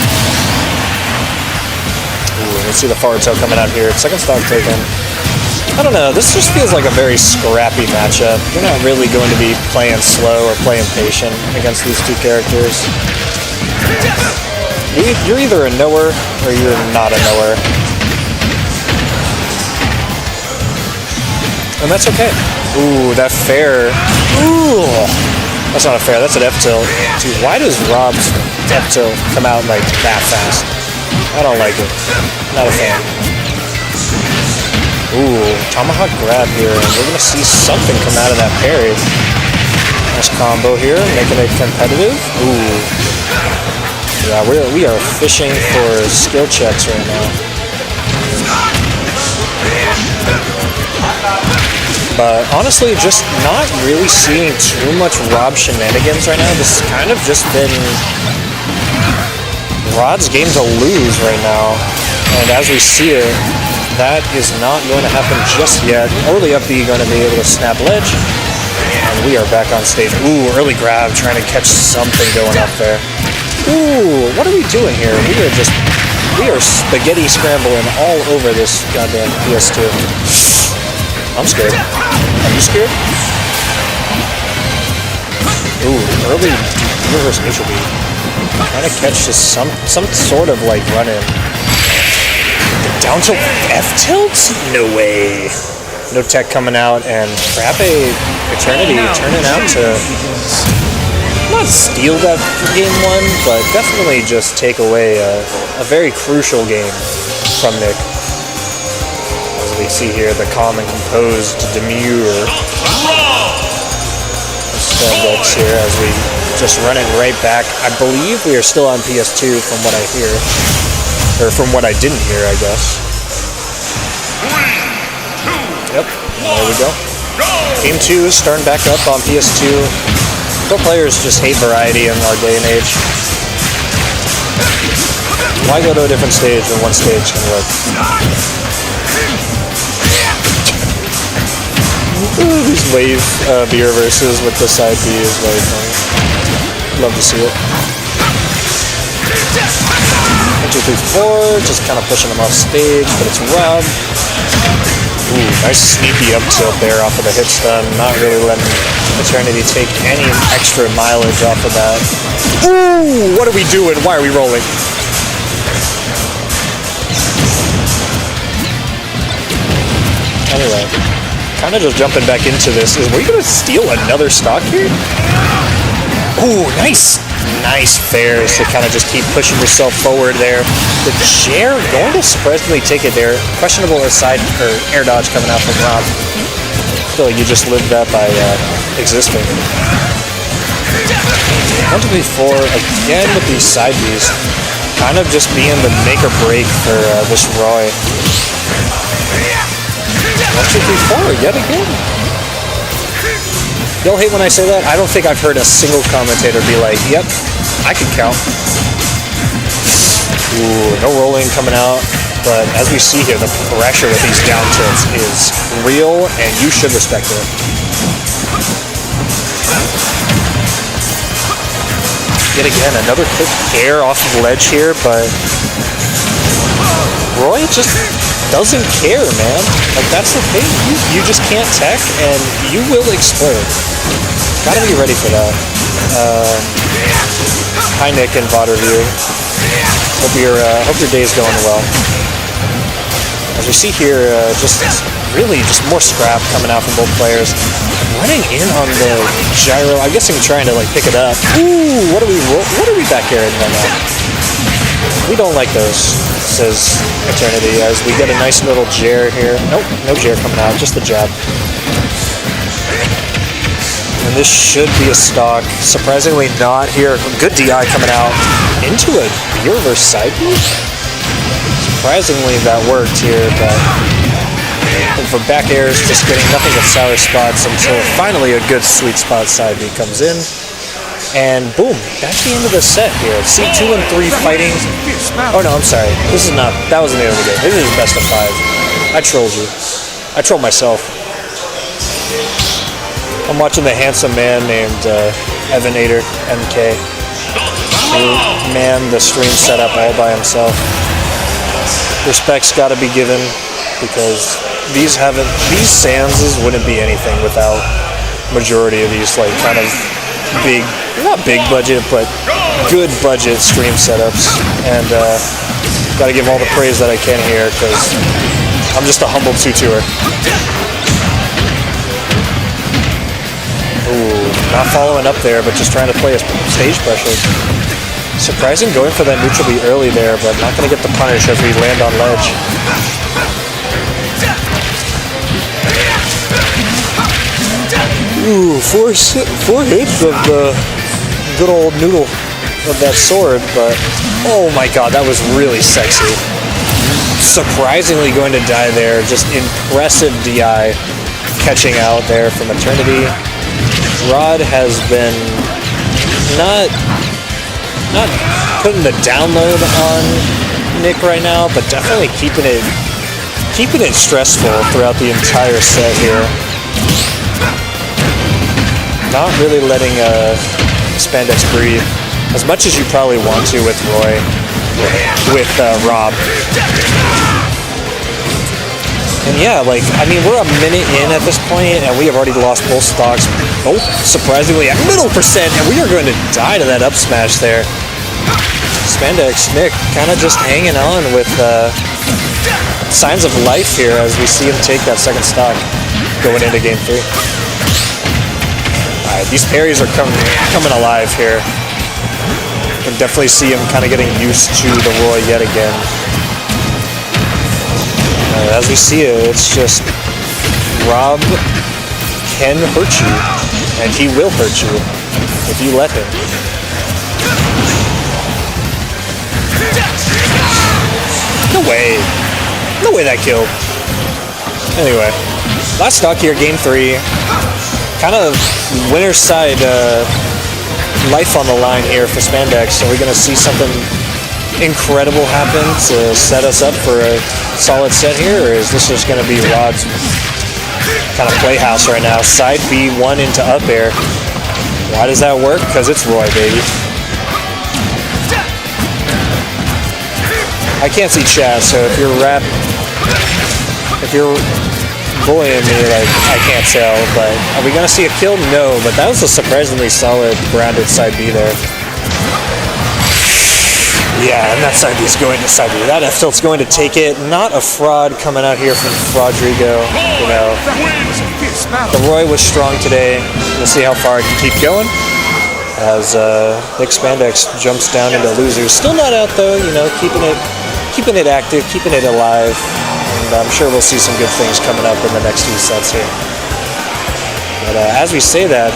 Ooh, let's see the forward tilt coming out here. Second stock taken. I don't know, this just feels like a very scrappy matchup. You're not really going to be playing slow or playing patient against these two characters. You're either a knower or you're not a knower. And that's okay. Ooh, that fair. Ooh. That's not a fair, that's an F-tilt. Dude, why does Rob's F-tilt come out like that fast? I don't like it. Not a fan. Ooh, tomahawk grab here, and we're gonna see something come out of that parry. Nice combo here, making it competitive. Ooh. Yeah, we are fishing for skill checks right now. But honestly, just not really seeing too much Rob shenanigans right now. This has kind of just been Rod's game to lose right now. And as we see it, that is not going to happen just yet. Early up B going to be able to snap ledge. And we are back on stage. Ooh, early grab, trying to catch something going up there. Ooh, what are we doing here? We are spaghetti scrambling all over this goddamn PS2. I'm scared. Are you scared? Ooh, early reverse neutral beat. Trying to catch just some sort of like run-in. Down tilt F-tilt? No way. No tech coming out, and Frappe Eternity turning out to not steal that game one, but definitely just take away a very crucial game from Nick. As we see here, the calm and composed demure Spandex here as we just running right back. I believe we are still on PS2 from what I hear, or from what I didn't hear, I guess. Yep, there we go. Game 2 is starting back up on PS2. Pro players just hate variety in our day and age. Why go to a different stage when one stage can work? These wave B reverses with the side B is very funny. Love to see it. 1, 2, 3, 4, just kind of pushing him off stage, but it's Rob. Ooh, nice sneaky up tilt there off of the hit stun. Not really letting Eternity take any extra mileage off of that. Ooh, what are we doing? Why are we rolling? Anyway, kind of just jumping back into this. Were you going to steal another stock here? Ooh, nice nice fares to kind of just keep pushing yourself forward there. The chair going to surprisingly take it there. Questionable aside or air dodge coming out from Rob. I feel like you just lived that by existing. 1, 2, 3, 4 again with these side Bs. Kind of just being the make or break for this Roy. 1, 2, 3, 4 yet again. Y'all hate when I say that? I don't think I've heard a single commentator be like, yep, I can count. Ooh, no rolling coming out. But as we see here, the pressure with these down tilts is real, and you should respect it. Yet again, another quick air off of the ledge here, but Roy just doesn't care, man. Like, that's the thing. You just can't tech, and you will explode. Gotta be ready for that. Hi, Nick and Votter View. Hope your day's going well. As we see here, just more scrap coming out from both players. Running in on the gyro. I'm guessing trying to like pick it up. Ooh, what are we back here in right now? We don't like those, says Eternity, as we get a nice little jair here. Nope, no jair coming out, just the jab. And this should be a stock. Surprisingly not here. Good DI coming out into a beer versus side B. Surprisingly that worked here, but for back airs, just getting nothing but sour spots until finally a good sweet spot side B comes in. And boom, that's the end of the set here. See 2 and 3 fighting. Oh no, I'm sorry. This is not, that wasn't the end of the game. This is best of 5. I trolled you. I trolled myself. I'm watching the handsome man named Evanator, MK, who manned the stream setup all by himself. Respect's gotta be given, because these Sanses wouldn't be anything without majority of these like kind of big, not big budget, but good budget stream setups. And gotta give all the praise that I can here, because I'm just a humble tutor. Ooh, not following up there, but just trying to play a stage pressure. Surprising going for that neutral B early there, but not going to get the punish as we land on ledge. Ooh, four hits of the good old noodle of that sword, but oh my god, that was really sexy. Surprisingly going to die there, just impressive DI catching out there from Eternity. Rod has been not putting the download on Nick right now, but definitely keeping it stressful throughout the entire set here. Not really letting Spandex breathe as much as you probably want to with Roy, with Rob. And yeah, like, I mean, we're a minute in at this point, and we have already lost both stocks, both surprisingly at middle percent, and we are going to die to that up smash there. Spandex, Nick, kind of just hanging on with signs of life here as we see him take that second stock going into game 3. Alright, these parries are coming alive here. You can definitely see him kind of getting used to the Roy yet again. As we see it, it's just Rob can hurt you, and he will hurt you if you let him. No way. No way that killed. Anyway, last stock here, game 3. Kind of winner's side life on the line here for Spandex. Are we going to see something incredible happen to set us up for a solid set here, or is this just going to be Rod's kind of playhouse right now? Side B, 1 into up air. Why does that work? Because it's Roy, baby. I can't see chat, so if you're bullying me, like, I can't tell, but are we going to see a kill? No, but that was a surprisingly solid grounded side B there. Yeah, and that side B is going to side B. That F tilt's going to take it. Not a fraud coming out here from Rodrigo. You know, the Roy was strong today. We'll see how far it can keep going. as Nick Spandex jumps down into losers. Still not out though, you know, keeping it active, keeping it alive, and I'm sure we'll see some good things coming up in the next few sets here. But as we say that,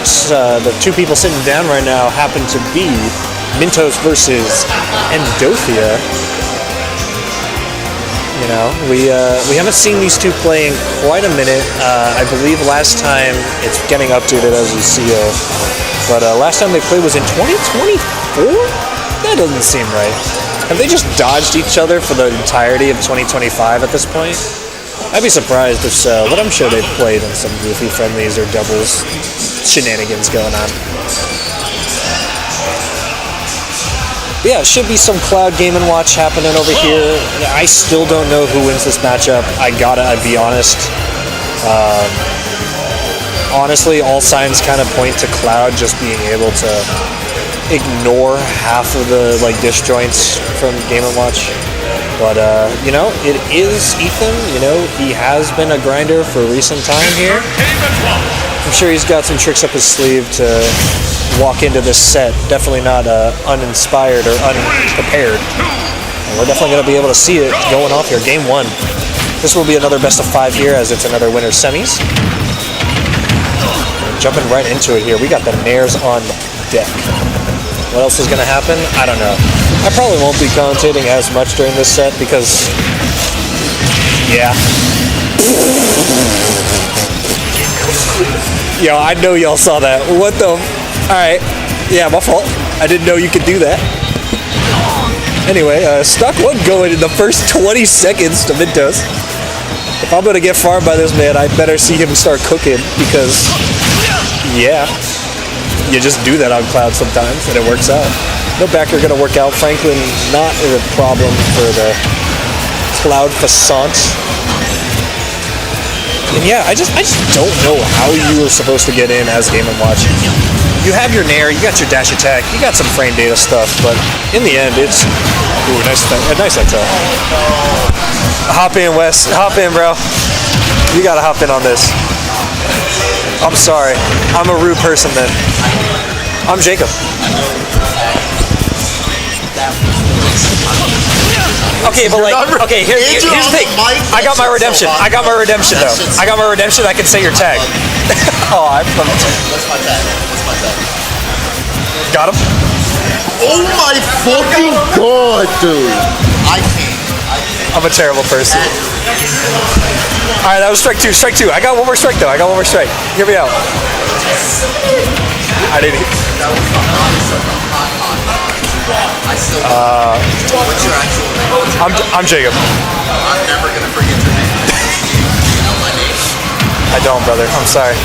the two people sitting down right now happen to be MINTOS versus Endothia. You know, we haven't seen these two play in quite a minute. I believe last time, it's getting updated as we see, but last time they played was in 2024? That doesn't seem right. Have they just dodged each other for the entirety of 2025 at this point? I'd be surprised if so, but I'm sure they've played in some goofy friendlies or doubles shenanigans going on. But yeah, it should be some Cloud Game & Watch happening over here. I still don't know who wins this matchup. I'd be honest. Honestly, all signs kind of point to Cloud just being able to ignore half of the disjoints from Game & Watch. But, you know, it is Ethan. You know, he has been a grinder for recent time here. I'm sure he's got some tricks up his sleeve to walk into this set. Definitely not uninspired or unprepared. And we're definitely going to be able to see it going off here. Game 1. This will be another best of 5 here as it's another winner's semis. And jumping right into it here. We got the Nairs on deck. What else is going to happen? I don't know. I probably won't be commentating as much during this set because, yeah. Yo, I know y'all saw that. What the? Alright. Yeah, my fault. I didn't know you could do that. Anyway, stock 1 going in the first 20 seconds to MINTOS. If I'm going to get farmed by this man, I better see him start cooking because, yeah. You just do that on Cloud sometimes, and it works out. No backer going to work out. Franklin, not a problem for the Cloud Facant. And yeah, I just don't know how you were supposed to get in as Game & Watch. You have your Nair, you got your dash attack, you got some frame data stuff, but in the end, it's... Ooh, nice attack. Hop in, Wes. Hop in, bro. You got to hop in on this. I'm sorry. I'm a rude person then. I'm Jacob. Okay, but here's the thing. I got my redemption. I got my redemption though. I got my redemption. I can say your tag. Oh, I'm from. What's my tag? Got him. Oh my fucking god, dude! I can't. I'm a terrible person. All right, that was strike 2. Strike 2. I got one more strike though. Hear me out. I didn't. What's your actual name? I'm Jacob. I'm never gonna forget your name. You know my name? I don't, brother. I'm sorry.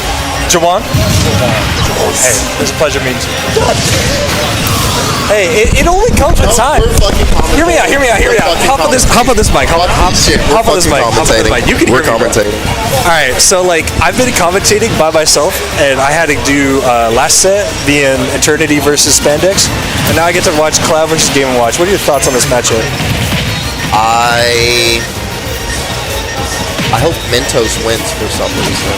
Jawan? Hey, it's a pleasure meeting you. Hey, it only comes with time. Hear me out. Hop on this mic. Hop on this mic. You can hear me, bro. All right, so I've been commentating by myself, and I had to do last set being Eternity versus Spandex, and now I get to watch Cloud versus Game & Watch. What are your thoughts on this matchup? I hope MINTOS wins for some reason.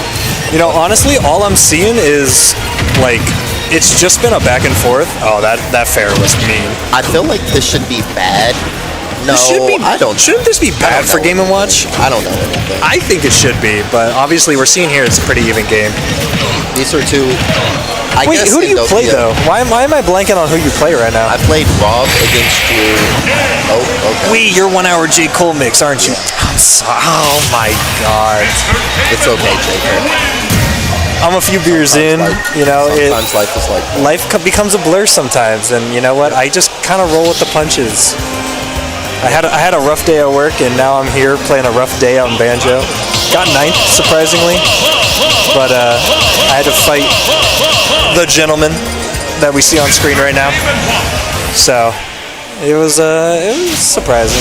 You know, honestly, all I'm seeing is it's just been a back and forth. Oh, that fair was mean. I feel like this should be bad. No, I don't. Shouldn't this be bad for Game & Watch? I don't know anything. I think it should be, but obviously we're seeing here it's a pretty even game. These are two. Wait, who do you play though? Why am I blanking on who you play right now? I played Rob against you. Oh, okay. Wait, you're 1 hour J. Cole mix, aren't you? I'm sorry. Oh my god. It's okay, Jacob. I'm a few beers in, you know. Sometimes life is like that. Life becomes a blur sometimes, and you know what? I just kind of roll with the punches. I had a rough day at work, and now I'm here playing a rough day on banjo. Got 9th, surprisingly, but I had to fight the gentleman that we see on screen right now. So it was surprising.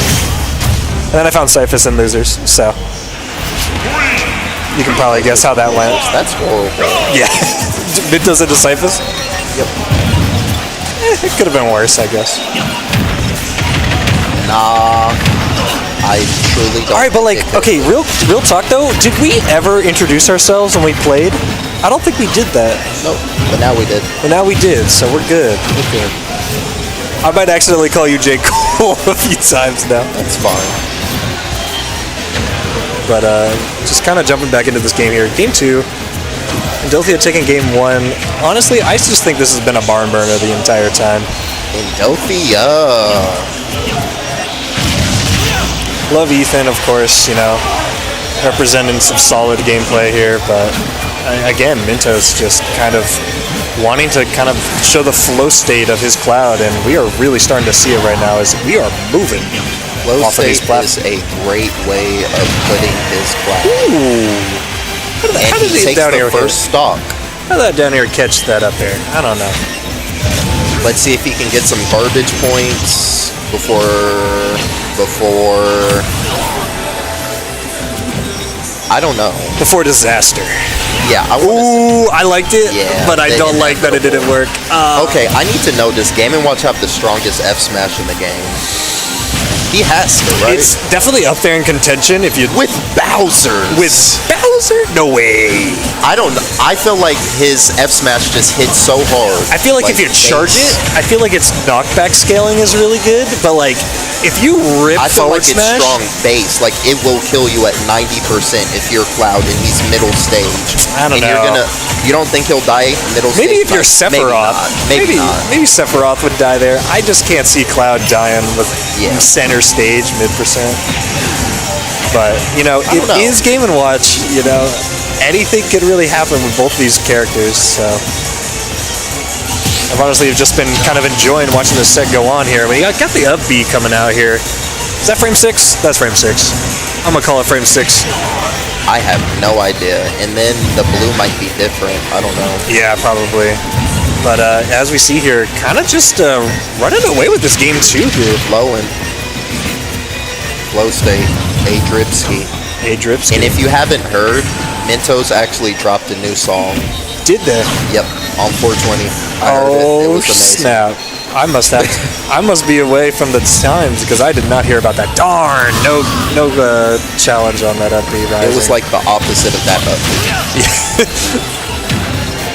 And then I found Cyphus and losers, so you can probably guess how that went. That's horrible. Yeah. MINTOS into Cyphus? Yep. It could have been worse, I guess. Nah, I truly don't. Alright, but okay, real talk though, did we ever introduce ourselves when we played? I don't think we did that. Nope. But now we did. But now we did, so we're good. We're good. I might accidentally call you J. Cole a few times now. That's fine. But just kind of jumping back into this game here. Game 2. Endothia taking game 1. Honestly, I just think this has been a barn burner the entire time. Endothia. Love Ethan, of course, you know, representing some solid gameplay here, but again, MINTOS just kind of wanting to kind of show the flow state of his cloud, and we are really starting to see it right now as we are moving Flow off of these state platforms. is a great way of putting his cloud. Ooh. And How did he they takes down the here first stock. How did that down here catch that up there? I don't know. Let's see if he can get some garbage points before I don't know. Before disaster. Yeah, I want Ooh, I liked it, Yeah, but I they don't didn't like that it didn't work. Okay, I need to know, does Game & Watch have the strongest F smash in the game? He has to, right? It's definitely up there in contention if you... With Bowser. With Bowser? No way. I don't know. I feel like his F smash just hits so hard. I feel like if you charge it, I feel like its knockback scaling is really good, but like if you rip I feel forward like it's smash, strong base. Like it will kill you at 90% if you're Cloud and he's middle stage. I don't and know. You don't think he'll die middle stage? maybe if you're Sephiroth, Maybe not. maybe Sephiroth would die there. I just can't see Cloud dying with center stage mid percent. But you know, it is Game & Watch. You know, anything could really happen with both these characters. So I've honestly just been kind of enjoying watching this set go on here. We got the up B coming out here. Is that frame 6? That's frame 6. I'm gonna call it frame 6. I have no idea. And then the blue might be different. I don't know. Yeah, probably. But as we see here, kind of just running away with this game too here. Flowing. Flow state. Adripski. Adripski. And if you haven't heard, MINTOS actually dropped a new song. Did they? Yep, on 420. I heard it. It was amazing. Snap. I must be away from the times because I did not hear about that. Darn, no challenge on that up B rising. It was like the opposite of that up.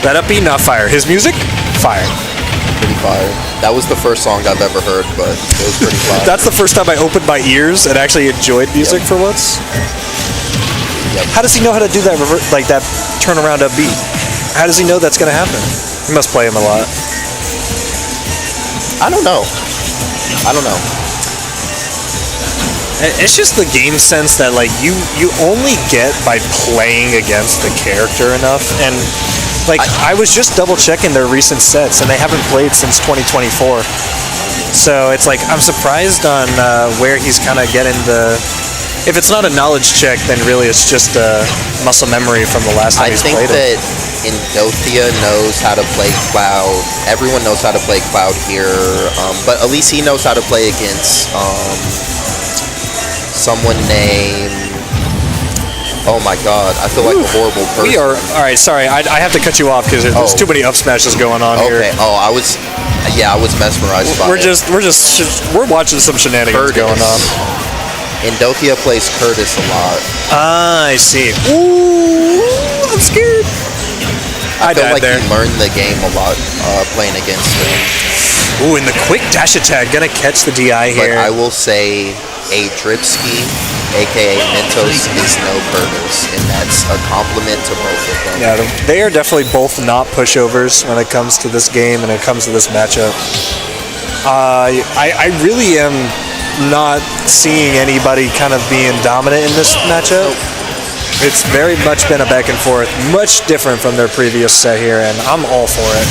That up B, not fire. His music, fire. Pretty fire. That was the first song I've ever heard, but it was pretty fire. That's the first time I opened my ears and actually enjoyed music for once. Yep. How does he know how to do that like that turnaround up B? How does he know that's gonna happen? He must play him a lot. I don't know. It's just the game sense that like you only get by playing against the character enough, and like I was just double checking their recent sets and they haven't played since 2024. So it's like I'm surprised on where he's kind of getting the. If it's not a knowledge check, then really it's just muscle memory from the last time he's played it. I think that Endothia knows how to play Cloud. Everyone knows how to play Cloud here, but at least he knows how to play against someone named. Oh my God! I feel like a horrible person. We are all right. Sorry, I have to cut you off because there's too many up smashes going on here. Okay. Oh, I was mesmerized by it. We're watching some shenanigans going on. Endothia plays Curtis a lot. Ah, I see. Ooh, I'm scared. I feel like he learned the game a lot playing against him. Ooh, and the quick dash attack gonna catch the DI here. But I will say Adripski, aka MINTOS, is no Curtis, and that's a compliment to both of them. Yeah, they are definitely both not pushovers when it comes to this game and it comes to this matchup. I really am not seeing anybody kind of being dominant in this matchup. It's very much been a back and forth, much different from their previous set here, and I'm all for it.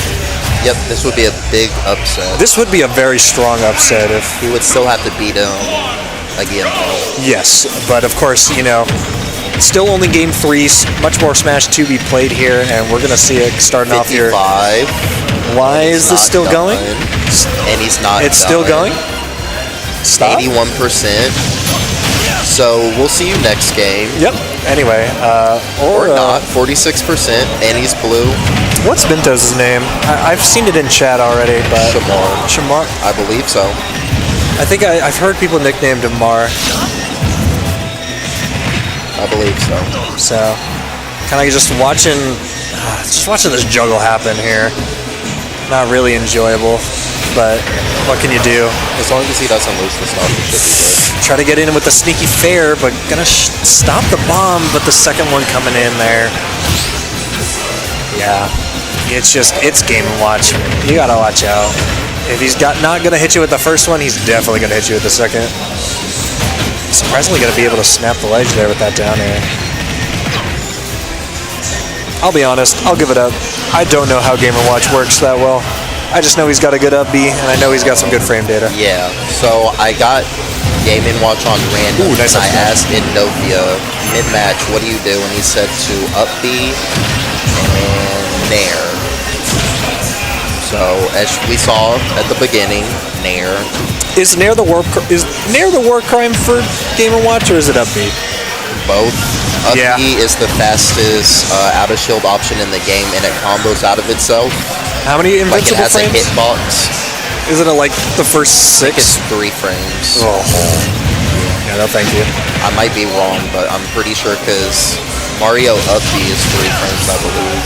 Yep, this would be a big upset. This would be a very strong upset if he would still have to beat him again. Yes, but of course, you know, still only game 3, much more Smash 2 be played here, and we're gonna see it starting off here. 55. Why is this still going? And he's not. It's still going. Stop. 81%. So we'll see you next game. Yep. Anyway, or not. 46%, and he's blue. What's MINTOS' name? I've seen it in chat already, but Shamar. I believe so. I think I've heard people nicknamed him Mar. I believe so. So, kind of just watching Just watching this juggle happen here. Not really enjoyable, but what can you do? As long as he doesn't lose the stuff, it should be good. Try to get in with the sneaky fair, but gonna stop the bomb, but the second one coming in there. Yeah, it's Game & Watch. You gotta watch out. If he's not gonna hit you with the first one, he's definitely gonna hit you with the second. Surprisingly gonna be able to snap the ledge there with that down air. I'll be honest, I'll give it up. I don't know how Game & Watch works that well. I just know he's got a good up B, and I know he's got some good frame data. Yeah, so I got Game & Watch on random, Ooh, nice and I up asked Endothia, mid-match, what do you do? And he said to up B and Nair. So, as we saw at the beginning, Nair. Is Nair the war crime for Game & Watch, or is it up B? Both. Up Yeah. B is the fastest out of shield option in the game, and it combos out of itself. How many Like it invincible has frames? a hitbox. Isn't it like the first I think 6? it's 3 frames. Oh. Yeah, no thank you. I might be wrong, but I'm pretty sure because Mario up B is 3 frames, I believe.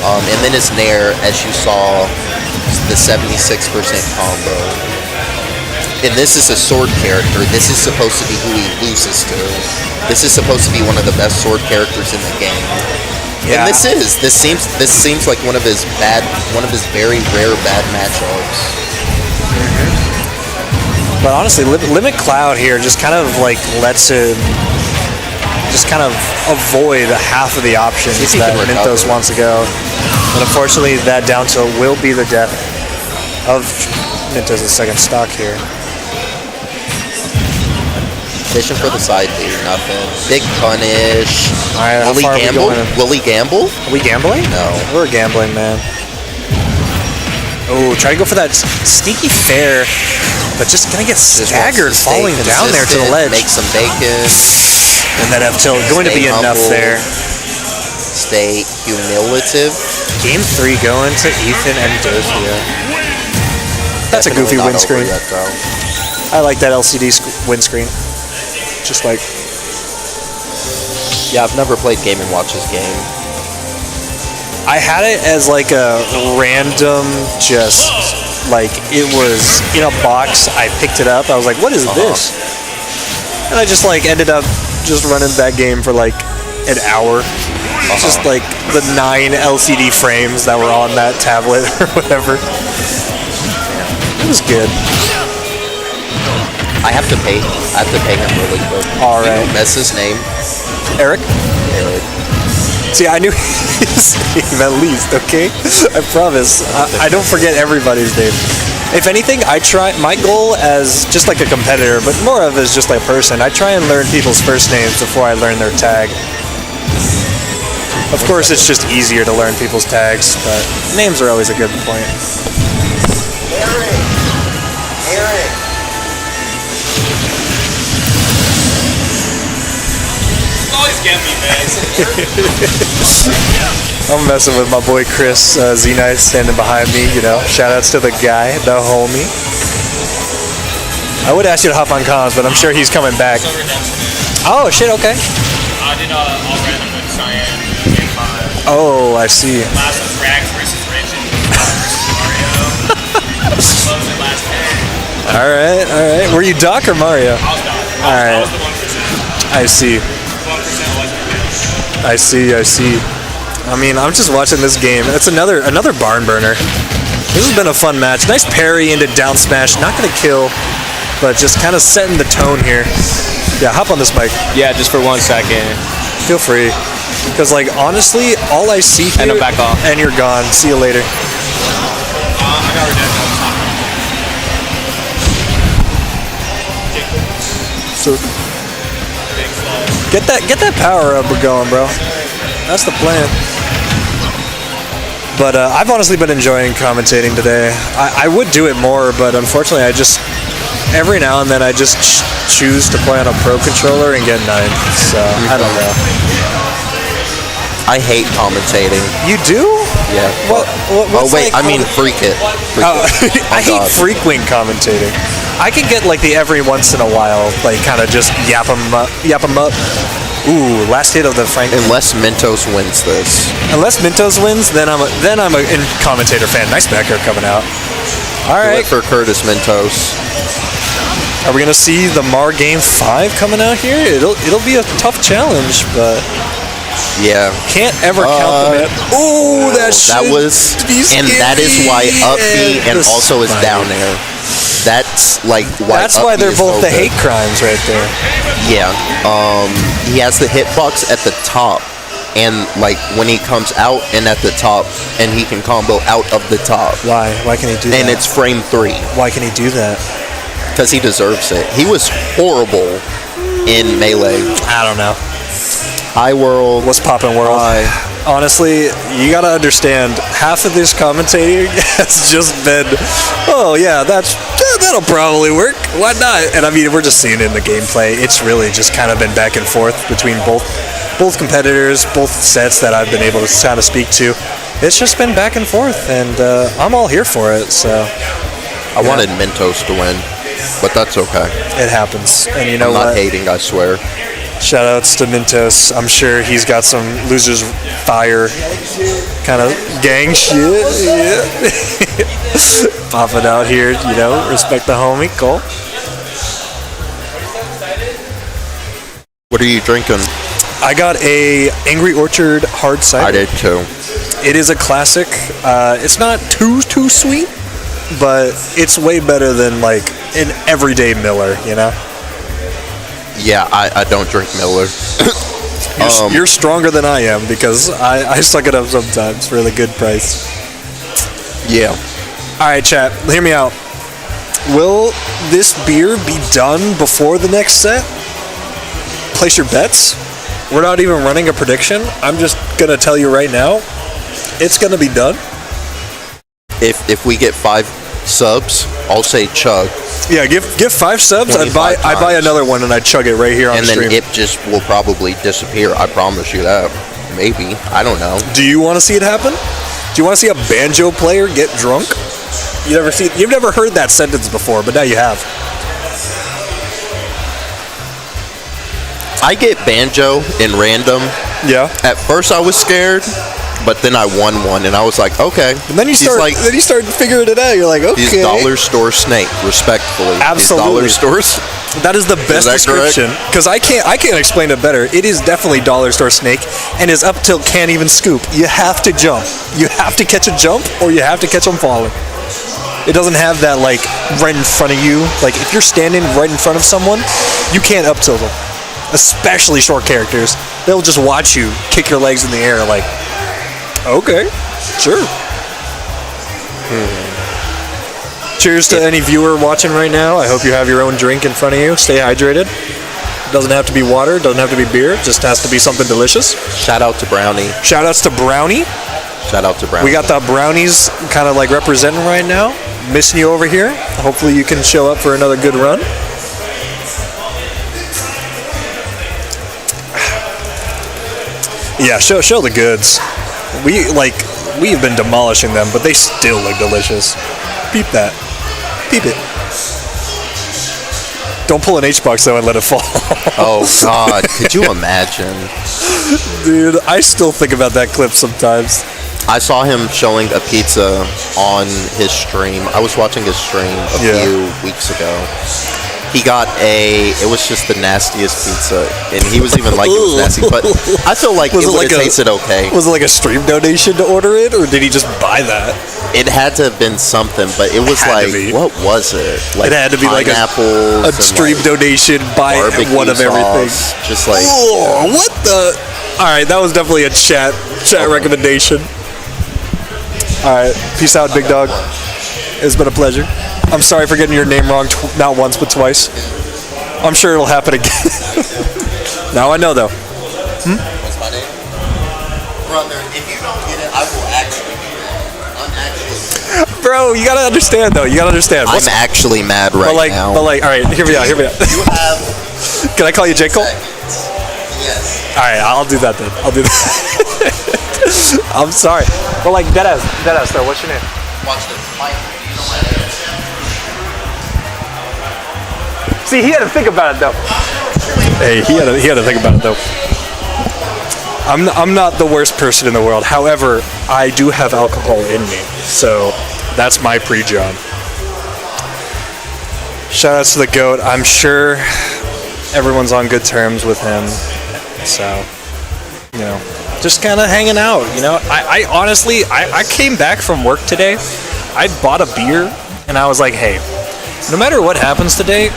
And then it's Nair, as you saw, the 76% combo. And this is a sword character. This is supposed to be who he loses to. This is supposed to be one of the best sword characters in the game. Yeah. And this seems like one of his very rare bad matchups. But honestly, Limit Cloud here just kind of like lets him just kind of avoid half of the options See if he that can Mintos recover. wants to go. But unfortunately, that down tilt will be the death of Mintos' second stock here. Fishing for the side B, nothing. Big punish. Alright, how Will he far are we gamble? going? Will he gamble? Are we gambling? No. We're gambling, man. Oh, try to go for that sneaky fair, but just gonna get Just wants staggered to stay falling down there to the consistent, ledge. Make some bacon. And that F tilt going to Stay be enough humble. there. Stay humiliative. Game 3 going to Ethan and Endothia. That's a Definitely goofy not windscreen. over yet, though. I like that LCD windscreen. Just like, Yeah, I've never played Game & Watch's game. I had it as like a random, just like it was in a box. I picked it up. I was like, what is this? And I just like ended up just running that game for like an hour. Just like the 9 LCD frames that were on that tablet or whatever. It was good. I have to pay him really quick. All right. That's his name. Eric? Eric. See, I knew his name at least, okay? I promise. I don't forget everybody's name. If anything, my goal as just like a competitor, but more of as just like a person, I try and learn people's first names before I learn their tag. Of course, it's just easier to learn people's tags, but names are always a good point. Eric. Always get me, man. I'm messing with my boy Chris Z-Night standing behind me, you know. Shoutouts to the guy, the homie. I would ask you to hop on comms, but I'm sure he's coming back. Oh, shit, okay. I did all random with Cyan, Game 5. Oh, I see. Last was Rags versus Rich and versus Mario. Closed it last day. All right. Were you Doc or Mario? I was done. Alright. I was the 1%. I see. 1% wasn't good. I see. I mean, I'm just watching this game. It's another barn burner. This has been a fun match. Nice parry into down smash. Not gonna kill, but just kind of setting the tone here. Yeah, hop on this mic. Yeah, just for 1 second. Feel free. Because, like, honestly, all I see here... And I'm back off. And you're gone. See you later. I got redemption. So, get that power up going, bro. That's the plan. But I've honestly been enjoying commentating today. I would do it more, but unfortunately, I just every now and then I just choose to play on a pro controller and get 9. So I don't know. I hate commentating. You do? Yeah. What's wait, like, I mean freak it. Freak Oh, it. I hate frequent commentating. I can get like the every once in a while, like kind of just yap 'em up. Ooh, last hit of the Frank. Unless Mentos wins this. Unless Mintos wins, then I'm a commentator fan. Nice back air coming out. All Do right. it for Curtis Mentos. Are we gonna see the Mar Game 5 coming out here? It'll be a tough challenge, but Yeah. can't ever count them out. Oh, that was, and that is why up B and also is down air. That's like why. That's why they're is both so the good. hate crimes right there. Yeah. He has the hitbox at the top, and like when he comes out and at the top, and he can combo out of the top. Why? Why can he do that? And it's frame 3. Why can he do that? Because he deserves it. He was horrible in Melee. I don't know. Hi, World. What's poppin', World? Honestly, you gotta understand, half of this commentating has just been, oh yeah, that'll probably work. Why not? And I mean, we're just seeing it in the gameplay. It's really just kind of been back and forth between both competitors, both sets that I've been able to kind of speak to. It's just been back and forth, and I'm all here for it. So I wanted Mentos to win, but that's okay. it happens, and you know I'm not what? hating, I swear. Shout outs to Mintos. I'm sure he's got some losers fire kind of gang shit. Yeah. Popping out here, you know, respect the homie. Cool. What are you drinking? I got a Angry Orchard hard cider. I did too. It is a classic. It's not too sweet, but it's way better than like an everyday Miller, you know? Yeah, I don't drink Miller. You're stronger than I am because I suck it up sometimes for the good price. Yeah. All right, chat, hear me out. Will this beer be done before the next set? Place your bets. We're not even running a prediction. I'm just going to tell you right now, it's going to be done. If we get 5 subs, I'll say chug. Yeah, give 5 subs. I'd buy times. another one and I'd chug it right here on And the then stream. it just will probably disappear. I promise you that. Maybe. I don't know. Do you want to see it happen? Do you want to see a banjo player get drunk? You've never heard that sentence before, but now you have. I get banjo in random. Yeah. At first I was scared, but then I won one and I was like, okay. And then you start figuring it out. You're like, okay. He's dollar store snake, respectfully. Absolutely. His dollar stores. That is the best that description because I can't explain it better. It is definitely dollar store snake and his up tilt can't even scoop. You have to jump. You have to catch a jump or you have to catch him falling. It doesn't have that like right in front of you. Like if you're standing right in front of someone, you can't up tilt them. Especially short characters. They'll just watch you kick your legs in the air like, okay, sure. Cheers to any viewer watching right now. I hope you have your own drink in front of you. Stay hydrated. Doesn't have to be water. Doesn't have to be beer. Just has to be something delicious. Shout out to Brownie. Shout outs to Brownie. Shout out to Brownie. We got the Brownies kind of like representing right now. Missing you over here. Hopefully you can show up for another good run. Yeah, show the goods. We've been demolishing them, but they still look delicious. Peep that. Peep it. Don't pull an H-box though and let it fall. Oh God, could you imagine? Dude, I still think about that clip sometimes. I saw him showing a pizza on his stream. I was watching his stream a few weeks ago. He got it was just the nastiest pizza, and he was even like it was nasty, but I feel like it would have tasted okay. Was it like a stream donation to order it, or did he just buy that? It had to have been something, but it was like, what was it? Like it had to be like a stream donation, buy one of everything. Just like, what the? All right, that was definitely a chat recommendation. All right, peace out, big dog. It's been a pleasure. I'm sorry for getting your name wrong not once but twice. I'm sure it'll happen again. Now I know though. What's my name? Brother, if you don't get it, I will actually be mad. I'm actually. Bro, you gotta understand though. I'm actually mad right now. But like, all right, hear me out. You have. Can I call you J. Cole? Yes. All right, I'll do that then. I'll do that. I'm sorry. But like, deadass though. What's your name? Watch this. See, he had to think about it though. Hey, he had to think about it though. I'm not the worst person in the world. However, I do have alcohol in me, so that's my pre-job. Shout outs to the GOAT. I'm sure everyone's on good terms with him. So, you know, just kind of hanging out, you know. I honestly, I came back from work today. I bought a beer, and I was like, hey, no matter what happens today,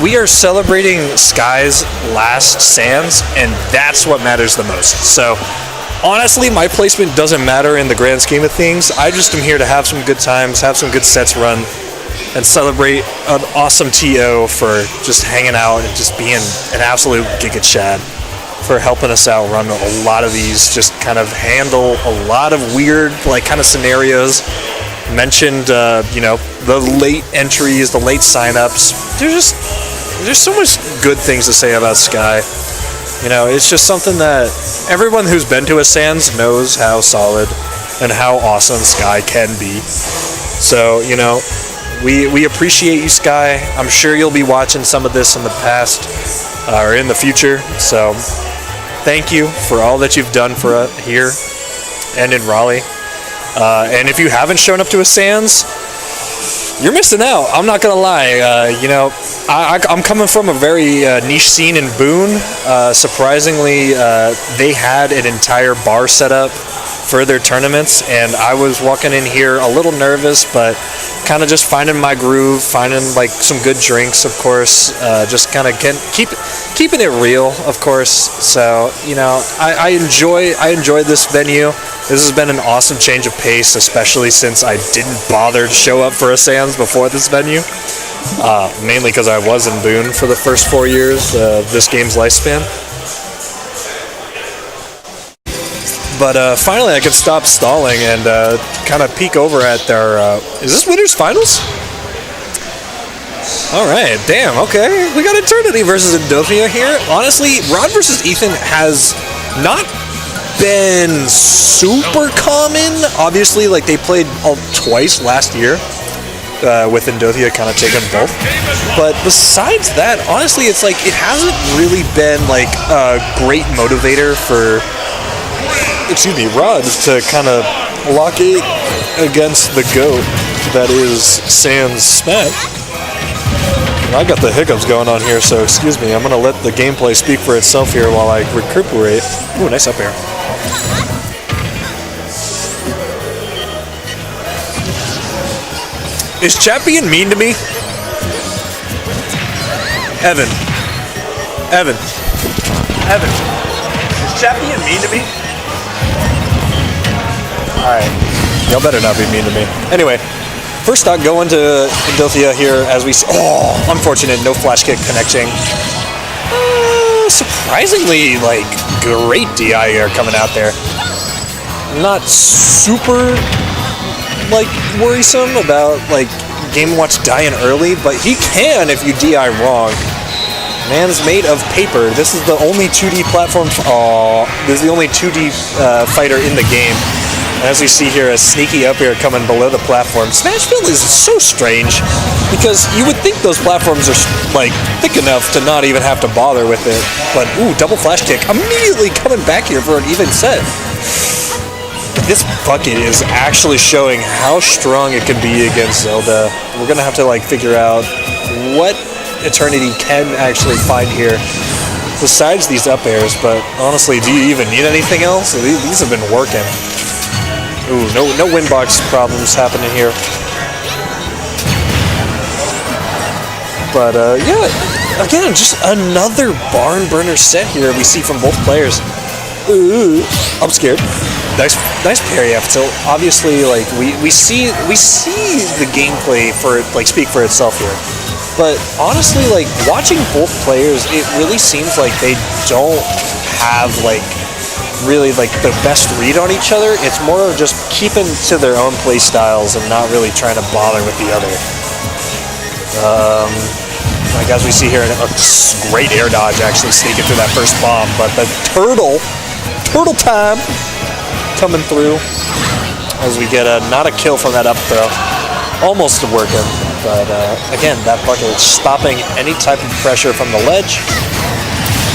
we are celebrating Sky's last Sands, and that's what matters the most. So, honestly, my placement doesn't matter in the grand scheme of things. I just am here to have some good times, have some good sets run, and celebrate an awesome TO for just hanging out and just being an absolute Giga Chad, for helping us out run a lot of these, just kind of handle a lot of weird, like, kind of scenarios. Mentioned, you know, the late entries, the late signups. There's so much good things to say about Sky. You know, it's just something that everyone who's been to a Sands knows how solid and how awesome Sky can be. So, you know, we appreciate you, Sky. I'm sure you'll be watching some of this in the past or in the future. So, thank you for all that you've done for us here and in Raleigh. And if you haven't shown up to a Sands, you're missing out. I'm not gonna lie. You know, I'm coming from a very niche scene in Boone. Surprisingly, they had an entire bar set up for their tournaments, and I was walking in here a little nervous, but kind of just finding my groove, finding like some good drinks, of course, just kind of keeping it real, of course. So, you know, I enjoy this venue. This has been an awesome change of pace, especially since I didn't bother to show up for a Sands before this venue. Mainly because I was in Boone for the first 4 years of this game's lifespan. But finally I could stop stalling and kind of peek over at their... is this Winners Finals? Alright, damn, okay. We got Eternity versus Endothia here. Honestly, Rod versus Ethan has not been super common. Obviously, like, they played twice last year. With Endothia kind of taking both. But besides that, honestly, it's like it hasn't really been like a great motivator for, Rod to kind of lock it against the GOAT that is Sans Smack. I got the hiccups going on here, so excuse me. I'm going to let the gameplay speak for itself here while I recuperate. Ooh, nice up air. Is chat being mean to me? Evan. Is chat being mean to me? Alright. Y'all better not be mean to me. Anyway, first stock going to Endothia here as we see. Oh, unfortunate. No flash kick connecting. Surprisingly, like, great DI here coming out there. Not super, like, worrisome about, like, Game & Watch dying early, but he can if you DI wrong. Man's made of paper. This is the only 2D platform. This is the only 2D fighter in the game. And as we see here, a sneaky up air coming below the platform. Smashville is so strange because you would think those platforms are like thick enough to not even have to bother with it. But ooh, double flash kick immediately coming back here for an even set. This bucket is actually showing how strong it can be against Zelda. We're gonna have to like figure out what Eternity can actually find here besides these up airs. But honestly, do you even need anything else? These have been working. Ooh, no windbox problems happening here. But yeah, again, just another barn burner set here we see from both players. Ooh, I'm scared. Nice parry up tilt. Obviously, like we see the gameplay for like speak for itself here. But honestly, like watching both players, it really seems like they don't have like really like the best read on each other. It's more of just keeping to their own play styles and not really trying to bother with the other. Like as we see here, a great air dodge actually sneaking through that first bomb, but the turtle time coming through as we get not a kill from that up throw. Almost working, but again, that bucket is stopping any type of pressure from the ledge.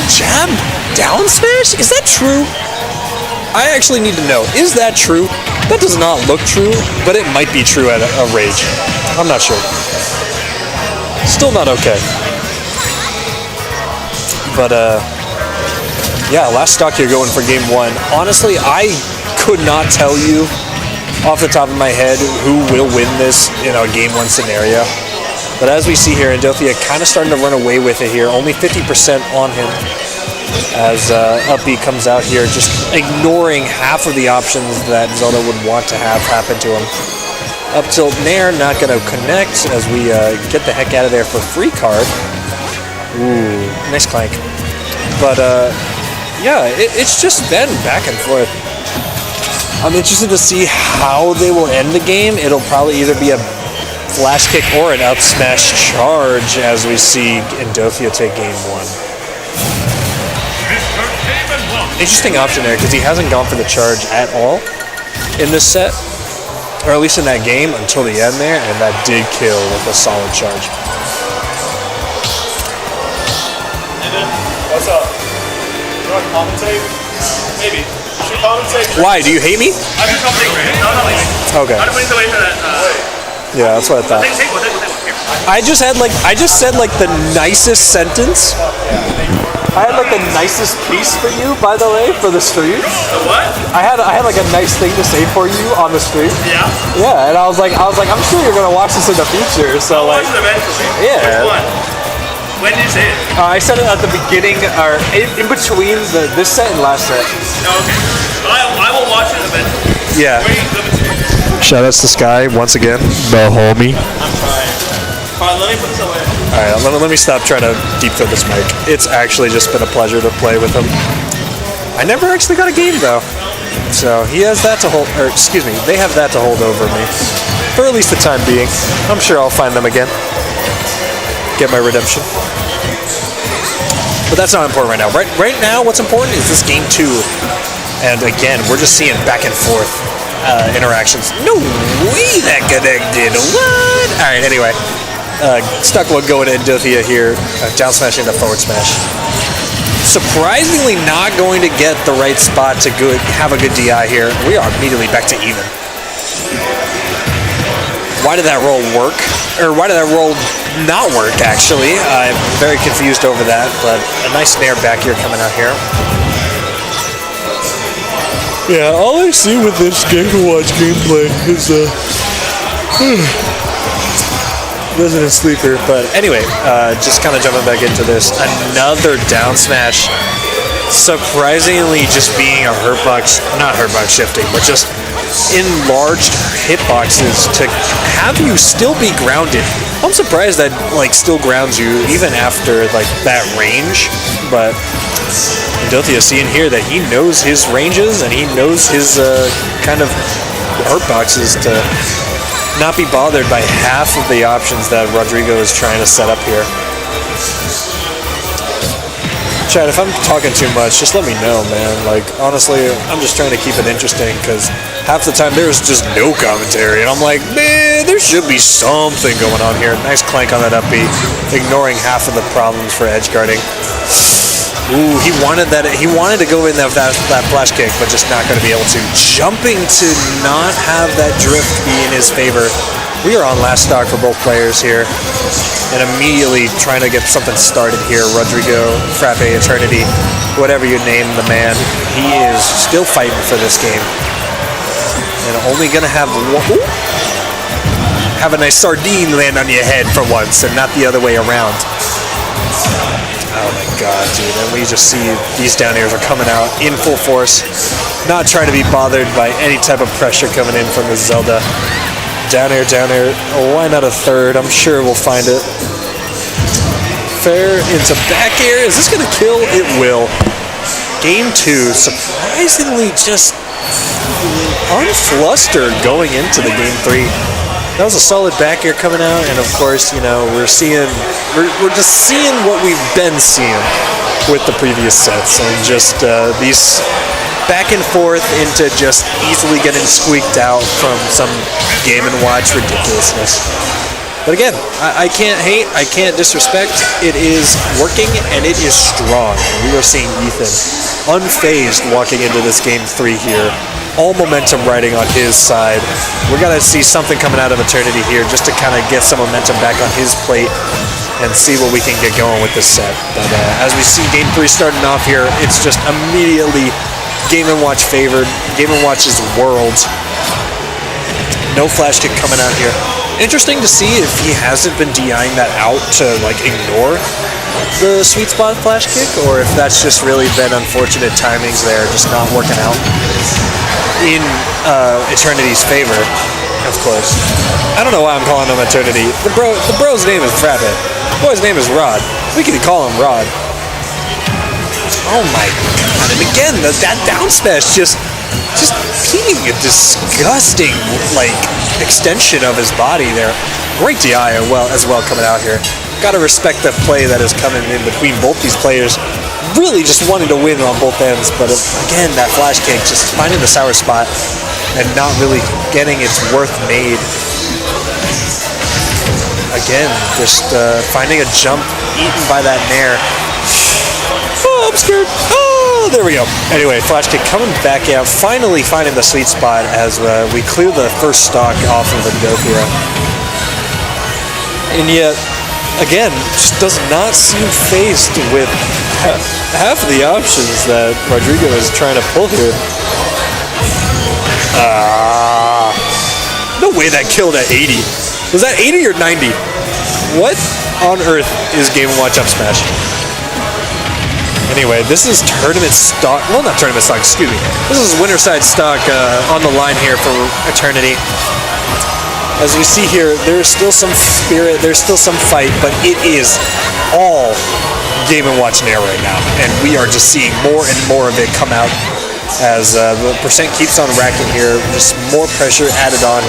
Jab down smash? Is that true? I actually need to know, is that true? That does not look true, but it might be true at a Rage. I'm not sure. Still not okay. But, yeah, last stock here going for game 1. Honestly, I could not tell you off the top of my head who will win this in a game 1 scenario. But as we see here, Endothia kind of starting to run away with it here. Only 50% on him as Up B comes out here, just ignoring half of the options that Zelda would want to have happen to him. Up tilt Nair, not going to connect as we get the heck out of there for free card. Ooh, nice clank. But, yeah, it's just been back and forth. I'm interested to see how they will end the game. It'll probably either be a flash kick or an up smash charge as we see Endothia take game 1. Interesting option there because he hasn't gone for the charge at all in this set, or at least in that game until the end there, and that did kill with a solid charge. What's up? You want to commentate? Maybe. You should commentate. Why? Do you hate me? I should commentate. No, not leaving. Okay. I'm just waiting for that. Yeah, that's what I thought. Take one. Here. I just said like the nicest sentence. I had like the nicest piece for you, by the way, for the stream. The what? I had like a nice thing to say for you on the stream. Yeah. Yeah, and I was like, I'm sure you're gonna watch this in the future. So I'll like, watch it eventually. Yeah. Which one? When did you say it? I said it at the beginning, or in between this set and last set. Oh, okay. I will watch it eventually. Yeah. Where are you living to? Shout outs to Sky once again, the homie. I'm trying. Alright, let me put this away. Alright, let me stop trying to deep throat this mic. It's actually just been a pleasure to play with him. I never actually got a game though. So he has that to hold, or excuse me, they have that to hold over me. For at least the time being. I'm sure I'll find them again. Get my redemption. But that's not important right now. Right now, what's important is this game 2. And again, we're just seeing back and forth interactions. No way that connected. What? Alright, anyway. Stuck one going to Endothia here. Down smash into forward smash. Surprisingly not going to get the right spot to have a good DI here. We are immediately back to even. Why did that roll work? Or why did that roll not work, actually? I'm very confused over that, but a nice snare back here coming out here. Yeah, all I see with this Game & Watch gameplay is Resident Sleeper, but anyway, just kind of jumping back into this. Another down smash. Surprisingly, just being a not hurtbox shifting, but just enlarged hitboxes to have you still be grounded. I'm surprised that still grounds you even after that range, but Endothia seeing here that he knows his ranges and he knows his kind of hurtboxes to not be bothered by half of the options that Rodrigo is trying to set up here. Chad, if I'm talking too much, just let me know, man. Honestly, I'm just trying to keep it interesting because half the time there's just no commentary, and I'm like, man, there should be something going on here. Nice clank on that up B, ignoring half of the problems for edge guarding. Ooh, he wanted to go in that flash kick, but just not going to be able to. Jumping to not have that drift be in his favor. We are on last stock for both players here. And immediately trying to get something started here. Rodrigo, Frappe, Eternity, whatever you name the man, he is still fighting for this game. And only going to have a nice sardine land on your head for once and not the other way around. Oh my god, dude. And we just see these down airs are coming out in full force. Not trying to be bothered by any type of pressure coming in from the Zelda. Down air. Oh, why not a third? I'm sure we'll find it. Fair into back air. Is this going to kill? It will. Game 2, surprisingly just unflustered going into the Game 3. That was a solid back air coming out, and of course, we're just seeing what we've been seeing with the previous sets, and just these back and forth into just easily getting squeaked out from some Game & Watch ridiculousness. But again, I can't hate, I can't disrespect. It is working and it is strong. We are seeing Ethan unfazed walking into this game 3 here. All momentum riding on his side. We're going to see something coming out of Eternity here just to kind of get some momentum back on his plate and see what we can get going with this set. But as we see game 3 starting off here, it's just immediately Game & Watch favored. Game & Watch's world. No flash kick coming out here. Interesting to see if he hasn't been DIing that out to like ignore the sweet spot flash kick, or if that's just really been unfortunate timings there, just not working out in Eternity's favor, of course. I don't know why I'm calling him Eternity. The bro's name is Frappe. The boy's name is Rod. We can call him Rod. Oh my god, and again, that down smash just being a disgusting, like, extension of his body there. Great DI as well coming out here. Gotta respect the play that is coming in between both these players. Really just wanting to win on both ends, but again, that flash kick, just finding the sour spot and not really getting its worth made. Again, just finding a jump eaten by that Nair. Oh, I'm scared. Oh, there we go. Anyway, flash kick coming back out, finally finding the sweet spot as we clear the first stock off of Endothia. And yet, again, just does not seem faced with half of the options that Rodrigo is trying to pull here. No way that killed at 80. Was that 80 or 90? What on earth is Game & Watch up smash? Anyway, this is tournament stock. Well, not tournament stock, excuse me. This is Winterside stock on the line here for Eternity. As we see here, there's still some spirit, there's still some fight, but it is all Game & Watch Nair right now. And we are just seeing more and more of it come out as the percent keeps on racking here. Just more pressure added on.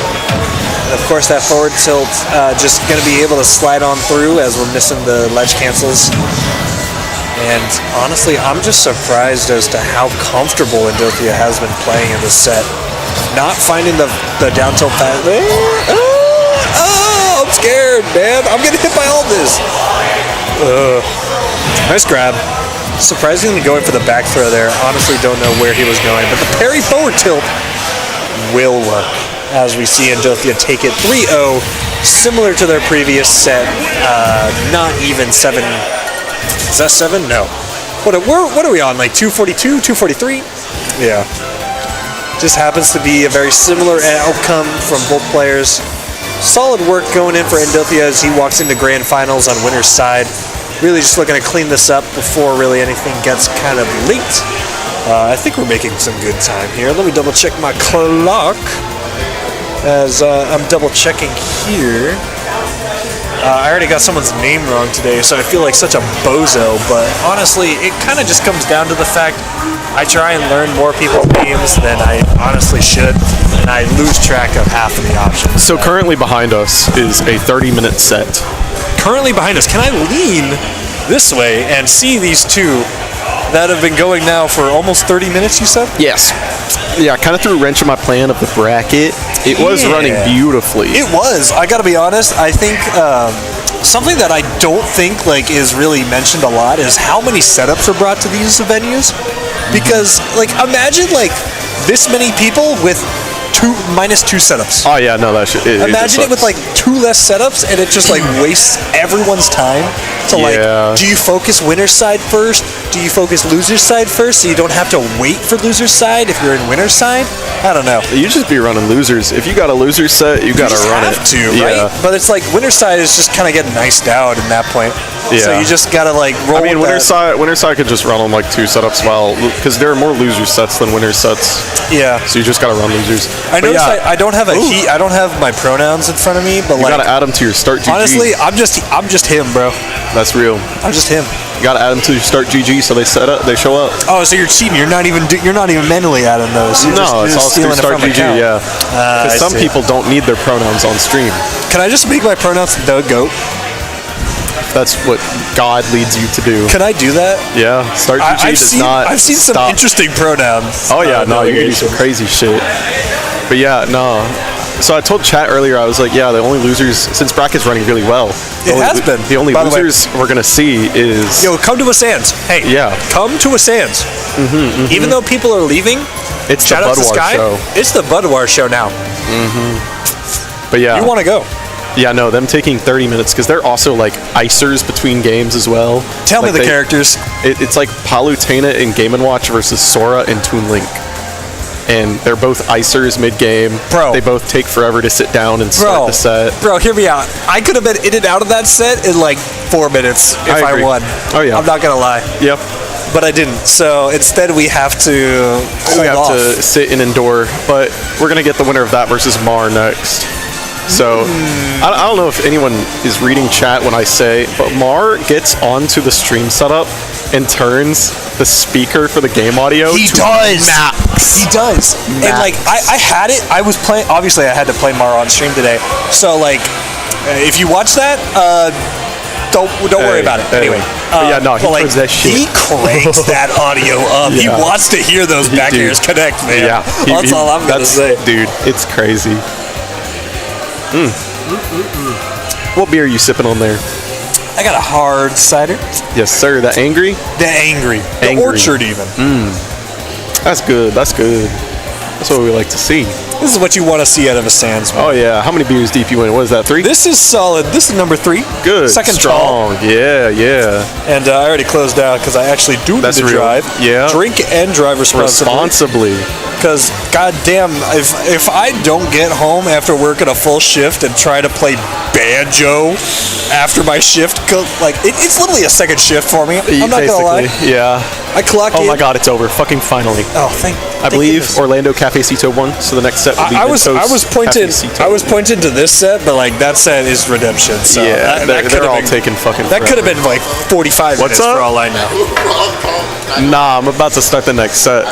And of course, that forward tilt just going to be able to slide on through as we're missing the ledge cancels. And honestly, I'm just surprised as to how comfortable Endothia has been playing in this set. Not finding the down tilt pass. Oh, I'm scared, man. I'm getting hit by all this. Nice grab. Surprisingly going for the back throw there. Honestly, don't know where he was going. But the parry forward tilt will work. As we see Endothia take it 3-0. Similar to their previous set. Not even 7... Is that 7? No. What are we on? Like 242, 243? Yeah. Just happens to be a very similar outcome from both players. Solid work going in for Endothia as he walks into grand finals on winner's side. Really just looking to clean this up before really anything gets kind of late. I think we're making some good time here. Let me double check my clock as I'm double checking here. I already got someone's name wrong today, so I feel like such a bozo, but honestly, it kind of just comes down to the fact I try and learn more people's names than I honestly should, and I lose track of half of the options. So currently behind us is a 30-minute set. Currently behind us. Can I lean this way and see these two that have been going now for almost 30 minutes, you said? Yes. Yeah, kind of threw a wrench in my plan of the bracket. It was running beautifully. It was. I gotta be honest. I think something that I don't think like is really mentioned a lot is how many setups are brought to these venues. Because like imagine like this many people with minus two setups. Oh yeah, no, that should. Imagine it with like 2 less setups, and it just like wastes everyone's time to like. Do you focus winner's side first? Do you focus loser's side first, so you don't have to wait for loser's side if you're in winner's side? I don't know. You just be running losers. If you got a loser set, you gotta run it. Right? But it's like winner's side is just kind of getting iced out in that point. Yeah. So you just gotta like roll. I mean, winner's side could just run on like 2 setups, because there are more loser sets than winner sets. Yeah. So you just gotta run losers. I noticed I don't have I don't have my pronouns in front of me, but you like gotta add them to your start GG. Honestly, I'm just him, bro. That's real. I'm just him. You gotta add them to your start GG so they show up. Oh, so you're cheating. You're not even manually adding those. It's all through start GG. Yeah. Because some people don't need their pronouns on stream. Can I just make my pronouns the goat? That's what God leads you to do. Can I do that? Yeah. Start GG does not. I've seen some interesting pronouns. Oh yeah, no, you can do some crazy shit. But yeah, no. So I told chat earlier, I was like, yeah, the only losers, since bracket's running really well, It has been. The only By the way. losers we're gonna see is Yo, come to a Sands. Hey, Yeah. come to a Sands. Even though people are leaving, it's the shout out to Budwar Sky. show. It's the Budwar show now. But yeah, You want to go? yeah, no, them taking 30 minutes because they're also like icers between games as well. Tell me Like the characters. It's like Palutena in Game & Watch versus Sora in Toon Link. And they're both icers mid-game. Bro. They both take forever to sit down and start the set. Bro, hear me out. I could have been in and out of that set in like 4 minutes if I I agree. won. Oh, yeah. I'm not going to lie. Yep. But I didn't. So instead we have to We hold have off. to sit and endure. But we're going to get the winner of that versus Mar next. So I don't know if anyone is reading chat when I say, but Mar gets onto the stream setup and turns the speaker for the game audio He to does. max. He does. And like I had it. I was playing. Obviously, I had to play Mara on stream today. So like, if you watch that, don't worry about it. Anyway. But yeah, no, he but, like, turns that shit. He cranks that audio up. He Yeah. wants to hear those back Dude. ears connect, man. Yeah, That's all I'm gonna say. Dude, it's crazy. What beer are you sipping on there? I got a hard cider. Yes, sir. The Angry? The Angry. The Angry. Orchard even. That's good. That's good. That's what we like to see. This is what you want to see out of a Sands, man. Oh, yeah. How many beers deep you in? What is that, 3? This is solid. This is number 3. Good. Second tall. Strong. Yeah, yeah. And I already closed out because I actually do That's need to real. drive. Yeah. Drink and drive responsibly. Because, goddamn, if I don't get home after working a full shift and try to play banjo after my shift, it's literally a second shift for me. I'm not gonna lie. Basically, yeah. I clock in. Oh my god, it's over. Fucking finally. Oh, thank. I believe Orlando Cafecito won, so the next set will be I was Mentos pointed to this set, but like that set is redemption. So Yeah, that they're all been, taking fucking That could have forever. been like 45 What's minutes up? for all I know. Nah, I'm about to start the next set.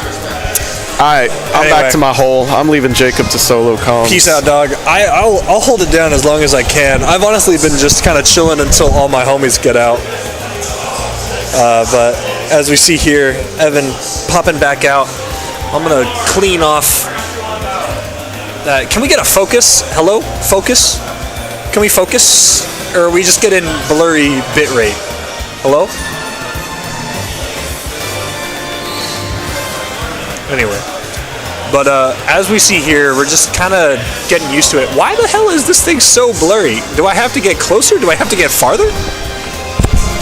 Alright, I'm Anyway. back to my hole. I'm leaving Jacob to solo comms. Peace out, dog. I'll hold it down as long as I can. I've honestly been just kind of chilling until all my homies get out. But as we see here, Evan popping back out. I'm gonna clean off that. Can we get a focus? Hello, focus. Can we focus, or are we just getting blurry bitrate? Hello. Anyway. But as we see here, we're just kind of getting used to it. Why the hell is this thing so blurry? Do I have to get closer? Do I have to get farther?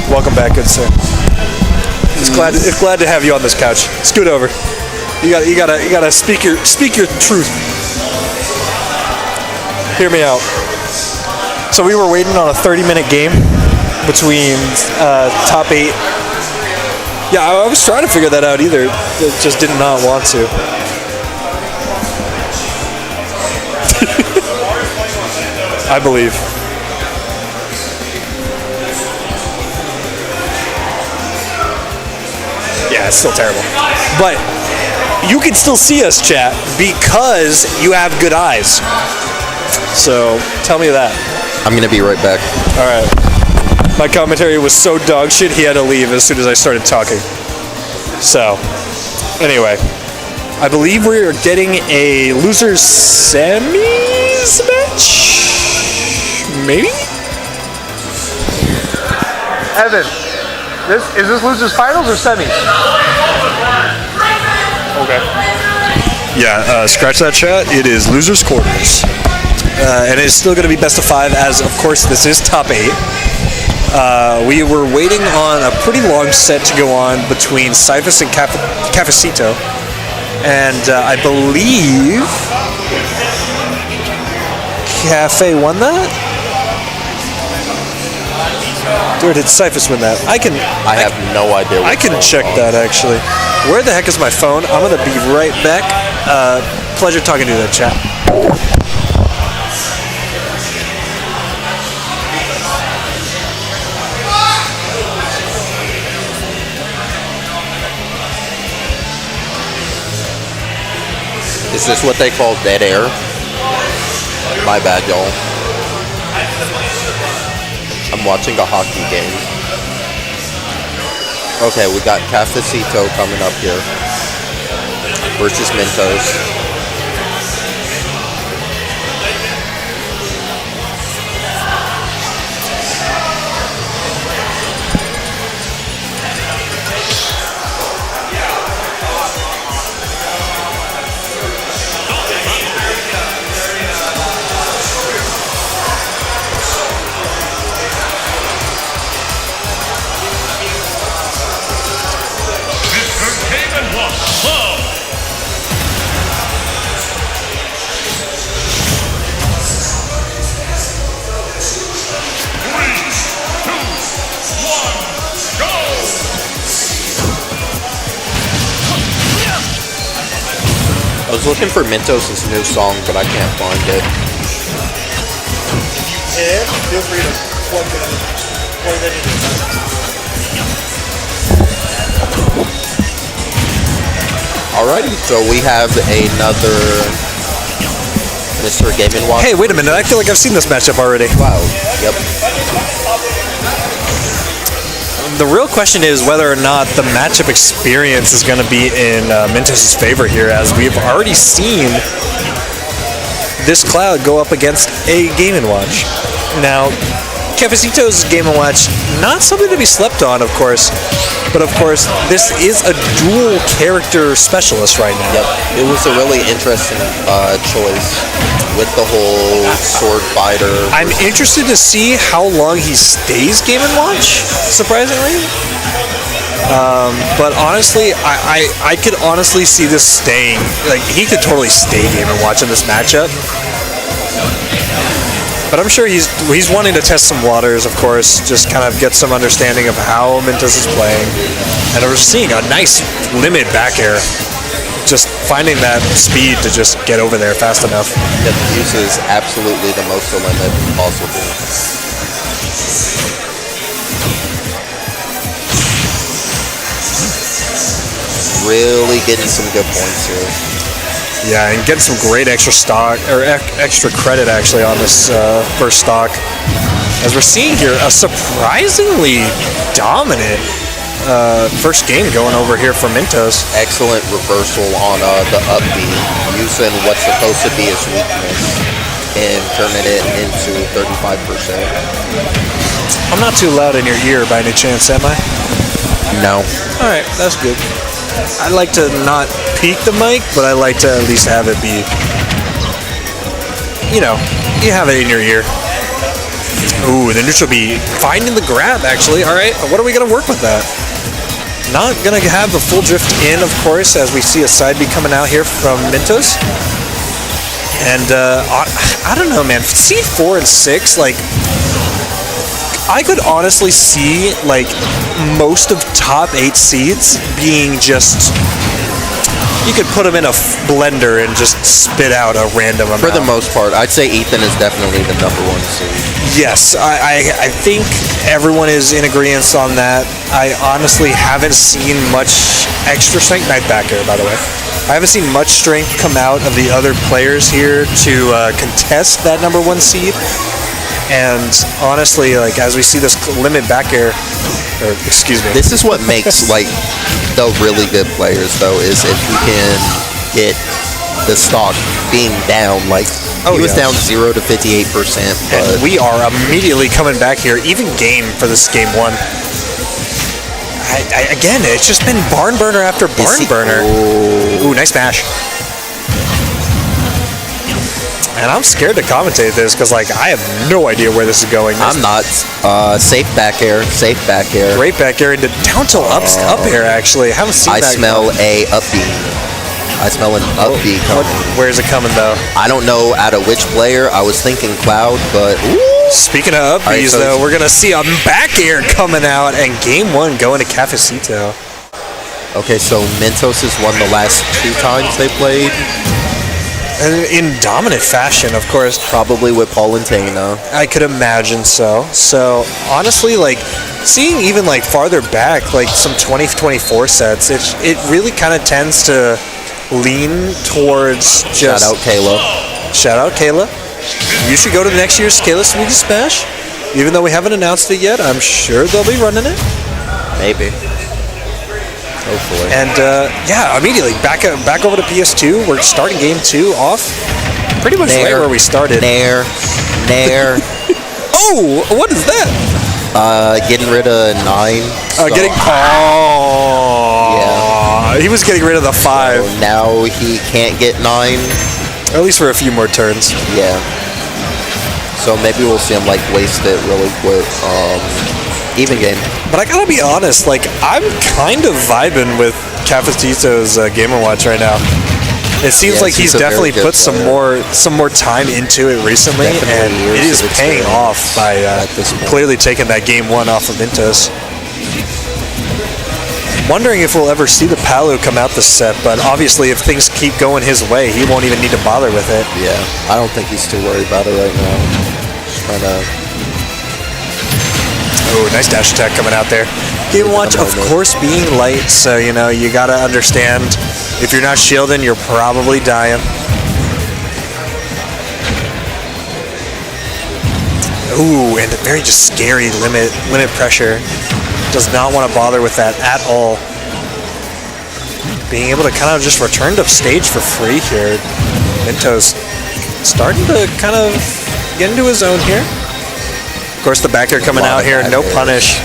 Welcome back, good sir. It's glad to have you on this couch. Scoot over. You gotta speak your truth. Hear me out. So we were waiting on a 30-minute game between top 8. Yeah, I was trying to figure that out either. It just did not want to. I believe. Yeah, it's still terrible. But you can still see us, chat, because you have good eyes. So tell me that. I'm gonna be right back. All right. My commentary was so dog shit, he had to leave as soon as I started talking. So, anyway, I believe we're getting a losers semis match? Maybe? Evan, is this losers finals or semis? Okay. Yeah, scratch that chat. It is losers quarters. And it's still going to be best of 5, as of course this is top 8. We were waiting on a pretty long set to go on between Cyphus and Cafecito, and I believe Cafe won that? Or did Cyphus win that? I have no idea. I can check that actually. Where the heck is my phone? I'm gonna be right back. Pleasure talking to you, chat. Is this what they call dead air? My bad, y'all. I'm watching a hockey game. Okay, we got Cafecito coming up here versus MINTOS. was looking for Mintos' new song, but I can't find it. And feel free to plug that in. Alrighty, so we have another Mr. Game & Watch. Hey, wait a minute. I feel like I've seen this matchup already. Wow. Yep. The real question is whether or not the matchup experience is going to be in Mintos' favor here, as we've already seen this Cloud go up against a Game & Watch. Now, Cafecito's Game & Watch, not something to be slept on, of course, but of course, this is a dual character specialist right now. Yep. It was a really interesting choice with the whole sword fighter. I'm interested to see how long he stays Game & Watch, surprisingly. But honestly, I could honestly see this staying. Like, he could totally stay Game & Watch in this matchup. But I'm sure he's wanting to test some waters, of course, just kind of get some understanding of how Mintos is playing. And we're seeing a nice limit back air. Just finding that speed to just get over there fast enough. That uses absolutely the most limit possible. Really getting some good points here. Yeah, and getting some great extra stock, or extra credit actually on this first stock. As we're seeing here, a surprisingly dominant first game going over here for Mintos. Excellent reversal on the up B, using what's supposed to be his weakness and turning it into 35%. I'm not too loud in your ear by any chance, am I? No. Alright, that's good. I like to not peak the mic, but I like to at least have it be, you know, you have it in your ear. Ooh, the neutral B finding the grab, actually. Alright, what are we going to work with that? Not going to have the full drift in, of course, as we see a side B coming out here from Mintos. And, I don't know, man. C4 and 6, like, I could honestly see, like, most of top 8 seeds being just... You could put them in a blender and just spit out a random amount. For the most part, I'd say Ethan is definitely the #1 seed. Yes, I think everyone is in agreement on that. I honestly haven't seen much extra strength. Night back air, by the way. I haven't seen much strength come out of the other players here to contest that #1 seed. And honestly, like, as we see this limit back air, or excuse me. This is what makes, like, the really good players, though, is if you can get the stock being down, like, he was down 0 to 58%. But and we are immediately coming back here, even game for this game 1. Again, it's just been barn burner after barn burner. Ooh, nice smash. And I'm scared to commentate this because, like, I have no idea where this is going. I'm not. Safe back air. Safe back air. Great back air into down tilt up air, actually. I haven't seen that. I smell a up B. I smell an up B coming. Where's it coming, though? I don't know out of which player. I was thinking Cloud, but... Ooh. Speaking of up Bs, though, we're going to see a back air coming out and game 1 going to Cafecito. Okay, so Mintos has won the last 2 times they played. And in dominant fashion, of course. Probably with Paul and Tana. I could imagine so. So, honestly, like, seeing even, like, farther back, like, some 20-24 sets, it really kind of tends to lean towards just... Shout out Kayla. Shout out Kayla. You should go to the next year's Kayla Swedish Smash. Even though we haven't announced it yet, I'm sure they'll be running it. Maybe. Hopefully. And yeah, immediately back over to PS2. We're starting game 2 off pretty much right where we started. Nair. Oh, what is that? Getting rid of 9. Yeah. He was getting rid of the 5. So now he can't get 9. At least for a few more turns. Yeah. So maybe we'll see him, like, waste it really quick. Even game. But I gotta be honest, like, I'm kind of vibing with Cafecito's Game & Watch right now. It seems like he's definitely put some more time into it recently, and it is paying off by clearly taking that game 1 off of Mintos. wondering if we'll ever see the Palu come out this set, but obviously if things keep going his way, he won't even need to bother with it. Yeah, I don't think he's too worried about it right now. Just trying to... Oh, nice dash attack coming out there. Game Watch, of course, being light, so, you know, you gotta understand, if you're not shielding, you're probably dying. Ooh, and a very just scary limit pressure. Does not want to bother with that at all. Being able to kind of just return to stage for free here. Mintos starting to kind of get into his own here. Of course, the back air coming out here, no punish.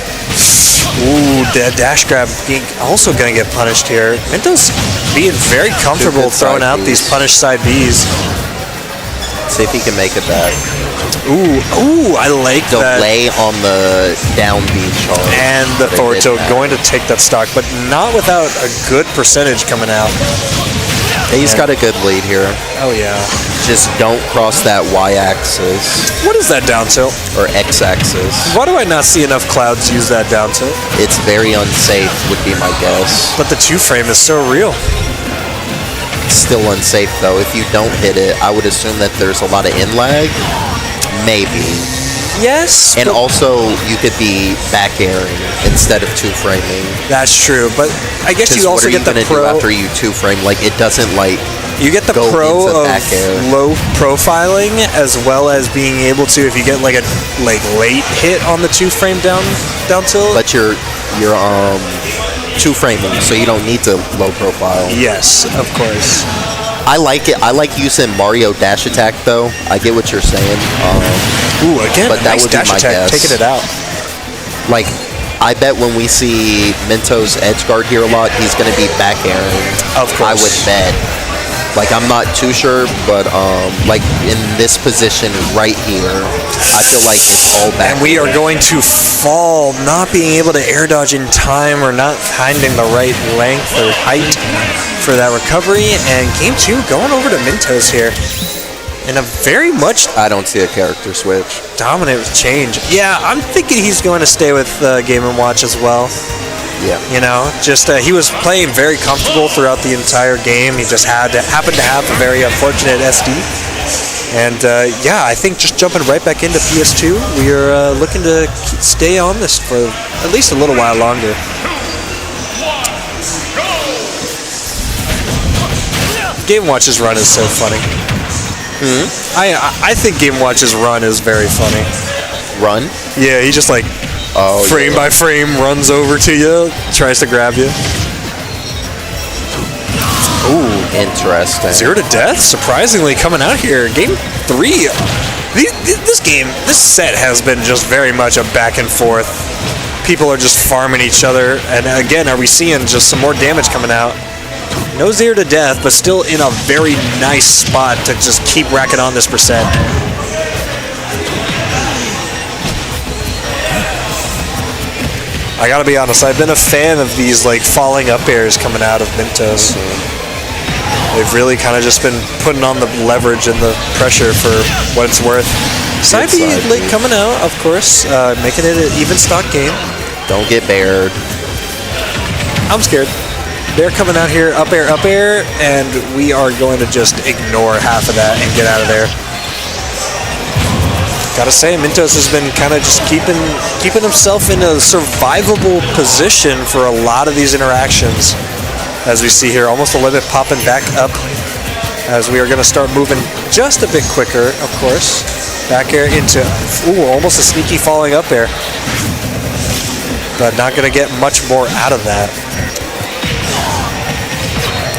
Ooh, the dash grab being also going to get punished here. Mintos being very comfortable throwing out these punish side Bs. See if he can make it back. Ooh, I like that. Delay on the down B charge. And the forward tilt going to take that stock, but not without a good percentage coming out. He's got a good lead here. Oh, yeah. Just don't cross that Y-axis. What is that down tilt? Or X-axis. Why do I not see enough clouds use that down tilt? It's very unsafe, would be my guess. But the 2-frame is so real. Still unsafe though. If you don't hit it, I would assume that there's a lot of in lag. Maybe. Yes. And also, you could be back airing instead of 2-framing. That's true, but I guess you also get the pro. Do after you 2-frame, like it doesn't like. You get the pro of low profiling as well as being able to, if you get like a late hit on the 2-frame down tilt. But you're 2-framing, so you don't need to low profile. Yes, of course. I like it. I like using Mario dash attack though. I get what you're saying. Ooh, again, but that nice would be dash my attack, guess. taking it out. Like, I bet when we see Mintos edge guard here a lot, he's going to be back airing. Of course. I would bet. Like, I'm not too sure, but like in this position right here, I feel like it's all back. And we are going to fall, not being able to air dodge in time or not finding the right length or height for that recovery. And game 2 going over to Mintos here. In a very much... I don't see a character switch. Dominant change. Yeah, I'm thinking he's going to stay with Game & Watch as well. Yeah. You know, just he was playing very comfortable throughout the entire game. He just happened to have a very unfortunate SD. And yeah, I think just jumping right back into PS2, we are looking to stay on this for at least a little while longer. Game Watch's run is so funny. I think Game Watch's run is very funny. Run? Yeah, he just like frame by frame runs over to you, tries to grab you. Ooh, interesting. 0 to death, surprisingly coming out here. Game 3. This set has been just very much a back and forth. People are just farming each other, and again, are we seeing just some more damage coming out? No 0 to death, but still in a very nice spot to just keep racking on this percent. I gotta be honest, I've been a fan of these like falling up airs coming out of Mintos. They've really kind of just been putting on the leverage and the pressure for what it's worth. Side B late coming out, of course, making it an even stock game. Don't get bared. I'm scared. They're coming out here, up air, and we are going to just ignore half of that and get out of there. Gotta say, Mintos has been kind of just keeping himself in a survivable position for a lot of these interactions. As we see here, almost a limit popping back up as we are going to start moving just a bit quicker, of course. Back air into, almost a sneaky falling up air. But not going to get much more out of that.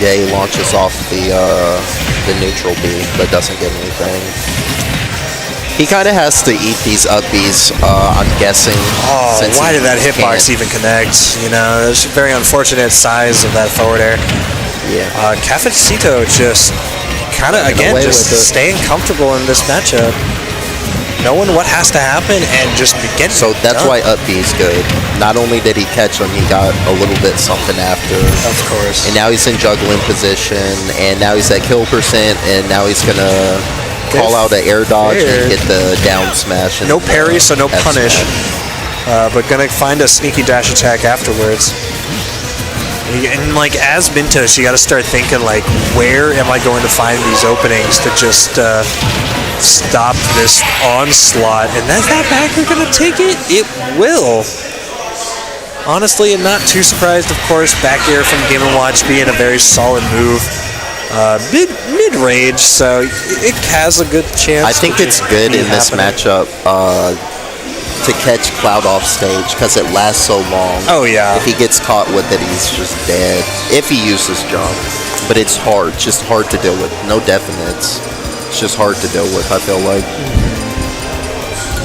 Yeah, he launches off the neutral B, but doesn't get anything. He kind of has to eat these up Bs, I'm guessing. Oh, why did that hitbox even connect? You know, it's a very unfortunate size of that forward air. Yeah. Cafecito just kind of, again, just staying comfortable in this matchup. Knowing what has to happen and just getting So that's why up B is good. Not only did he catch him, he got a little bit something after. Of course. And now he's in juggling position, and now he's at kill percent, and now he's going to call out an air dodge and get the down smash. No parry, so no punish. But gonna find a sneaky dash attack afterwards. And like as Mintos, you got to start thinking like, where am I going to find these openings to just stop this onslaught? And is that backer going to take it? It will. Honestly, I'm not too surprised. Of course, back air from Game & Watch being a very solid move. Mid range, so it has a good chance. I think it's good in this matchup to catch Cloud off stage because it lasts so long. Oh yeah. If he gets caught with it, he's just dead. If he uses jump, but it's hard, just hard to deal with. No definites. It's just hard to deal with. I feel like.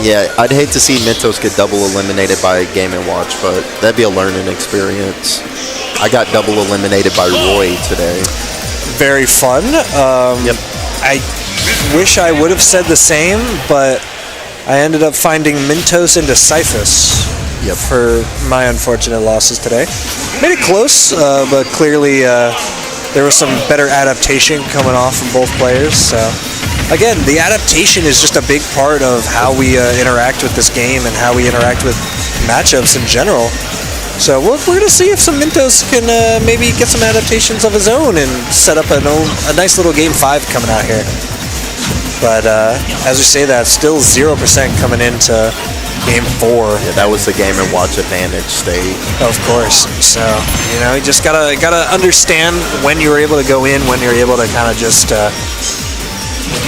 Yeah, I'd hate to see Mintos get double eliminated by Game & Watch, but that'd be a learning experience. I got double eliminated by Roy today. Very fun. Yep. I wish I would have said the same, but I ended up finding Mintos into Cyphus for my unfortunate losses today. Made it close, but clearly there was some better adaptation coming off from both players. So again, the adaptation is just a big part of how we interact with this game and how we interact with matchups in general. So we're going to see if some Mintos can maybe get some adaptations of his own and set up a nice little Game 5 coming out here. But as we say that, still 0% coming into Game 4. Yeah, that was the Game & Watch advantage state. Of course. So, you know, you just gotta understand when you're able to go in, when you're able to kind of just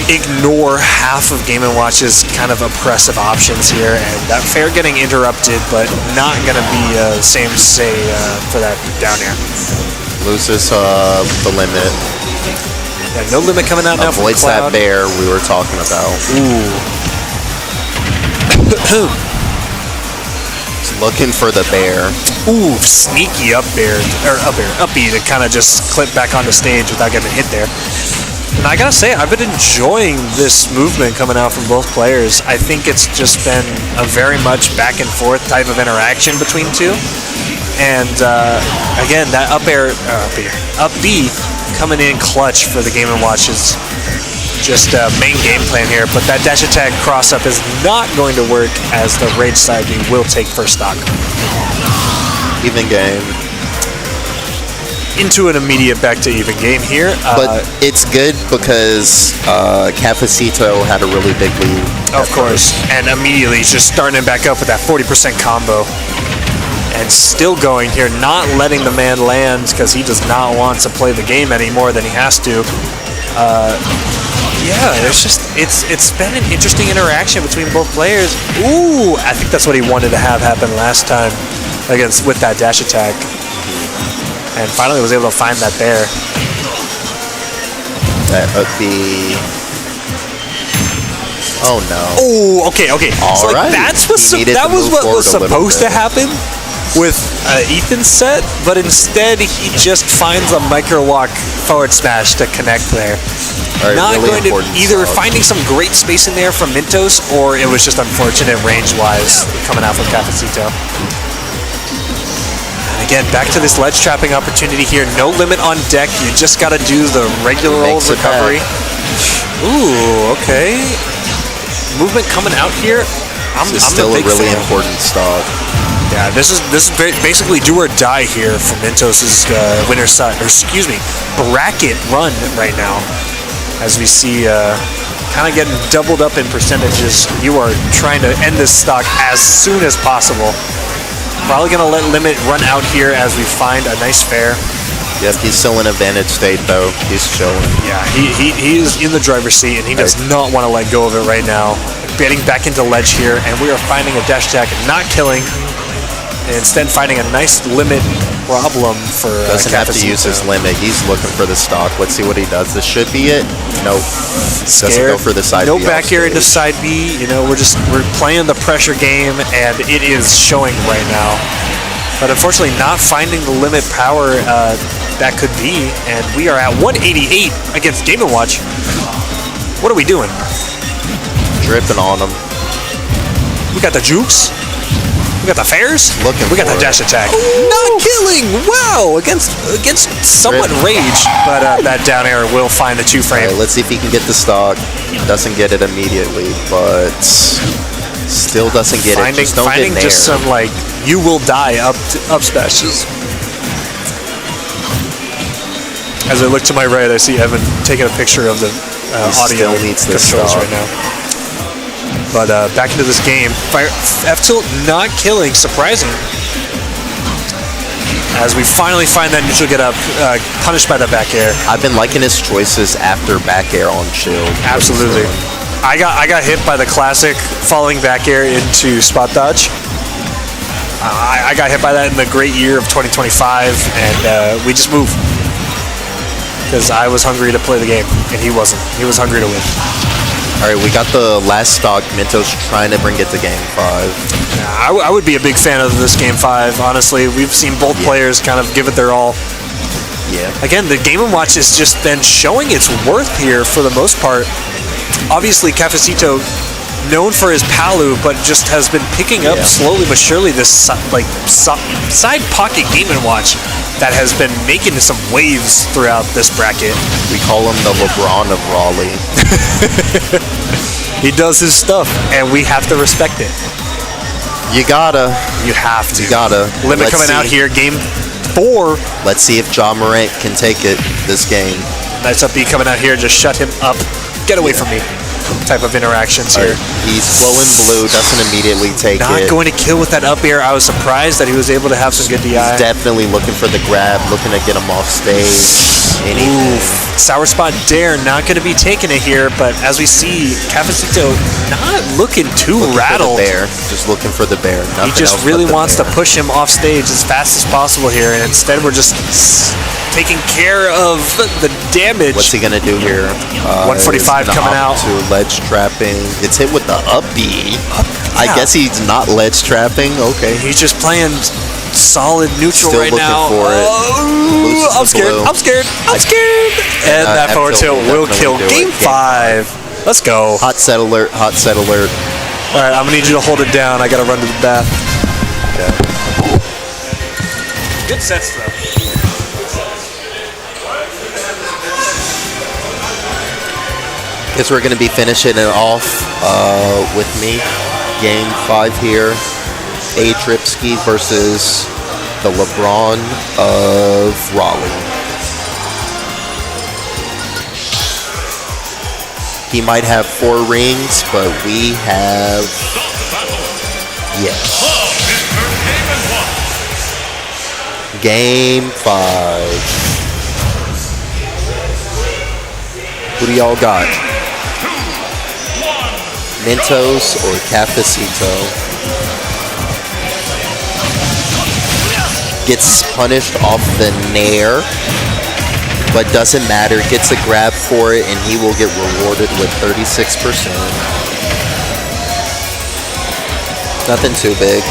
ignore half of Game & Watch's kind of oppressive options here, and that fair getting interrupted, but not gonna be same say for that down air. Loses the limit. Yeah, no limit coming out now from Avoids Cloud. that bear we were talking about. Ooh. He's looking for the bear. Ooh, sneaky up B to kind of just clip back onto stage without getting hit there. And I gotta say, I've been enjoying this movement coming out from both players. I think it's just been a very much back and forth type of interaction between two. And again, that up B coming in clutch for the Game & Watch is just main game plan here. But that dash attack cross up is not going to work as the Rage side B will take first stock. Even game. Into an immediate back to even game here. But it's good because Cafecito had a really big lead. Of course. And immediately he's just starting it back up with that 40% combo. And still going here, not letting the man land because he does not want to play the game any more than he has to. Yeah, it's been an interesting interaction between both players. Ooh, I think that's what he wanted to have happen last time with that dash attack. And finally was able to find that bear. That would be... Oh no. Oh, okay. So like, Alright. that was what was supposed to happen with Ethan's set, but instead he just finds a micro walk forward smash to connect there. Right, Not really going to either stuff. finding some great space in there from Mintos, or it was just unfortunate range-wise coming out from Cafecito. And again, back to this ledge trapping opportunity here. No limit on deck. You just got to do the regular old Makes it recovery. Ooh, okay. Movement coming out here. I'm still a a big really fan. important stock. Yeah, this is basically do or die here for Mintos's winner side, or excuse me, bracket run right now. As we see, kind of getting doubled up in percentages. You are trying to end this stock as soon as possible. Probably gonna let limit run out here as we find a nice fair. Yep, he's still in advantage state though. He's chilling. Yeah, he is in the driver's seat and he does not want to let go of it right now. Getting back into ledge here, and we are finding a dash attack, not killing. And instead finding a nice limit problem for Doesn't have to use his limit. He's looking for the stock. Let's see what he does. This should be it. Nope. Doesn't go for the side No B back air into side B. You know, we're playing the pressure game, and it is showing right now. But unfortunately, not finding the limit power that could be, and we are at 188 against Game & Watch. What are we doing? Dripping on him. We got the jukes. We got the fairs. We got the dash attack. Not killing. Wow, against somewhat rage, but that down air will find the two frame. Right, let's see if he can get the stock. Doesn't get it immediately, but still doesn't get it. Just don't Finding get just some like you will die up smashes. As I look to my right, I see Evan taking a picture of the audio still needs to controls stop. right now. But back into this game. F-Tilt not killing, surprising. As we finally find that neutral get up, punished by the back air. I've been liking his choices after back air on shield. Absolutely. I got hit by the classic falling back air into spot dodge. I got hit by that in the great year of 2025, and we just moved. Because I was hungry to play the game, and he wasn't. He was hungry to win. All right, we got the last stock. Mintos trying to bring it to game 5. Yeah, I would be a big fan of this game 5, honestly. We've seen both players kind of give it their all. Yeah. Again, the Game & Watch has just been showing its worth here for the most part. Obviously, Cafecito, known for his Palu, but just has been picking up slowly but surely this side pocket Game & Watch that has been making some waves throughout this bracket. We call him the LeBron of Raleigh. He does his stuff, and we have to respect it. You gotta. You have to. You gotta. Limit coming out here, game 4. Let's see if Ja Morant can take it this game. Nice up B coming out here, just shut him up. Get away from me. Type of interactions here. He's flowing blue, doesn't immediately take Not it. going to kill with that up air. I was surprised that he was able to have some good DI. He's definitely looking for the grab, looking to get him off stage. Anything. Sour Spot Dare not going to be taking it here, but as we see, Cafecito not looking too rattled. Just looking for the bear. He just really wants to push him off stage as fast as possible here, and instead we're just taking care of the damage. What's he gonna do here? 145 coming out. To ledge trapping. It's hit with the up B. I guess he's not ledge trapping. Okay. He's just playing solid neutral Still right looking now. for it. Oh, I'm scared. I'm scared. I'm scared. And that forward tilt will kill game 5. Let's go. Hot set alert. Hot set alert. All right, I'm gonna need you to hold it down. I gotta run to the bath. Okay. Good sets though. Guess we're going to be finishing it off with me. Game 5 here. A-Tripski versus the LeBron of Raleigh. He might have 4 rings, but we have... Yes. Game 5. Who do y'all got? Mintos or Cafecito? Gets punished off the nair, but doesn't matter. Gets a grab for it, and he will get rewarded with 36%. Nothing too big.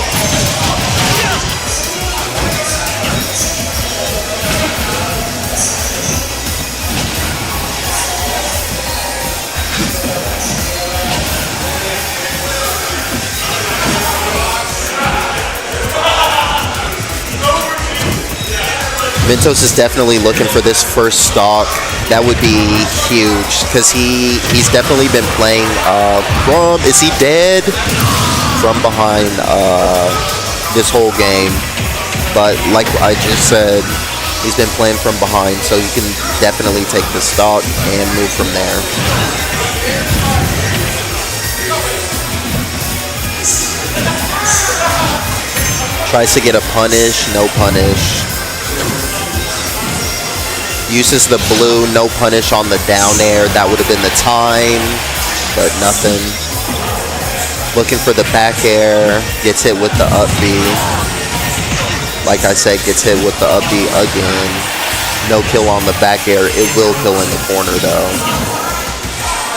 Mintos is definitely looking for this first stock. That would be huge because he's definitely been playing from, is he dead? From behind this whole game. But like I just said, he's been playing from behind, so he can definitely take the stock and move from there. Tries to get a punish, no punish. Uses the blue, no punish on the down air. That would have been the time, but nothing. Looking for the back air. Gets hit with the up B. Like I said, gets hit with the up B again. No kill on the back air. It will kill in the corner though.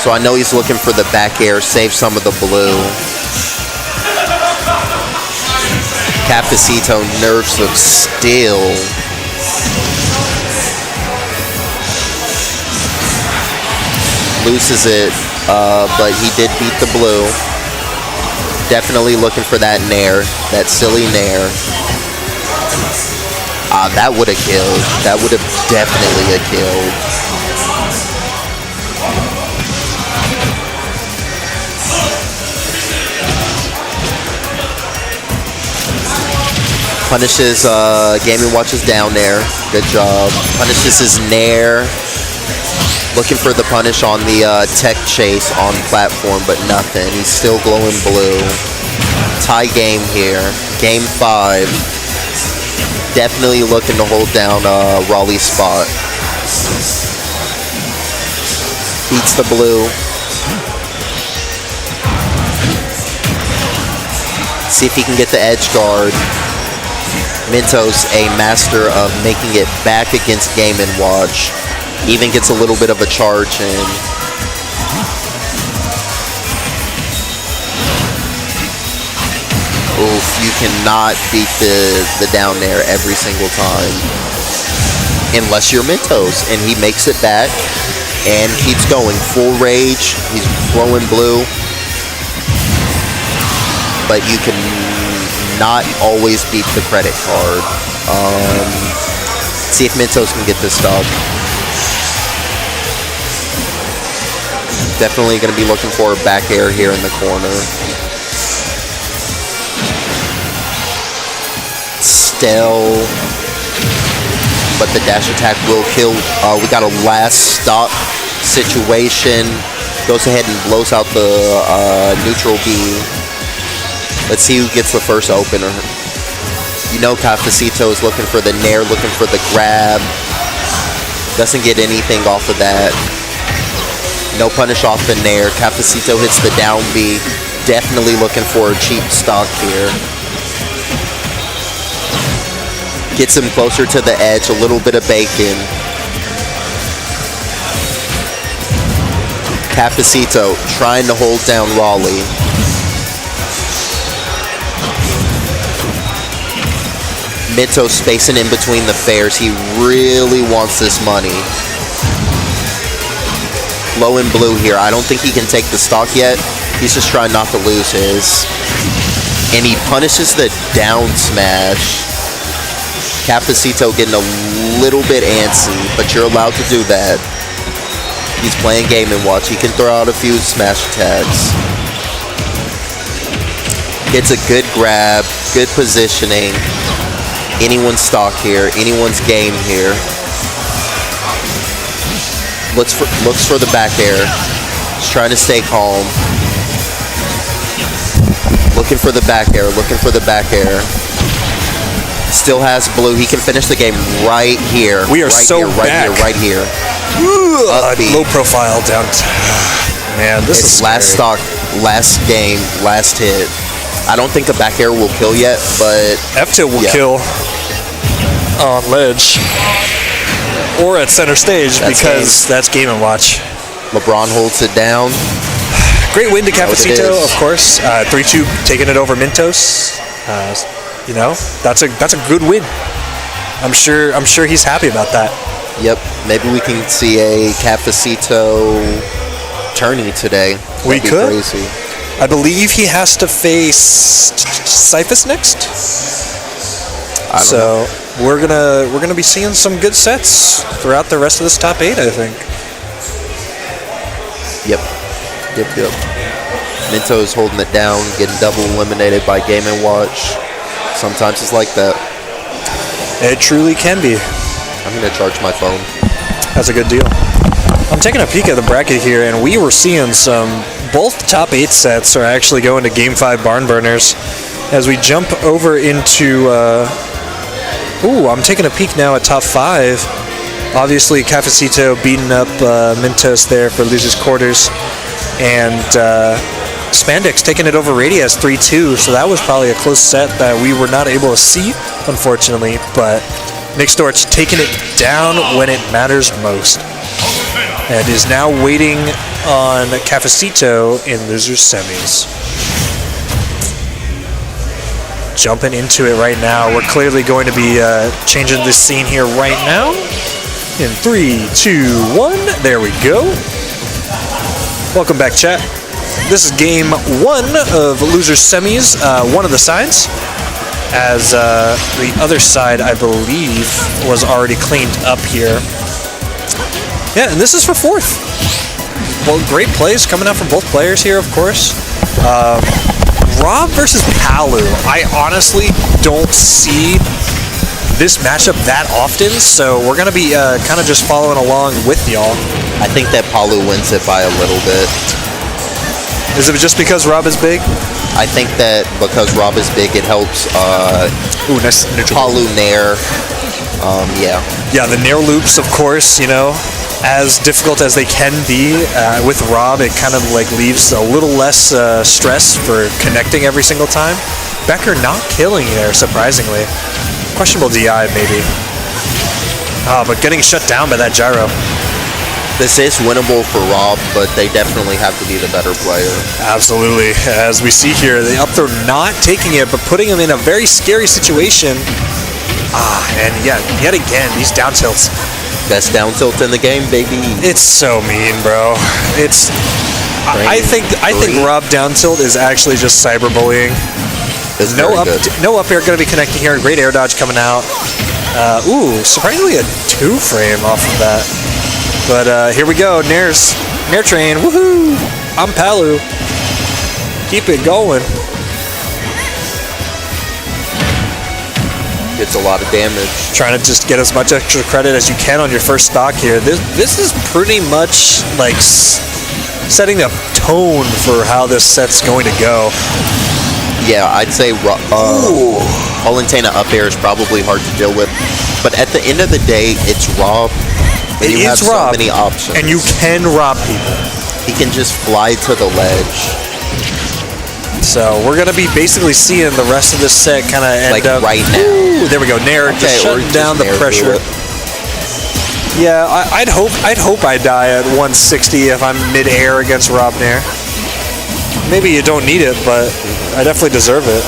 So I know he's looking for the back air. Save some of the blue. Cafecito, nerves of steel. Loses it, but he did beat the blue. Definitely looking for that nair, that silly nair. That would have killed. That would have definitely killed. Punishes Game & Watch's down there. Good job. Punishes his nair. Looking for the punish on the tech chase on platform, but nothing. He's still glowing blue. Tie game here. Game 5. Definitely looking to hold down Raleigh's spot. Beats the blue. See if he can get the edge guard. Mintos, a master of making it back against Game & Watch. Even gets a little bit of a charge in. Oof, you cannot beat the down there every single time. Unless you're Mintos, and he makes it back and keeps going. Full rage, he's glowing blue. But you can not always beat the credit card. See if Mintos can get this dub. Definitely going to be looking for a back air here in the corner. Still, but the dash attack will kill. We got a last stop situation. Goes ahead and blows out the neutral B. Let's see who gets the first opener. You know Cafecito is looking for the nair, looking for the grab. Doesn't get anything off of that. No punish off the nair. Cafecito hits the down B. Definitely looking for a cheap stock here. Gets him closer to the edge. A little bit of bacon. Cafecito trying to hold down Raleigh. Mintos spacing in between the fares. He really wants this money. Low and blue here. I don't think he can take the stock yet. He's just trying not to lose his. And he punishes the down smash. Cafecito getting a little bit antsy, but you're allowed to do that. He's playing Game & Watch. He can throw out a few smash attacks. Gets a good grab, good positioning. Anyone's stock here, anyone's game here. Looks for the back air. Just trying to stay calm. Looking for the back air, looking for the back air. Still has blue. He can finish the game right here. We are right so here, right back. here, right here. Low profile down. Man, this It's is last scary. stock, last game, last hit. I don't think a back air will kill yet, but F-tilt will yeah. kill on ledge or at center stage because that's Game & Watch. LeBron holds it down. Great win to Know what it Cafecito, is. of course. 3-2, taking it over Mintos. You know, that's a good win. I'm sure he's happy about that. Yep. Maybe we can see a Cafecito tourney today. We That'd be could. Crazy. I believe he has to face Cyphus next. So we're gonna be seeing some good sets throughout the rest of this top 8, I think. Yep. Minto's holding it down, getting double eliminated by Game & Watch. Sometimes it's like that. It truly can be. I'm gonna charge my phone. That's a good deal. I'm taking a peek at the bracket here, and we were seeing both top 8 sets are actually going to Game 5 barn burners. As we jump over into, I'm taking a peek now at top 5. Obviously, Cafecito beating up Mintos there for losers quarters, and Spandex taking it over Radius 3-2. So that was probably a close set that we were not able to see, unfortunately. But Nick Storch taking it down when it matters most, and is now waiting on Cafecito in losers semis. Jumping into it right now. We're clearly going to be changing this scene here right now. In 3, 2, 1. There we go. Welcome back, chat. This is game 1 of losers semis. One of the sides, as the other side, I believe, was already cleaned up here. Yeah, and this is for 4th. well, great plays coming out from both players here, of course. Rob versus Palu. I honestly don't see this matchup that often, so we're going to be kind of just following along with y'all. I think that Palu wins it by a little bit. Is it just because Rob is big? I think that because Rob is big, it helps Ooh, nice neutral. Palu Nair. Yeah. Yeah, the Nair loops, of course, you know, as difficult as they can be, with Rob, it kind of like leaves a little less stress for connecting every single time. Becker not killing there, surprisingly. Questionable DI, maybe. But getting shut down by that gyro. This is winnable for Rob, but they definitely have to be the better player. Absolutely. As we see here, the up throw not taking it, but putting him in a very scary situation. And yet again, these down tilts. Best down tilt in the game, baby. It's so mean, bro. It's. I think Rob down tilt is actually just cyberbullying. It's No up air going to be connecting here. Great air dodge coming out. Ooh, surprisingly a 2-frame off of that. But here we go. Nair train. Woohoo! I'm Palu. Keep it going. Gets a lot of damage. Trying to just get as much extra credit as you can on your first stock here. This is pretty much like setting the tone for how this set's going to go. Yeah, I'd say Polentena up air is probably hard to deal with. But at the end of the day, it's Rob. And you have so many options. And you can rob people. He can just fly to the ledge. So we're going to be basically seeing the rest of this set kind of end like up. Right now. Ooh, there we go. Nair just shutting down the pressure. Yeah, I'd hope I die at 160 if I'm mid-air against Rob Nair. Maybe you don't need it, but I definitely deserve it.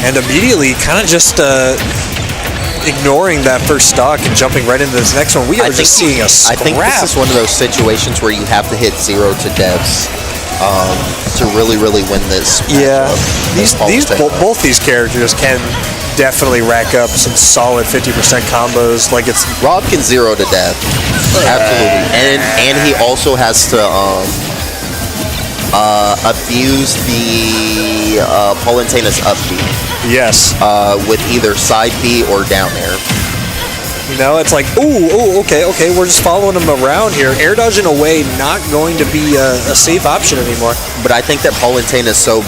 And immediately kind of just ignoring that first stock and jumping right into this next one. We are just seeing a scrap. I think this is one of those situations where you have to hit 0 to devs to really win this matchup. Yeah, both these characters can definitely rack up some solid 50% combos. Like it's Rob can 0 to death, absolutely, and he also has to abuse the Polentena's up B. Yes. With either side B or down air. You know, it's like, okay, we're just following him around here. Air dodging away, not going to be a safe option anymore. But I think that Polentena is so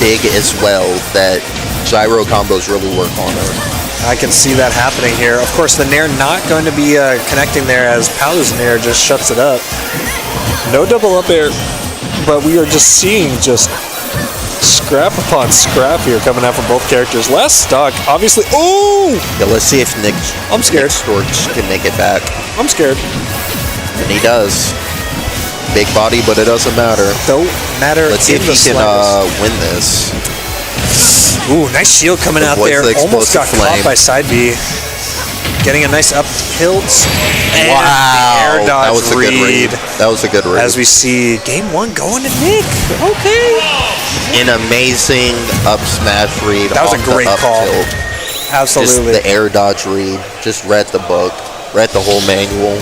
big as well that gyro combos really work on her. I can see that happening here. Of course, the Nair not going to be connecting there as Palu's Nair just shuts it up. No double up air, but we are just seeing just scrap upon scrap here coming out from both characters. Last stock, obviously. Oh! Yeah, let's see if I'm scared. Nick Storch can make it back. I'm scared. And he does. Big body, but it doesn't matter. Don't matter. Let's see if he can win this. Ooh, nice shield coming out there. Almost got caught by side B. Getting a nice up tilt. And wow. The air dodge that was a good read. That was a good read. As we see game 1 going to Nick. Okay. An amazing up smash read. That was a great call. Tilt. Absolutely. Just the air dodge read. Just read the book. Read the whole manual.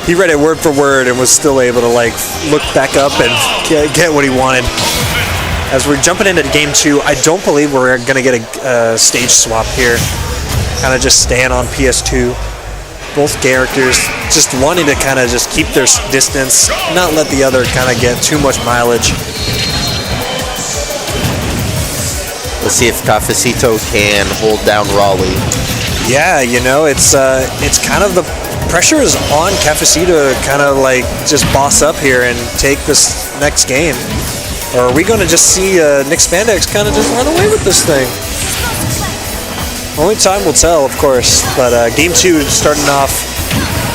He read it word for word and was still able to like look back up and get what he wanted. As we're jumping into game 2, I don't believe we're going to get a stage swap here. Kind of just staying on PS2. Both characters just wanting to kind of just keep their distance, not let the other kind of get too much mileage. Let's see if Cafecito can hold down Raleigh. Yeah, you know, it's kind of the pressure is on Cafecito to kind of like just boss up here and take this next game. Or are we going to just see Nick Spandex kind of just run away with this thing? Only time will tell, of course. But game 2 starting off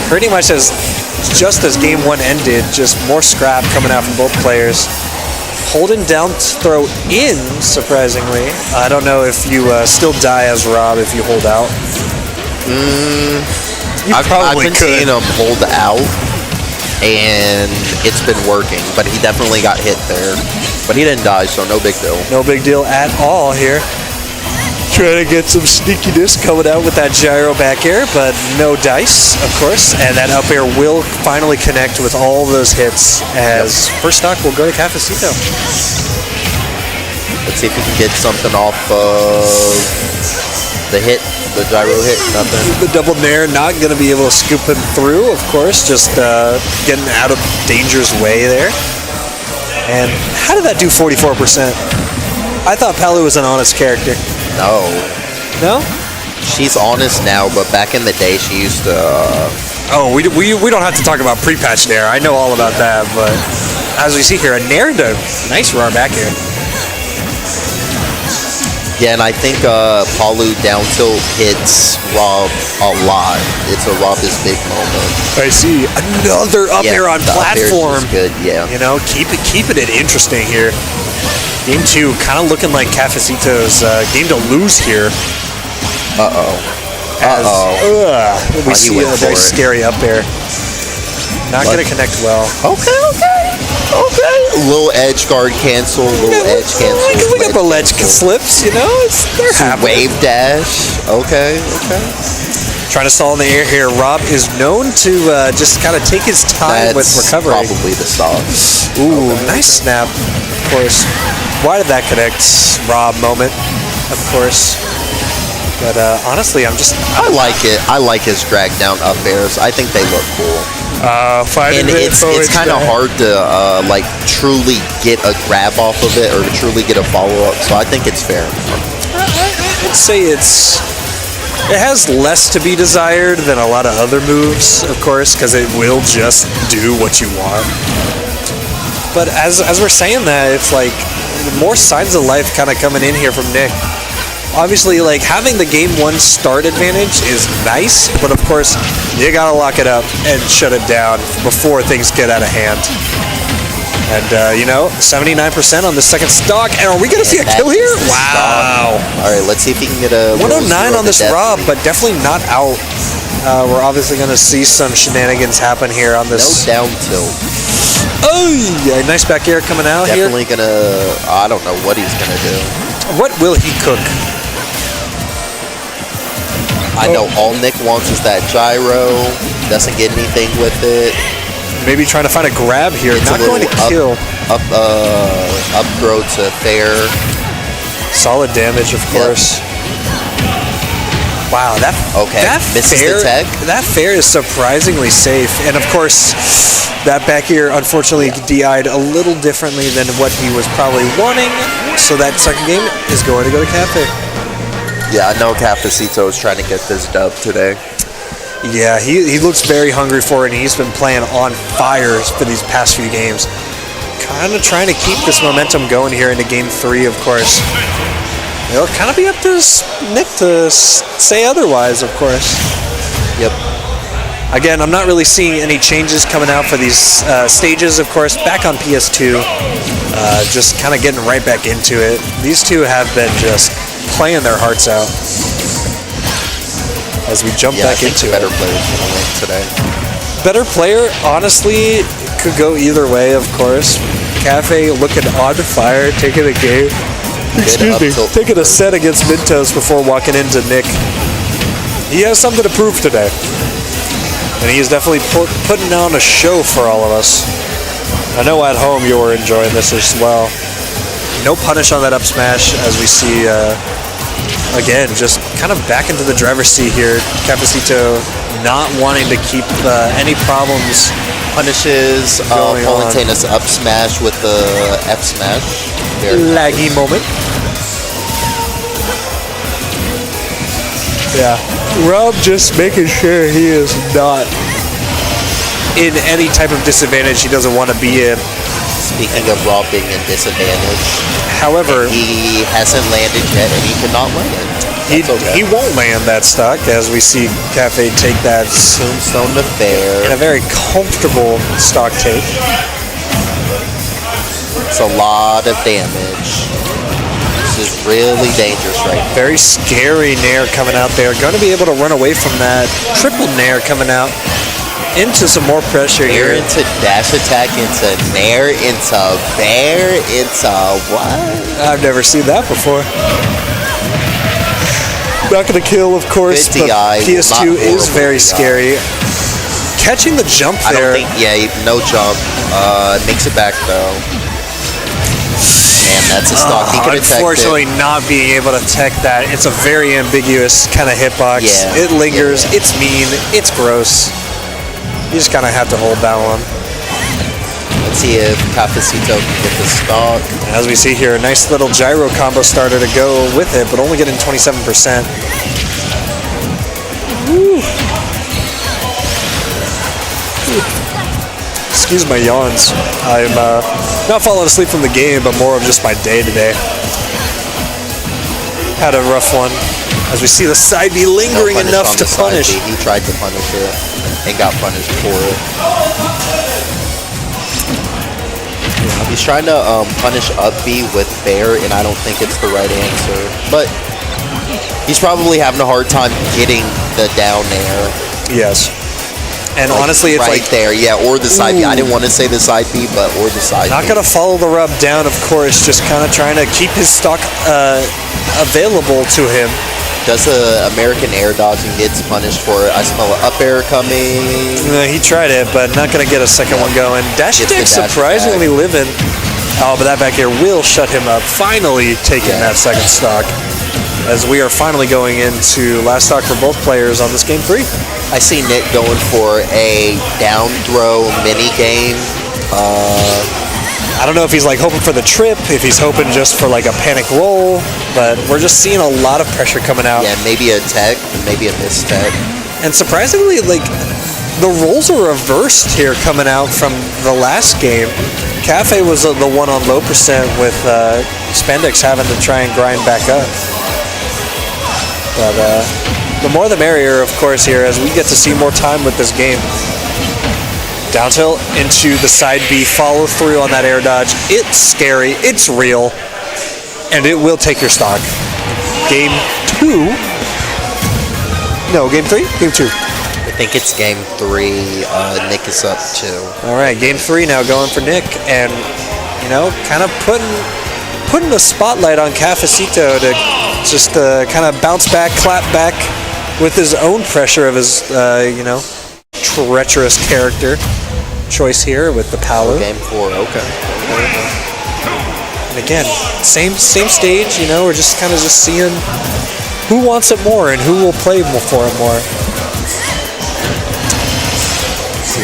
pretty much just as game 1 ended. Just more scrap coming out from both players. Holding down throw in, surprisingly. I don't know if you still die as Rob if you hold out. I've been seeing him hold out, and it's been working. But he definitely got hit there. But he didn't die, so no big deal. No big deal at all here. Trying to get some sneakiness coming out with that gyro back air, but no dice, of course. And that up air will finally connect with all those hits as first stock will go to Cafecito. Let's see if we can get something off of the hit, the gyro hit. Nothing. The double nair not going to be able to scoop him through, of course, just getting out of danger's way there. And how did that do 44%? I thought Palu was an honest character. No. No? She's honest now, but back in the day, she used to. Oh, we don't have to talk about pre-patch nair. I know all about that, but as we see here, a nair into nice raw back here. Yeah, and I think Palu down tilt hits Rob a lot. It's a Rob is big moment. I see another up air on the up air's platform. just good, yeah. You know, keeping it interesting here. Game 2 kind of looking like Cafecito's game to lose here. We see a very scary up air. Not going to connect well. Okay. A little edge guard cancel, edge cancel. We got the ledge slips, you know? They're happening. Wave dash. Okay. Trying to stall in the air here. Rob is known to just kind of take his time with recovery. Probably the stop. Ooh, nice snap, of course. Why did that connect? Rob moment, of course. But honestly, I like it. I like his drag down up airs. I think they look cool. And it's kind of hard to like truly get a grab off of it or truly get a follow up. So I think it's fair. I'd say it has less to be desired than a lot of other moves, of course, because it will just do what you want. But as we're saying that, it's like more signs of life kind of coming in here from Nick. Obviously, like, having the game 1 start advantage is nice, but of course, you gotta lock it up and shut it down before things get out of hand. And, 79% on the second stock, and are we gonna see a kill here? Wow. Alright, let's see if he can get a 109 on this Rob, but definitely not out. We're obviously gonna see some shenanigans happen here on this. No down tilt. Oh, yeah, nice back air coming out here. Definitely gonna, I don't know what he's gonna do. What will he cook? I know all Nick wants is that gyro. Doesn't get anything with it. Maybe trying to find a grab here. It's not going to kill. Up throw to fair. Solid damage, of course. Wow, that misses fair, the tech. That fair is surprisingly safe, and of course, that back here unfortunately DI'd a little differently than what he was probably wanting. So that second game is going to go to Cafe. Yeah, I know Cafecito is trying to get this dub today. Yeah, he looks very hungry for it, and he's been playing on fires for these past few games. Kind of trying to keep this momentum going here into Game 3, of course. It'll kind of be up to Nick to say otherwise, of course. Yep. Again, I'm not really seeing any changes coming out for these stages, of course. Back on PS2, just kind of getting right back into it. These two have been just playing their hearts out as we jump back into better players gonna win today. Better player, honestly, could go either way, of course. Cafe looking on fire, taking a game. Taking a set against MINTOS before walking into Nick. He has something to prove today. And he is definitely putting on a show for all of us. I know at home you were enjoying this as well. No punish on that up smash as we see, again, just kind of back into the driver's seat here. Cafecito not wanting to keep any problems. Punishes Polentane's up smash with the F smash. Laggy moment. Yeah. Rob just making sure he is not in any type of disadvantage he doesn't want to be in. Speaking of Rob being in disadvantage, however, he hasn't landed yet and he cannot land. He won't land that stock as we see Cafe take that tombstone to fair in a very comfortable stock take. It's a lot of damage. This is really dangerous right now. Very scary Nair coming out there. Going to be able to run away from that. Triple Nair coming out into some more pressure Nair here. Into dash attack, into Nair, into bear, into what? I've never seen that before. Not gonna kill, of course, Good but DI, PS2 not is horrible very DI. scary. Catching the jump I there. don't think, no jump. Makes it back though. Man, that's a stock. He could have teched Unfortunately, it. not being able to tech that. It's a very ambiguous kind of hitbox. Yeah. It lingers. Yeah. It's mean. It's gross. You just kind of have to hold that one. Let's see if Cafecito can get the stock. As we see here, a nice little gyro combo starter to go with it, but only getting 27%. Woo. Excuse my yawns. I'm not falling asleep from the game, but more of just my day today. Had a rough one. As we see the side B lingering No punish enough on to the side punish. B. He tried to punish it and got punished for it. He's trying to punish up B with Bear, and I don't think it's the right answer. But he's probably having a hard time getting the down air. Yes. And Like, honestly, it's right like there, yeah, or the side B. I didn't want to say the side B, but or the side not B. gonna follow the rub down, of course. Just kind of trying to keep his stock available to him. Does the American air dodge and gets punished for it. I smell an up air coming. He tried it, but not gonna get a second one going. Dash Gets the attack dash surprisingly living. Oh, but that back air will shut him up. Finally taking that second stock. As we are finally going into last stock for both players on this game 3. I see Nick going for a down throw mini game. I don't know if he's like hoping for the trip, if he's hoping just for like a panic roll, but we're just seeing a lot of pressure coming out. Yeah, maybe a tech, maybe a miss tech. And surprisingly, like, the roles are reversed here coming out from the last game. Cafe was the one on low percent with Spandex having to try and grind back up. But the more the merrier, of course, here as we get to see more time with this game. Down tilt into the side B, follow through on that air dodge. It's scary, it's real, and it will take your stock. Game 2. No, game 3? Game 2. I think it's game 3. Nick is up 2. All right, game 3 now going for Nick, and you know, kind of putting the spotlight on Cafecito to just kind of bounce back, clap back with his own pressure of his, you know, treacherous character choice here with the Palu. Game 4, okay. And again, same stage, you know, we're just kind of just seeing who wants it more and who will play for it more.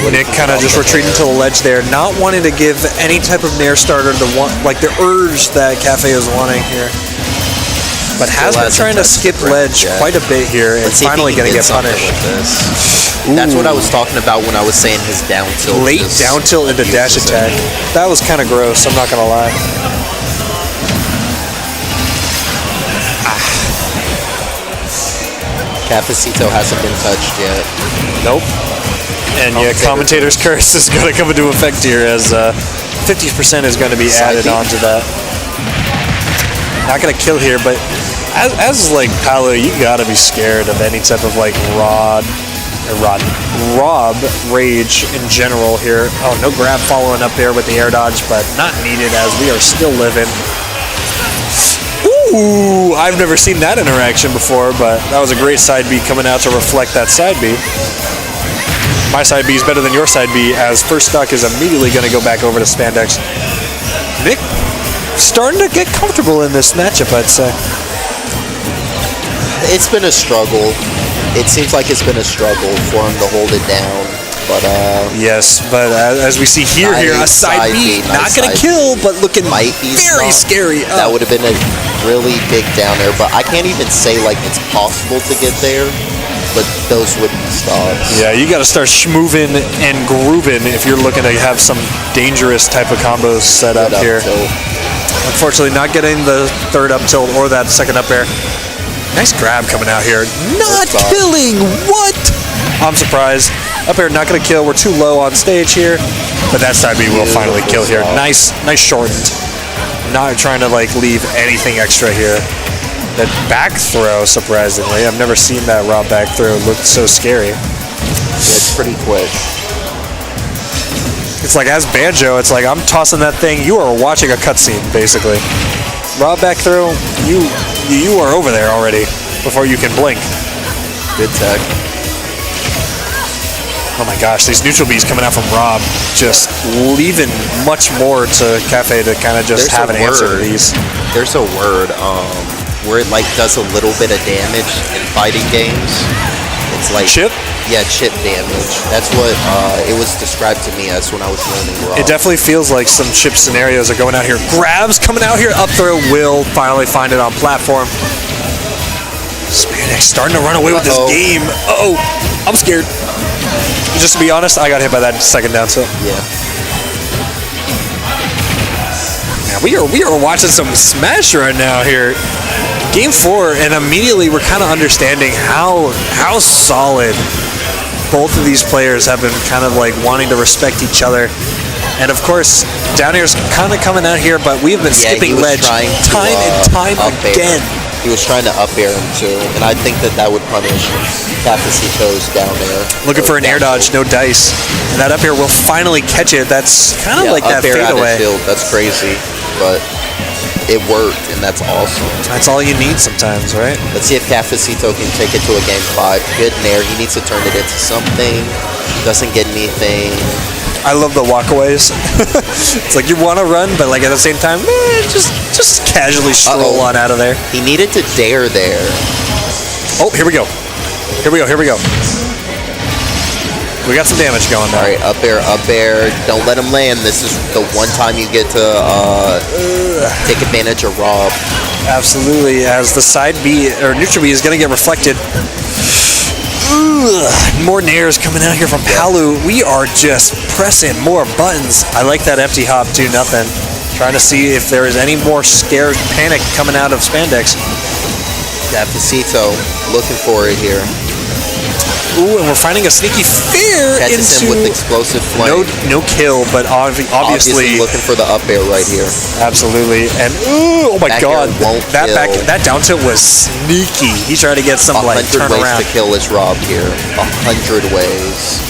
Nick kind of just retreating to the ledge there, not wanting to give any type of Nair starter the urge that Cafe is wanting here. But has been trying to skip ledge quite a bit here and finally going to get punished. That's what I was talking about when I was saying his down tilt. Late down tilt into dash attack. That was kind of gross, I'm not going to lie. Cafecito hasn't been touched yet. Nope. And yeah, commentator's curse is going to come into effect here as 50% is going to be added onto that. Not going to kill here, but as like Paolo, you got to be scared of any type of like Rob rage in general here. Oh, no grab following up there with the air dodge, but not needed as we are still living. Ooh, I've never seen that interaction before, but that was a great side B coming out to reflect that side B. My side B is better than your side B, as first stock is immediately going to go back over to Spandex. Nick starting to get comfortable in this matchup, I'd say. It's been a struggle. It seems like it's been a struggle for him to hold it down. But yes, but as we see here, a side B, not going to kill, but looking very scary. That would have been a really big down there, but I can't even say like it's possible to get there. But those would be stops. Yeah, you got to start schmoving and grooving if you're looking to have some dangerous type of combos set up here. Unfortunately, not getting the third up tilt or that second up air. Nice grab coming out here. Not killing. What? I'm surprised. Up air not going to kill. We're too low on stage here. But that side B will finally kill here. Nice shortened. Not trying to like leave anything extra here. That back throw, surprisingly. I've never seen that raw back throw look so scary. It's pretty quick. It's like, as Banjo, it's like, I'm tossing that thing, you are watching a cutscene, basically. Raw back throw, you are over there already. before you can blink. Good tech. Oh my gosh, these neutral Bs coming out from Rob, just leaving much more to Cafe to kind of just have an answer to these. There's a word where it like does a little bit of damage in fighting games. It's like chip? Yeah, chip damage. That's what it was described to me as when I was learning Rob. It definitely feels like some chip scenarios are going out here. Grabs coming out here, up throw, will finally find it on platform. Spandex starting to run away with this game. Uh-oh, I'm scared. Just to be honest, I got hit by that second down tilt. Yeah. Man, we are watching some smash right now here. Game 4, and immediately we're kind of understanding how solid both of these players have been kind of like wanting to respect each other. And of course, down here's kind of coming out here, but we've been skipping ledge time and time again. He was trying to up air him too, and I think that would punish Cafecito's down air. Looking for an air dodge, no dice. And that up air will finally catch it. That's kind of like that fadeaway. That's crazy, but it worked, and that's awesome. That's all you need sometimes, right? Let's see if Cafecito can take it to a game 5. Good nair. He needs to turn it into something. Doesn't get anything. I love the walkaways. It's like you want to run, but like at the same time, just casually stroll on out of there. He needed to dare there. Oh, here we go. Here we go. We got some damage going there. All right, up air. Don't let him land. This is the one time you get to take advantage of Rob. Absolutely, as the side B, or neutral B, is going to get reflected. More nairs coming out here from Palu. We are just pressing more buttons. I like that empty hop, do nothing. Trying to see if there is any more scared panic coming out of Spandex. Cafecito looking for it here. Ooh, and we're finding a sneaky fair Catches him with explosive flame. No kill, but obviously looking for the up air right here. Absolutely, and oh my Back god, air won't kill. that down tilt was sneaky. He's trying to get some like 100 turn ways around. to kill this Rob here. 100 ways.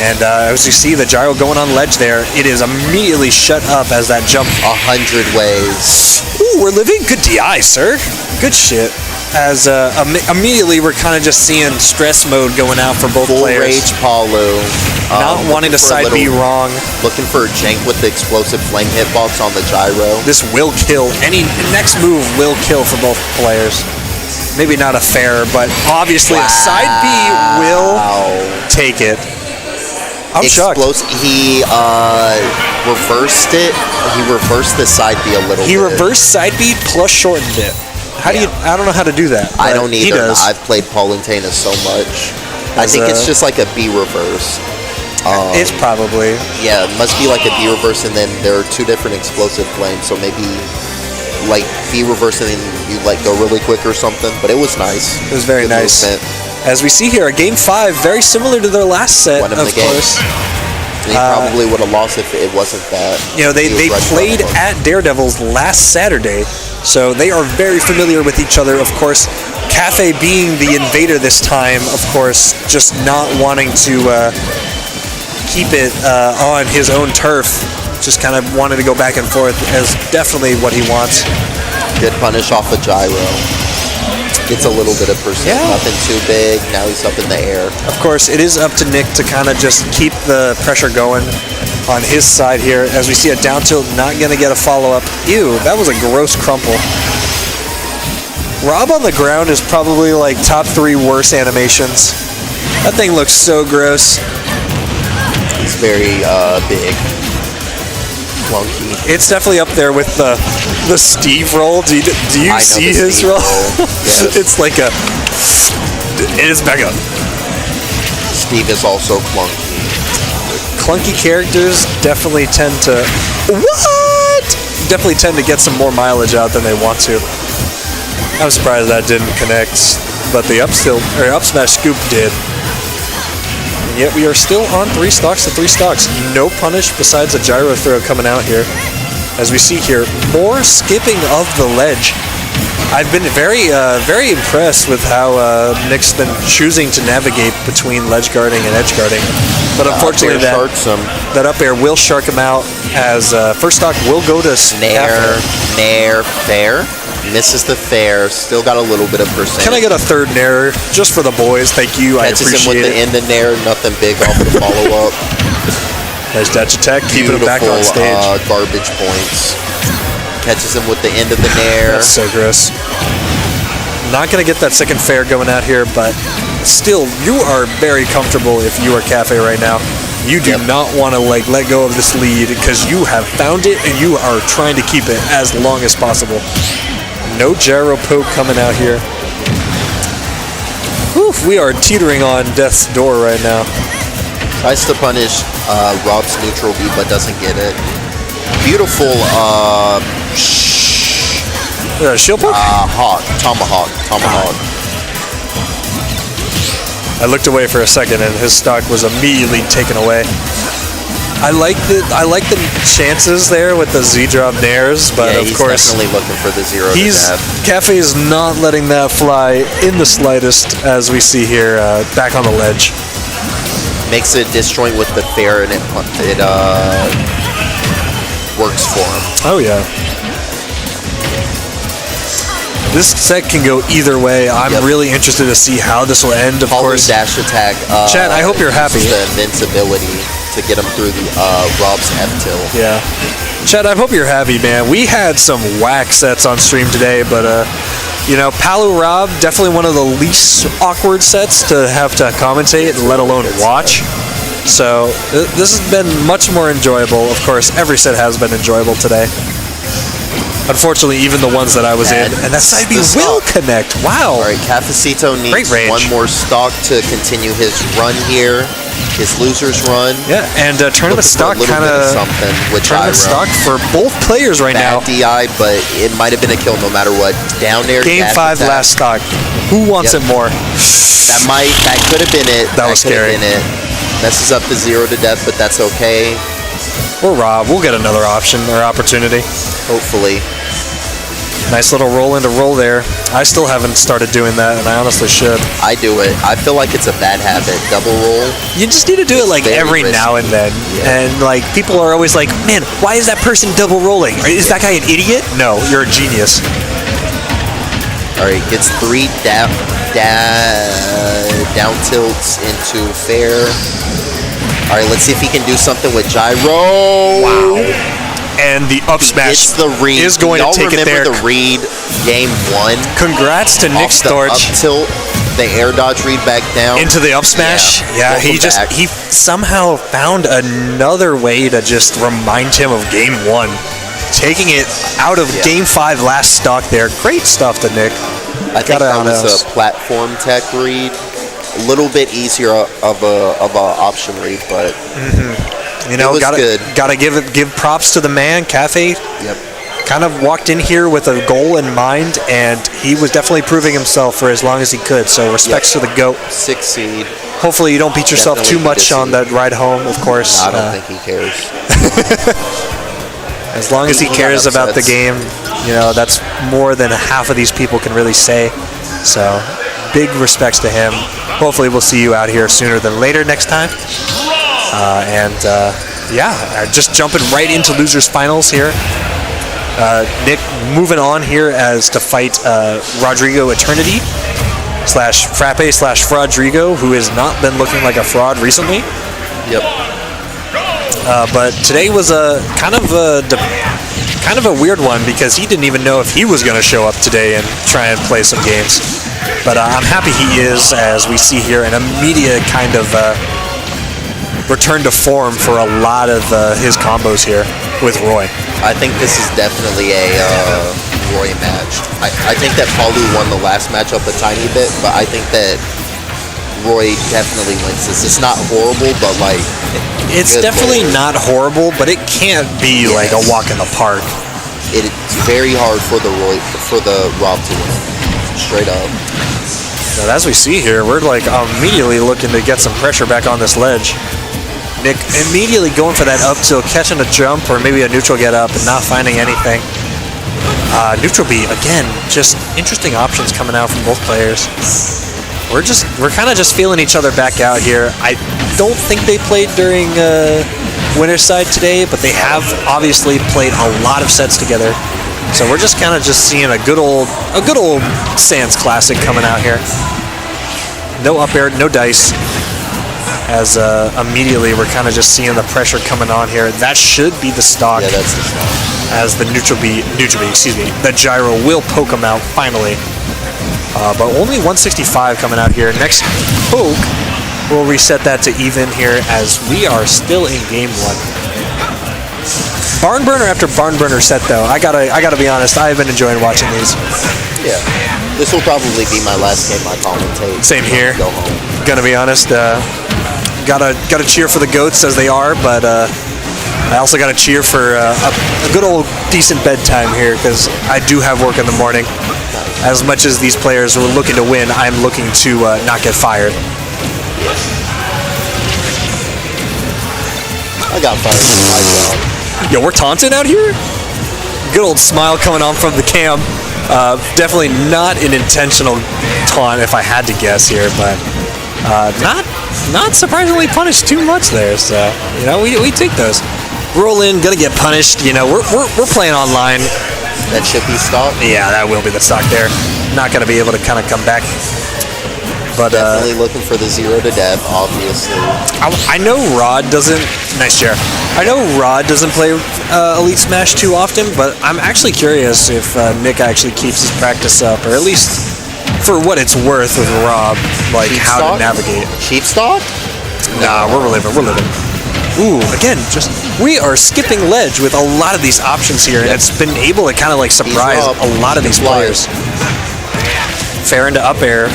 And as you see the gyro going on ledge there, it is immediately shut up as that jump. 100 ways. Ooh, we're living good DI, sir. Good shit. As immediately we're kind of just seeing stress mode going out for both players. Rage Palu. Not wanting to side B wrong. Looking for a jank with the explosive flame hitbox on the gyro. This will kill. Any next move will kill for both players. Maybe not a fair, but obviously a side B will take it. I'm shocked. He reversed it. He reversed the side B a little bit. He reversed side B plus shortened it. How do you? I don't know how to do that. I don't either. He does. I've played Paulintana so much. I think it's just like a B reverse. It's probably. Yeah, it must be like a B reverse, and then there are two different explosive flames. So maybe like B reverse, and then you like go really quick or something. But it was nice. It was very nice. Movement. As we see here, a game 5, very similar to their last set, of course. They probably would have lost if it wasn't that. You know, they played at Daredevil's last Saturday, so they are very familiar with each other. Of course, Cafe being the invader this time, of course, just not wanting to keep it on his own turf. Just kind of wanted to go back and forth as definitely what he wants. Good punish off a gyro. Gets a little bit of percent, nothing too big. Now he's up in the air. Of course, it is up to Nick to kind of just keep the pressure going on his side here. As we see a down tilt, not going to get a follow-up. Ew, that was a gross crumple. Rob on the ground is probably like top 3 worst animations. That thing looks so gross. He's very big. Clunky. It's definitely up there with the Steve roll. Do you see his roll? Yes. It's like a... It is mega. Steve is also clunky. Clunky characters definitely tend to... What? Definitely tend to get some more mileage out than they want to. I'm surprised that didn't connect, but the up smash scoop did. And yet we are still on 3 stocks to 3 stocks. No punish besides a gyro throw coming out here. As we see here, more skipping of the ledge. I've been very impressed with how Nick's been choosing to navigate between ledge guarding and edge guarding. But unfortunately, that up air will shark him out as first stock will go to Nair. Nair, fair. Misses the fair. Still got a little bit of percent. Can I get a third Nair just for the boys? Thank you. Catches I appreciate him with it. the end of Nair. Nothing big off the follow-up. Nice dash attack. Keeping him back on stage. Garbage points. Catches him with the end of the Nair. That's so gross. Not going to get that second fair going out here, but still, you are very comfortable if you are Cafe right now. You do not want to let go of this lead because you have found it and you are trying to keep it as long as possible. No gyro poke coming out here. Whew, we are teetering on death's door right now. Tries to punish Rob's neutral B, but doesn't get it. Beautiful shield poke? Tomahawk. I looked away for a second and his stock was immediately taken away. I like the chances there with the Z drop nairs, but of course he's definitely looking for the 0 to death. Cafe is not letting that fly in the slightest, as we see here back on the ledge. Makes a disjoint with the fair and it works for him. Oh yeah. This set can go either way. I'm really interested to see how this will end. Of course, dash attack. Chad, I hope you're happy. The invincibility to get him through the Rob's F-tilt. Yeah. Chad, I hope you're happy, man. We had some whack sets on stream today, but you know, Palu Rob, definitely one of the least awkward sets to have to commentate, let alone watch. So this has been much more enjoyable. Of course, every set has been enjoyable today. Unfortunately, even the ones that I was in, and that side B will connect. Wow. All right, Cafecito needs one more stock to continue his run here, his loser's run. Yeah, and tournament stock kind of something with tournament stock for both players right now. DI, but it might have been a kill no matter what. Down there. Game 5 last stock. Who wants it more? That could have been it. That was scary. Messes up the 0 to death, but that's okay. Or Rob, we'll get another option or opportunity. Hopefully. Nice little roll into roll there. I still haven't started doing that, and I honestly should. I do it. I feel like it's a bad habit. Double roll. You just need to do it like every now and then. Yeah. And like people are always like, man, why is that person double rolling? Is that guy an idiot? No, you're a genius. All right, gets 3 down tilts into fair. All right, let's see if he can do something with gyro. Wow. And the up smash is going to take it there. The read game 1. Congrats to Nick Storch. Up tilt, the air dodge read back down. Into the up smash. Yeah, he somehow found another way to just remind him of game 1. Taking it out of game 5 last stock there. Great stuff to Nick. I think that was a platform tech read. A little bit easier of a option read, but you know, gotta give props to the man, Cafe. Yep. Kind of walked in here with a goal in mind, and he was definitely proving himself for as long as he could. So respects to the GOAT. 6 seed. Hopefully you don't beat yourself too much on that ride home. Of course. I don't think he cares. As long as he cares about the game, you know, that's more than half of these people can really say. So, big respects to him. Hopefully we'll see you out here sooner than later next time. Just jumping right into losers finals here. Nick moving on here as to fight Rodrigo Eternity / Frappe / Fraudrigo, who has not been looking like a fraud recently. Yep. But today was a kind of a weird one because he didn't even know if he was going to show up today and try and play some games. But I'm happy he is, as we see here, an immediate kind of return to form for a lot of his combos here with Roy. I think this is definitely a Roy match. I think that Palu won the last matchup a tiny bit, but I think that Roy definitely wins this. It's not horrible, but like... It's definitely not horrible, but it can't be like a walk in the park. It's very hard for the Rob to win. Straight up. Now, as we see here, we're like immediately looking to get some pressure back on this ledge. Nick immediately going for that up tilt, catching a jump or maybe a neutral get up and not finding anything. Neutral B, again, just interesting options coming out from both players. We're kind of just feeling each other back out here. I don't think they played during winner's side today, but they have obviously played a lot of sets together. So we're just kind of seeing a good old Sans classic coming out here. No up air, no dice. As immediately we're kind of just seeing the pressure coming on here. That should be the stock. Yeah, that's the stock. As the neutral B, excuse me, the gyro will poke him out finally. But only 165 coming out here. Next poke will reset that to even here as we are still in game 1. Barn burner after barn burner set though. I gotta be honest. I've been enjoying watching these. Yeah, this will probably be my last game I commentate. Same here. Go home. Gonna be honest. Gotta cheer for the goats as they are, but I also gotta cheer for a good old decent bedtime here because I do have work in the morning. As much as these players were looking to win, I'm looking to not get fired. I got fired from my job. Yo, we're taunting out here? Good old smile coming on from the cam. Definitely not an intentional taunt if I had to guess here, but not surprisingly punished too much there. So, you know, we take those. Roll in, gonna get punished. You know, we're playing online. That should be stock. Yeah, that will be the stock there. Not gonna be able to kind of come back. But definitely looking for the 0 to death, obviously. I know Rod doesn't. Nice chair. I know Rod doesn't play Elite Smash too often, but I'm actually curious if Nick actually keeps his practice up, or at least for what it's worth with Rob, like Cheap how stock? to navigate. Cheap stock? Nah, we're living. Ooh, again, we are skipping ledge with a lot of these options here, and it's been able to kind of like surprise a lot of these players. Fair into up air.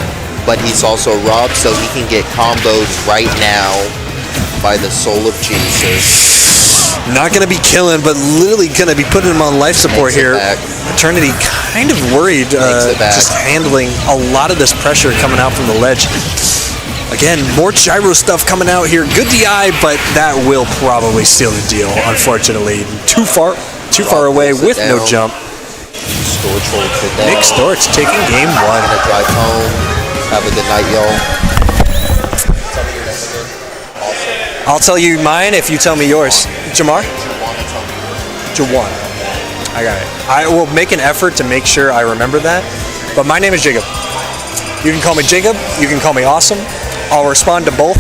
But he's also robbed, so he can get comboed right now by the soul of Jesus. Not going to be killing, but literally going to be putting him on life support here. Eternity kind of worried, just handling a lot of this pressure coming out from the ledge. Again, more gyro stuff coming out here. Good DI, but that will probably seal the deal, unfortunately. Too far away with no jump. Storch holds it down. Nick Storch taking game 1. Gonna drive home. Have a good night, y'all. I'll tell you mine if you tell me yours. Jamar? Jawan. I got it. I will make an effort to make sure I remember that. But my name is Jacob. You can call me Jacob. You can call me Awesome. I'll respond to both.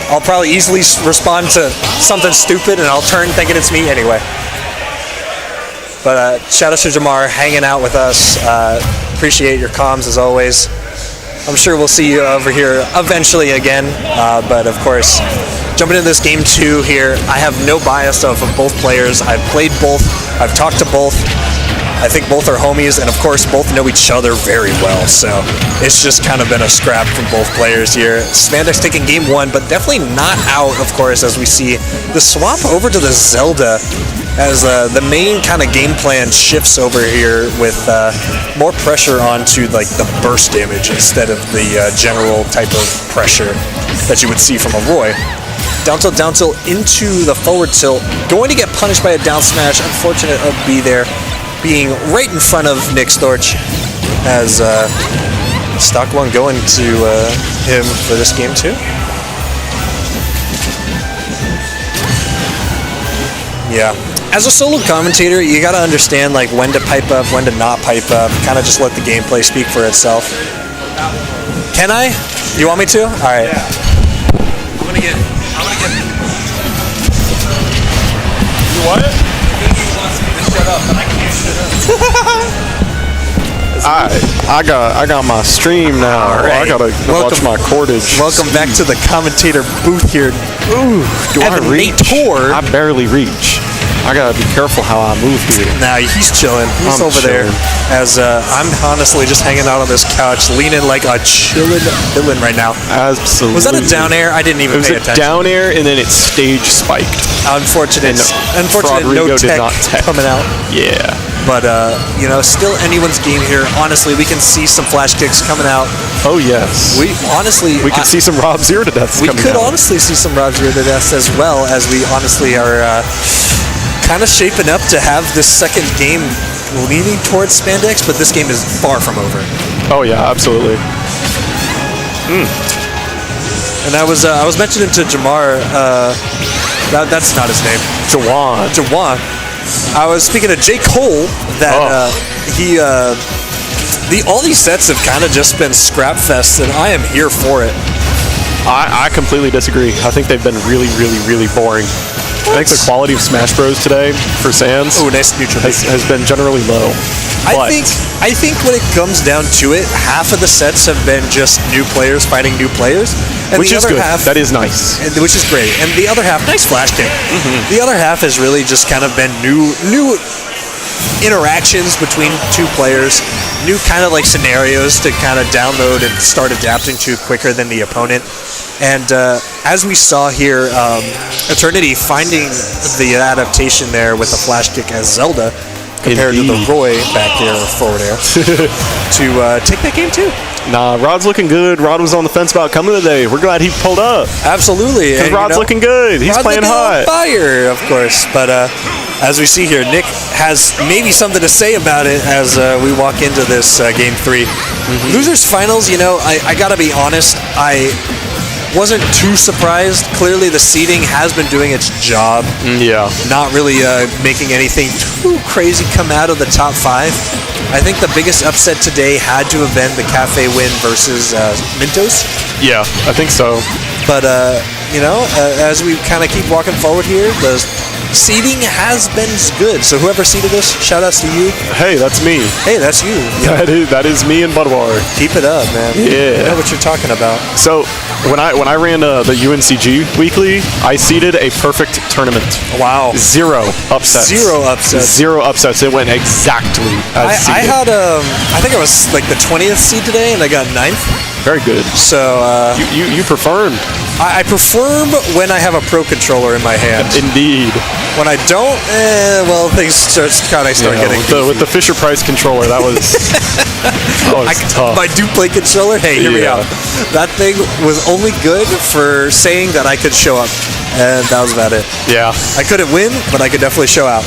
I'll probably easily respond to something stupid, and I'll turn thinking it's me anyway. But shout out to Jamar hanging out with us. Appreciate your comms as always. I'm sure we'll see you over here eventually again. But of course, jumping into this game 2 here, I have no bias of both players. I've played both. I've talked to both. I think both are homies, and of course, both know each other very well. So it's just kind of been a scrap from both players here. Spandex taking game 1, but definitely not out, of course, as we see the swap over to the Zelda as the main kind of game plan shifts over here with more pressure onto like the burst damage instead of the general type of pressure that you would see from a Roy. Down tilt into the forward tilt. Going to get punished by a down smash. Unfortunate of B there. Being right in front of Nick Storch as stock 1 going to him for this game 2. Yeah. As a solo commentator, you gotta understand like when to pipe up, when to not pipe up. Kind of just let the gameplay speak for itself. Can I? You want me to? All right. Yeah. I'm gonna get. You what? He wants me to shut up, but I can't shut up. I got my stream now. All right. I gotta watch my cordage. Welcome back to the commentator booth here. Ooh, do I reach? Evanator. I barely reach. I gotta be careful how I move here. Nah, he's chilling. He's I'm over there. chilling. As I'm honestly just hanging out on this couch, leaning like a chillin' villain right now. Absolutely. Was that a down air? I didn't even It was pay a attention. down air and then it stage spiked. Unfortunate Rodrigo no did tech not tech. coming out. Yeah. But, you know, still anyone's game here. Honestly, we can see some flash kicks coming out. Oh yes. We honestly... We could see some Rob Zero to Deaths We coming could out. honestly see some Rob Zero to Deaths as well, as we honestly are kind of shaping up to have this second game leaning towards Spandex, but this game is far from over. Oh yeah, absolutely. And I was mentioning to Jamar, that's not his name. Jawan. Jawan. I was speaking to J. Cole, that all these sets have kind of just been scrap fests, and I am here for it. I completely disagree. I think they've been really, really, really boring. I think the quality of Smash Bros. Today for Sans nice neutral has been generally low. I think when it comes down to it, half of the sets have been just new players fighting new players, and which the is other good. half, that is nice. which is great. And the other half, nice flash kick. The other half has really just kind of been new interactions between two players, new kind of like scenarios to kind of download and start adapting to quicker than the opponent. And as we saw here, Eternity finding the adaptation there with the flash kick as Zelda compared to the Roy back there or forward air to take that game too. Nah, Rod's looking good. Rod was on the fence about coming today. We're glad he pulled up. Absolutely. Because Rod's looking good. He's Rod's playing hot. On fire, of course. But as we see here, Nick has maybe something to say about it as we walk into this Game 3. Losers Finals, I got to be honest, I wasn't too surprised. Clearly the seeding has been doing its job. Yeah. Not really making anything too crazy come out of the top 5. I think the biggest upset today had to have been the Cafe win versus Mintos. Yeah, I think so. But, as we kind of keep walking forward here, the seeding has been good. So whoever seeded this, shout outs to you. Hey, that's me. Hey, that's you. That is me and Budwar. Keep it up, man. Yeah. I know what you're talking about. So when I ran the UNCG weekly, I seeded a perfect tournament. Wow. 0 upsets. 0 upsets. 0 upsets. It went exactly as seeded. I had I think I was like the 20th seed today, and I got 9th. Very good. So you performed. I perform when I have a pro controller in my hand. Indeed. When I don't, things start getting with the Fisher Price controller. That was tough. My Duplay controller. Hey, hear me out. That thing was only good for saying that I could show up, and that was about it. Yeah. I couldn't win, but I could definitely show out.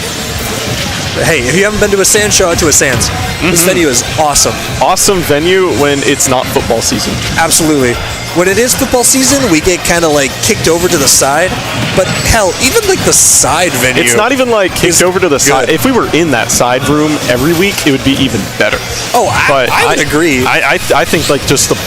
Hey, if you haven't been to a Sans, show out to a Sans. This venue is awesome. Awesome venue when it's not football season. Absolutely. When it is football season, we get kind of like kicked over to the side. But hell, even like the side venue. It's not even like kicked over to the side. If we were in that side room every week, it would be even better. Oh, I would agree. I think like just the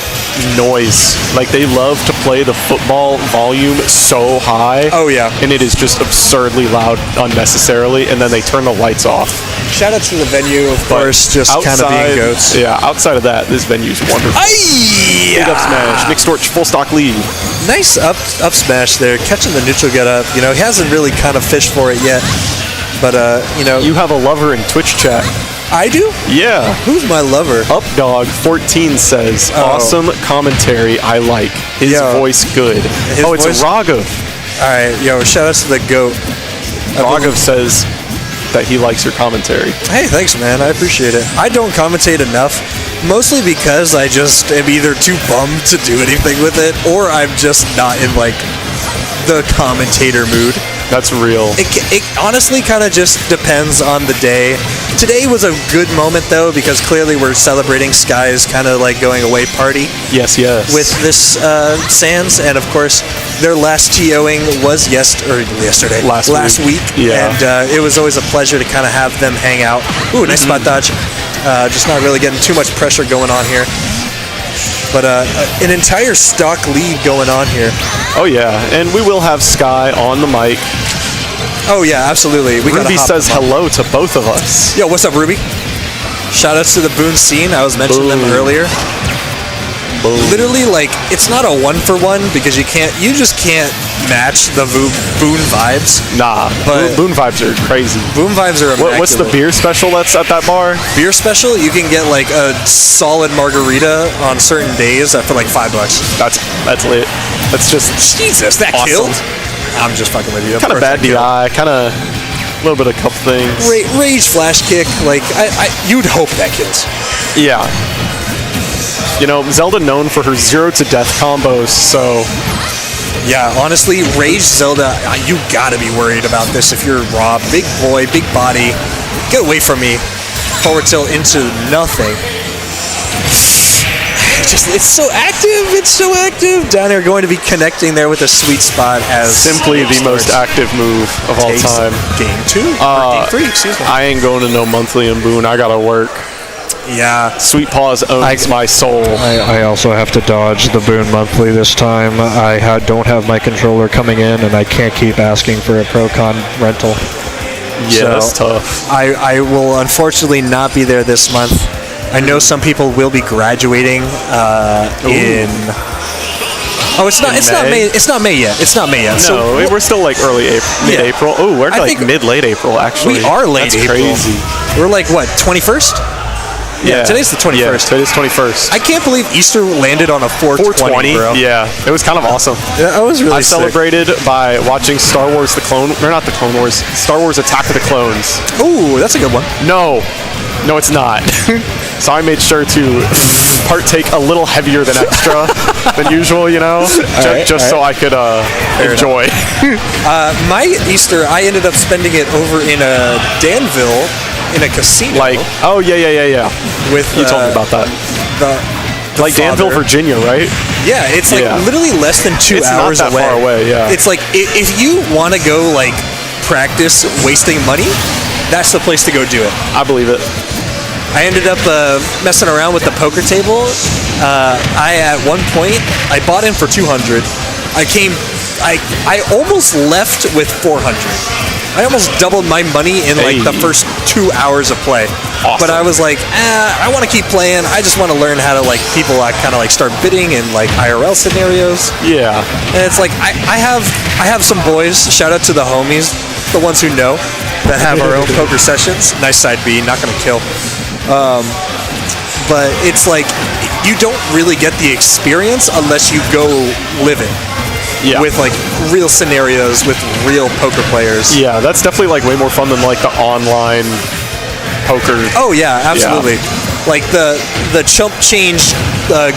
noise. Like they love to play the football volume so high. Oh yeah. And it is just absurdly loud unnecessarily, and then they turn the lights off. Shout out to the venue, of course, just kind of being goats. Yeah, outside of that, this venue's wonderful. Big up smash. Nick Storch, full stock lead. Nice up smash there, catching the neutral get up. He hasn't really kind of fished for it yet. But, You have a lover in Twitch chat. I do? Yeah. Who's my lover? Updog14 says, awesome commentary, I like. His voice good. It's Raghav. Alright, shout outs to the GOAT. Raghav says that he likes your commentary. Hey, thanks, man. I appreciate it. I don't commentate enough, mostly because I just am either too bummed to do anything with it, or I'm just not in, the commentator mood. That's real. It honestly kind of just depends on the day. Today was a good moment, though, because clearly we're celebrating Sky's kind of going away party. Yes. With this Sans, and of course, their last TOing was yesterday. Last week. Yeah. And it was always a pleasure to kind of have them hang out. Ooh, nice spot dodge. Just not really getting too much pressure going on here. But an entire stock lead going on here. Oh, yeah. And we will have Sky on the mic. Oh, yeah, absolutely. Ruby says hello to both of us. Yo, what's up, Ruby? Shout outs to the Boone scene. I was mentioning them earlier. Boom. Literally, it's not a 1-for-1 because you just can't match the Boone vibes. Nah, but Boone vibes are crazy. Boone vibes are immaculate. What's the beer special that's at that bar? Beer special? You can get a solid margarita on certain days for $5. That's lit. That's just Jesus. That awesome. killed. I'm just fucking with you. Kind of bad DI. Kind of a little bit of a couple things. Rage flash kick. You'd hope that kills. Yeah. Zelda known for her 0 to death combos, so. Yeah, honestly, Rage Zelda, you gotta be worried about this if you're Rob. Big boy, big body. Get away from me. Forward tilt into nothing. it's so active. It's so active. Down there, going to be connecting there with a sweet spot as Simply the most active move of all time. Game 2, or Game 3, excuse me. I ain't going to no monthly in Boone. I gotta work. Yeah. Sweet Paws owns my soul. I also have to dodge the Boone Monthly this time. I don't have my controller coming in, and I can't keep asking for a Procon rental. Yeah, that's tough. I will unfortunately not be there this month. I know some people will be graduating in. Oh, it's not May. It's not May yet. It's not May yet. No, we're still like early April, mid-April. Oh, we're like mid-late April actually. We are late That's April. crazy. We're like what, 21st? Yeah, today's the 21st. Yeah, today's 21st. I can't believe Easter landed on a 420, bro. Yeah, it was kind of awesome. Yeah, I was really I celebrated by watching Star Wars not the Clone Wars, Star Wars Attack of the Clones. Ooh, that's a good one. No, it's not. So I made sure to partake a little heavier than extra than usual, just so I could enjoy. My Easter, I ended up spending it over in Danville in a casino. Yeah. With you told me about that. The like Danville, Virginia, right? Yeah, it's like literally less than 2 hours not that away. far away. Yeah. It's like if you want to go like practice wasting money, that's the place to go do it. I believe it. I ended up messing around with the poker table. At one point I bought in for 200. I almost left with 400. I almost doubled my money in like the first 2 hours of play. Awesome. But I was like, I want to keep playing. I just want to learn how to like people kind of like start bidding in like IRL scenarios. Yeah. And it's like I have some boys. Shout out to the homies, the ones who know, that have our own poker sessions. Nice side B, not gonna kill. But it's like you don't really get the experience unless you go live it. Yeah. With like real scenarios with real poker players. Yeah, that's definitely like way more fun than like the online poker. Oh yeah, absolutely. Yeah. Like the chump change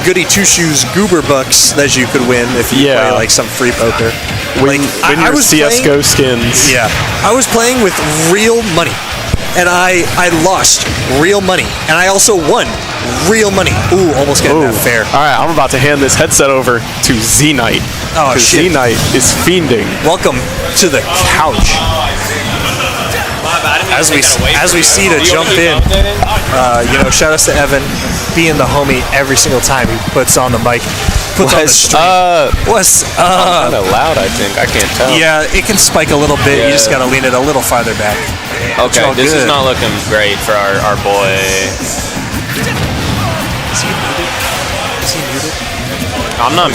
goody two shoes goober bucks that you could win if you play like some free poker. Win your CS:GO skins. Yeah, I was playing with real money, and I lost real money, and I also won real money. Ooh, almost getting that fair. All right, I'm about to hand this headset over to Z-Knight. Oh shit! Z-Knight is fiending. Welcome to the couch. As we see to jump in, shout outs to Evan, being the homie every single time he puts on the mic, puts on the stream. What's kind of loud, I think. I can't tell. Yeah, it can spike a little bit. You just gotta lean it a little farther back. Okay, this is not looking great for our boy. Is he muted? I'm not.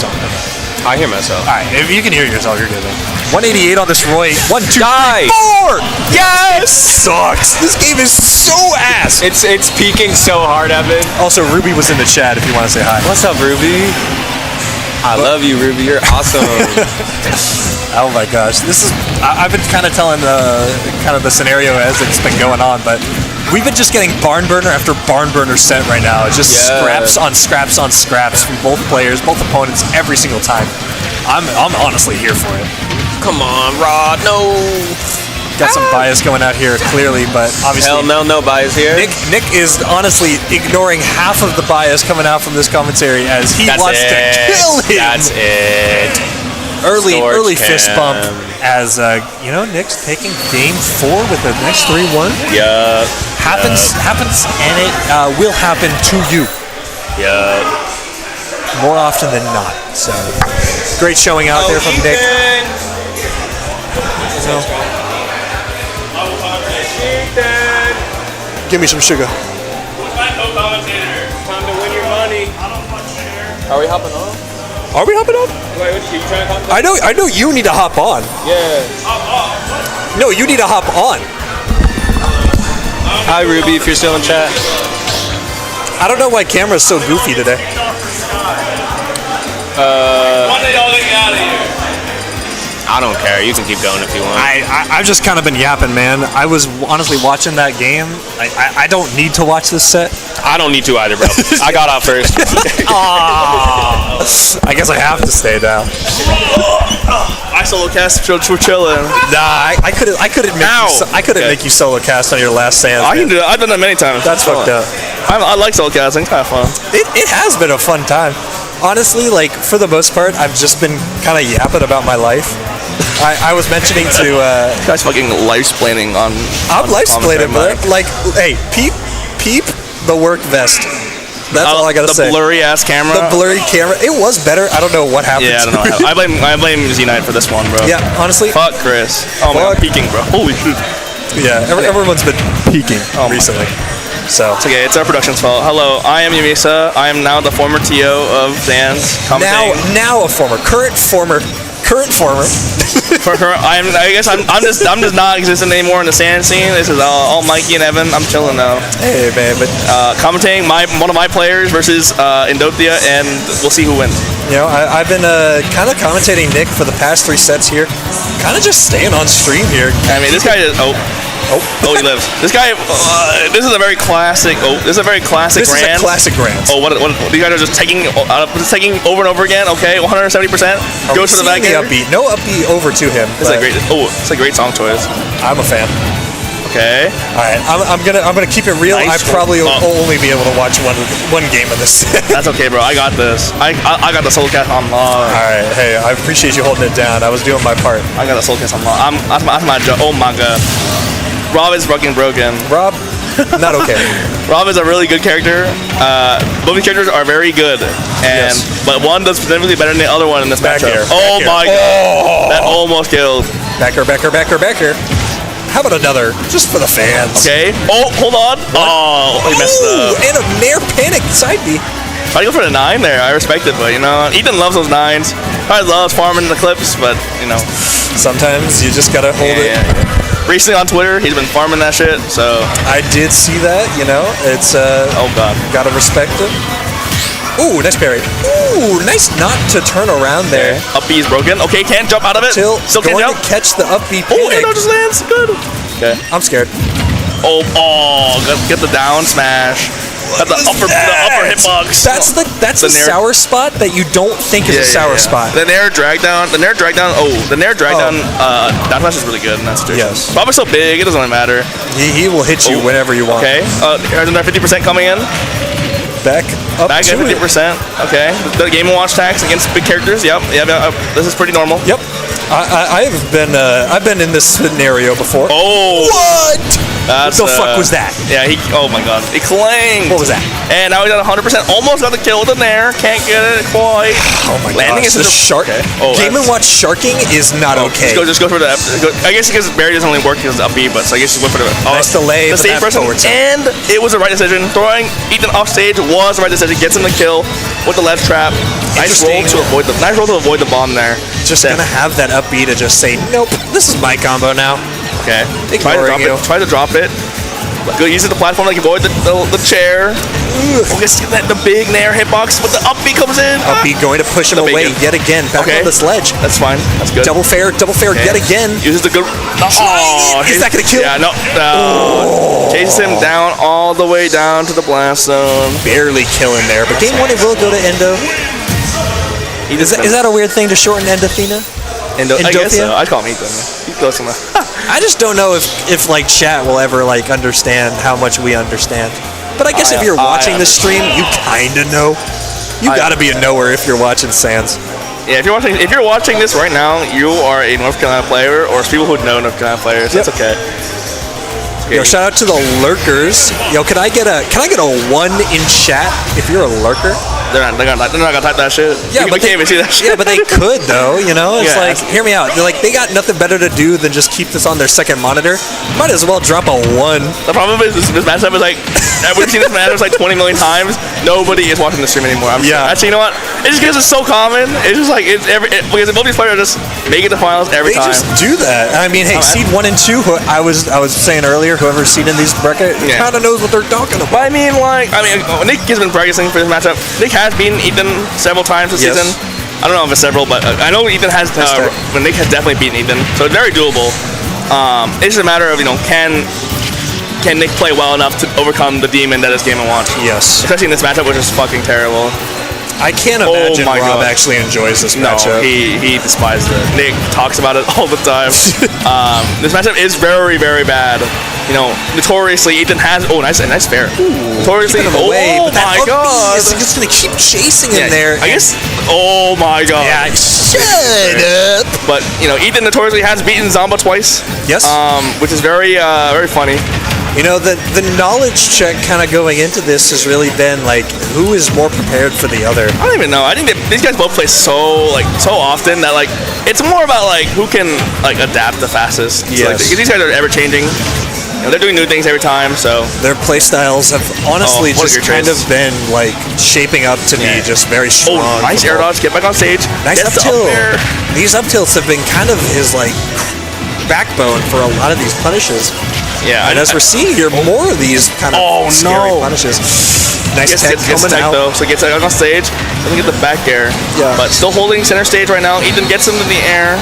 I hear myself. All right, if you can hear yourself, you're good. 188 on this Roy. 1, 2, 3, 4. Yes. Sucks. This game is so ass. It's peaking so hard, Evan. Also, Ruby was in the chat if you want to say hi. What's up, Ruby? I love you, Ruby. You're awesome. Oh my gosh, I've been kind of telling the scenario as it's been going on, but we've been just getting barn burner after barn burner set right now. It's just scraps on scraps on scraps from both players, both opponents, every single time. I'm honestly here for it. Come on, Rod. No. Got some bias going out here, clearly, but obviously... Hell no bias here. Nick is honestly ignoring half of the bias coming out from this commentary as he wants to kill him. That's it. Early fist bump as, Nick's taking game 4 with a nice 3-1. Yeah. Happens, and it will happen to you. Yeah. More often than not. So, great showing out there from Nick. Give me some sugar. Time to win your money. Are we hopping on? Are we hopping on? Wait, you trying to hop on? I know you need to hop on. Yeah. No, you need to hop on. Hi, Ruby, if you're still in chat. I don't know why camera's so goofy today. When did y'all get out of here? I don't care. You can keep going if you want. I've just kind of been yapping, man. I was honestly watching that game. I don't need to watch this set. I don't need to either, bro. I got out first. I guess I have to stay down. I solo cast Chilla. Nah, I couldn't make you solo cast on your last stand. I can do it. I've done that many times. That's fucked up. I like Soulcasting. It's kind of fun. It has been a fun time. Honestly, like, for the most part, I've just been kind of yapping about my life. I was mentioning to... Guys fucking life-splaining on... I'm life-splaining, but, like, hey, peep the work vest. That's all I gotta say. The blurry-ass camera? The blurry camera. It was better. I don't know what happened. Yeah, I don't know. I blame Z-Knight for this one, bro. Yeah, honestly. Fuck Chris. Oh, my God, peeking, bro. Holy shit. Yeah, everyone's been peaking recently. So it's okay. It's our production's fault. Hello, I am Yumisa. I am now the former TO of Zan's commentating. Now a current former. I guess I'm just not existent anymore in the Sand scene. This is all Mikey and Evan. I'm chilling now. Hey man, but commentating one of my players versus Endothia, and we'll see who wins. You know, I've been kind of commentating Nick for the past 3 sets here. Kind of just staying on stream here. I mean, this guy is he lives. This guy. This is a very classic. This is a very classic. This Grand. is a classic Grand. Oh, what these guys are just taking over and over again. Okay, 170%. Goes to the back. Upbeat. No upbeat over to him. It's a great. It's a great song choice. I'm a fan. Okay. All right. I'm gonna keep it real. Nice. I probably will only be able to watch one game of this. That's okay, bro. I got this. I got the Soulcast on lock. All right. Hey, I appreciate you holding it down. I was doing my part. I got the Soulcast on lock. That's my job. Oh my god. Rob is fucking broken. Rob, not okay. Rob is a really good character. Both these characters are very good, but one does significantly better than the other one in this matchup. Oh my god. That almost killed. Backer. How about another, just for the fans? Okay. Oh, hold on. Oh, he messed up. And a Nair panic side B. I go for the 9 there. I respect it, but you know, Ethan loves those 9s. Probably loves farming the clips, but you know, sometimes you just gotta hold it. Recently on Twitter, he's been farming that shit. So I did see that. You know, it's oh god, gotta respect it. Ooh, nice parry. Ooh, nice not to turn around there. Up B is broken. Okay, can't jump out of it. Still can't going jump. to catch the up B panic. Oh, and it just lands. Good. Okay. I'm scared. Oh, get the down smash. Got the upper hitbox. That's the sour spot that you don't think is a sour spot. The Nair drag down. The Nair drag down. Down smash is really good in that situation. Yes. Probably so big, it doesn't really matter. He will hit you whenever you want. Okay. There's another 50% coming in. Back up at 50%. Okay. The Game & Watch tax against big characters. Yep. This is pretty normal. Yep. I've been in this scenario before. Oh. What? What the fuck was that? Yeah, oh my god. It clanged. What was that? And now he's at 100%. Almost got the kill with the Nair. Can't get it quite. Oh my Landing gosh. The shark. Okay. Game & Watch sharking is not okay. Just go for the I guess because Barry doesn't only work because it's up B, but so I guess you went for the nice delay. The stage person. And it was the right decision. Throwing Ethan off stage was the right decision. Gets him the kill with the ledge trap. Nice roll to avoid the bomb there. Just gonna have that up B to just say, nope, this is my combo now. Okay. Try to drop it. Good, using the platform like avoid the chair. Okay, see that the big Nair hitbox, but the up B comes in. Up B going to push him away yet again. Back on this ledge. That's fine. That's good. Double fair yet again. Uses the good. Is that gonna kill? Yeah, no. Chases him down all the way down to the blast zone. Barely killing there, but game 1 it will go to Endo. Is that a weird thing to shorten Endothia? I guess so. I call him Ethan. He's close enough. I just don't know if like chat will ever like understand how much we understand. But I guess if you're watching the stream, you kinda know. You gotta be a knower if you're watching Sans. Yeah, if you're watching this right now, you are a North Carolina player or people who know North Carolina players. That's okay. Yo, shout out to the lurkers. Yo, can I get a 1 in chat if you're a lurker? They're not gonna type that shit. Yeah, but they can't even see that shit. Yeah, but they could though. You know, it's like, hear me out. They're like, they got nothing better to do than just keep this on their second monitor. Might as well drop a 1. The problem is this matchup is like, we've seen this matchup like 20 million times. Nobody is watching the stream anymore. Actually, you know what? It's just because it's so common. It's just like because both these players just make it to finals every time. They just do that. I mean, hey, seed 1 and 2. I was saying earlier, whoever's seed in these brackets kind of knows what they're talking about. But I mean, Nick has been practicing for this matchup. Nick has beaten Ethan several times this season. I don't know if it's several, but I know Ethan has. But Nick has definitely beaten Ethan, so it's very doable. It's just a matter of can Nick play well enough to overcome the demon that is Game & Watch? Yes. Especially in this matchup, which is fucking terrible. I can't imagine Rob actually enjoys this matchup. He despises it. Nick talks about it all the time. This matchup is very, very bad. You know, notoriously, Ethan has. Oh, nice fair. Notoriously, away, oh my god! Is just gonna keep chasing him there. I guess. Oh my god! Yeah, shut up. But you know, Ethan notoriously has beaten Zomba twice. Yes. Which is very, very funny. You know, the knowledge check kind of going into this has really been like, who is more prepared for the other? I don't even know. I think these guys both play so often that like it's more about like who can like adapt the fastest. Yes. So, like, these guys are ever changing. You know, they're doing new things every time. So their play styles have honestly just kind of been like shaping up to be just very strong. Oh, nice air dodge. Get back on stage. Nice up tilt. These up tilts have been kind of his like backbone for a lot of these punishes. Yeah, and as we're seeing here, more of these kind of scary punishes. Nice tech coming out. Though, so gets on stage. Doesn't get the back air. Yeah. But still holding center stage right now. Ethan gets him to the air.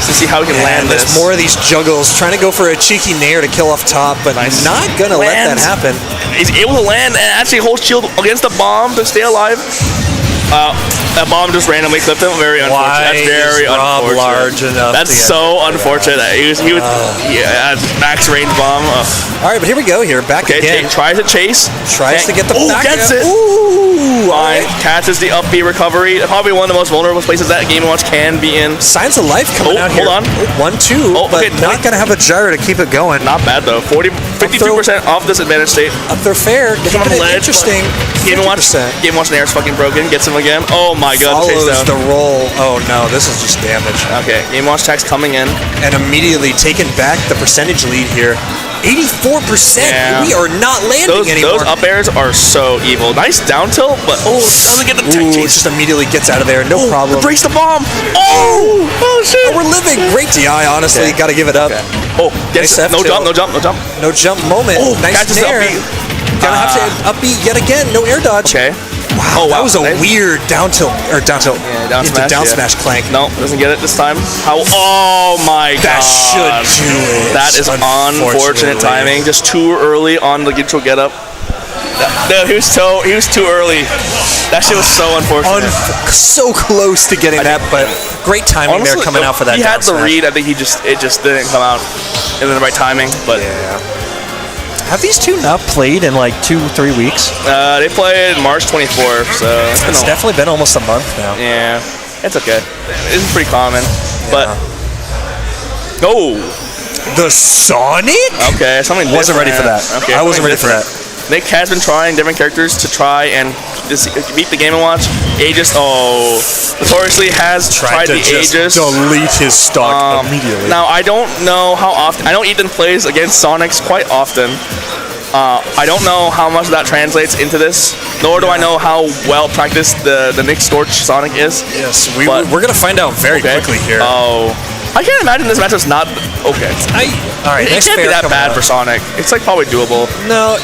To see how he can land this. There's more of these juggles, trying to go for a cheeky nair to kill off top, but not gonna let that happen. He's able to land and actually hold shield against the bomb to stay alive. That bomb just randomly clipped him. Very unfortunate. That's very unfortunate. Large enough. That's so unfortunate. He was max range bomb. All right, but here we go. Back again. Tries to chase. Tries to get the back. Gets it. Ooh, fine. Catches the up B recovery. Probably one of the most vulnerable places that Game & Watch can be in. Signs of life coming out here. Hold on. 1-2, but not going to have a gyro to keep it going. Not bad, though. 52% off this advantage state. Up there fair. Keeping it interesting. Game & Watch Nair is fucking broken. Gets him again. Oh my god. Follows the roll. Oh no, this is just damage. Okay, Game & Watch tax coming in. And immediately taking back the percentage lead here. 84%. Yeah. We are not landing anymore. Those up airs are so evil. Nice down tilt, but doesn't get the tech chase. Just immediately gets out of there. No problem. Breaks the bomb. Oh shit. We're living. Great DI, honestly. Got to give it up. Okay. Oh, nice no jump. No jump moment. Nice nair. Gonna have to upbeat yet again. No air dodge. Okay. Wow, that was a weird down tilt. Yeah, down smash clank. No, doesn't get it this time. Oh my god. That should do it. That is unfortunate timing. Just too early on the neutral get up. No, he was too early. That shit was so unfortunate. So close to getting that, but great timing there coming out for that. He had the read. I think it just didn't come out in the right timing. But yeah. Have these two not played in like 2-3 weeks? They played March 24th, so it's definitely been almost a month now. Yeah, it's okay. It's pretty common, but the Sonic. Okay, something wasn't ready for that. Okay, I wasn't ready for that. Nick has been trying different characters to try and beat the Game & Watch. Aegis, notoriously has tried the Aegis. Delete his stock immediately. Now, I don't know how often. I know Ethan plays against Sonics quite often. I don't know how much that translates into this, nor do I know how well practiced the Nick Storch Sonic is. Yes, we're going to find out very quickly here. I can't imagine this matchup's not okay. All right, it can't be that bad for Sonic. It's like probably doable. No,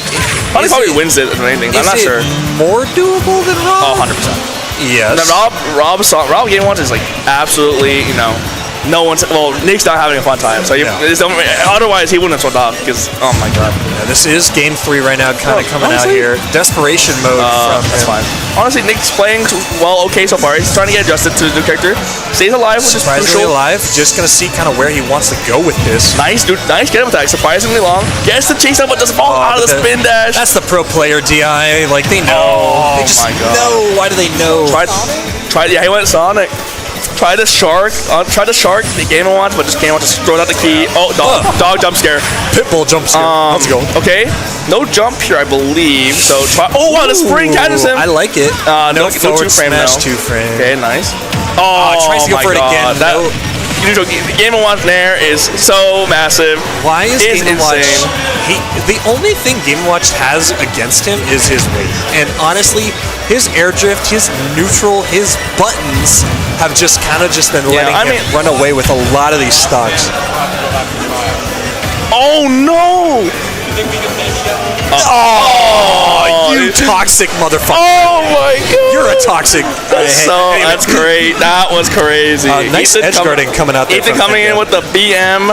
probably wins it or anything. I'm not sure. More doable than Rob? Oh, 100%. Yes. Rob Game & Watch is like absolutely, no one's. Well, Nick's not having a fun time, so otherwise he wouldn't have swept off. Because my god, this is game 3 right now, kind of coming out here. Desperation mode. That's fine. Honestly, Nick's playing okay so far. He's trying to get adjusted to the new character. Stays alive, which is crucial. Alive. Just gonna see kind of where he wants to go with this. Nice, dude. Nice get him attack. Surprisingly long. Gets the chase up, but doesn't fall out of the spin dash. That's the pro player DI. Like they know. They just know. Why do they know? Yeah, he went Sonic. Try to shark the Game & Watch, but just Game & Watch just throws out the key. Dog jump scare. Pitbull jump scare. Let's go. Okay, no jump here, I believe. So try. Oh wow, the spring catches him. I like it. No forward smash 2-frame. Okay, nice. Tries to go for it again. The Game & Watch Nair is so massive. Why is Game & Watch? The only thing Game & Watch has against him is his weight. And honestly, his air drift, his neutral, his buttons have just kind of been letting him run away with a lot of these stocks. Oh no! You toxic motherfucker! Oh my god! You're a toxic. That's great. That was crazy. Nice edge guarding coming out there. Ethan coming in with the BM.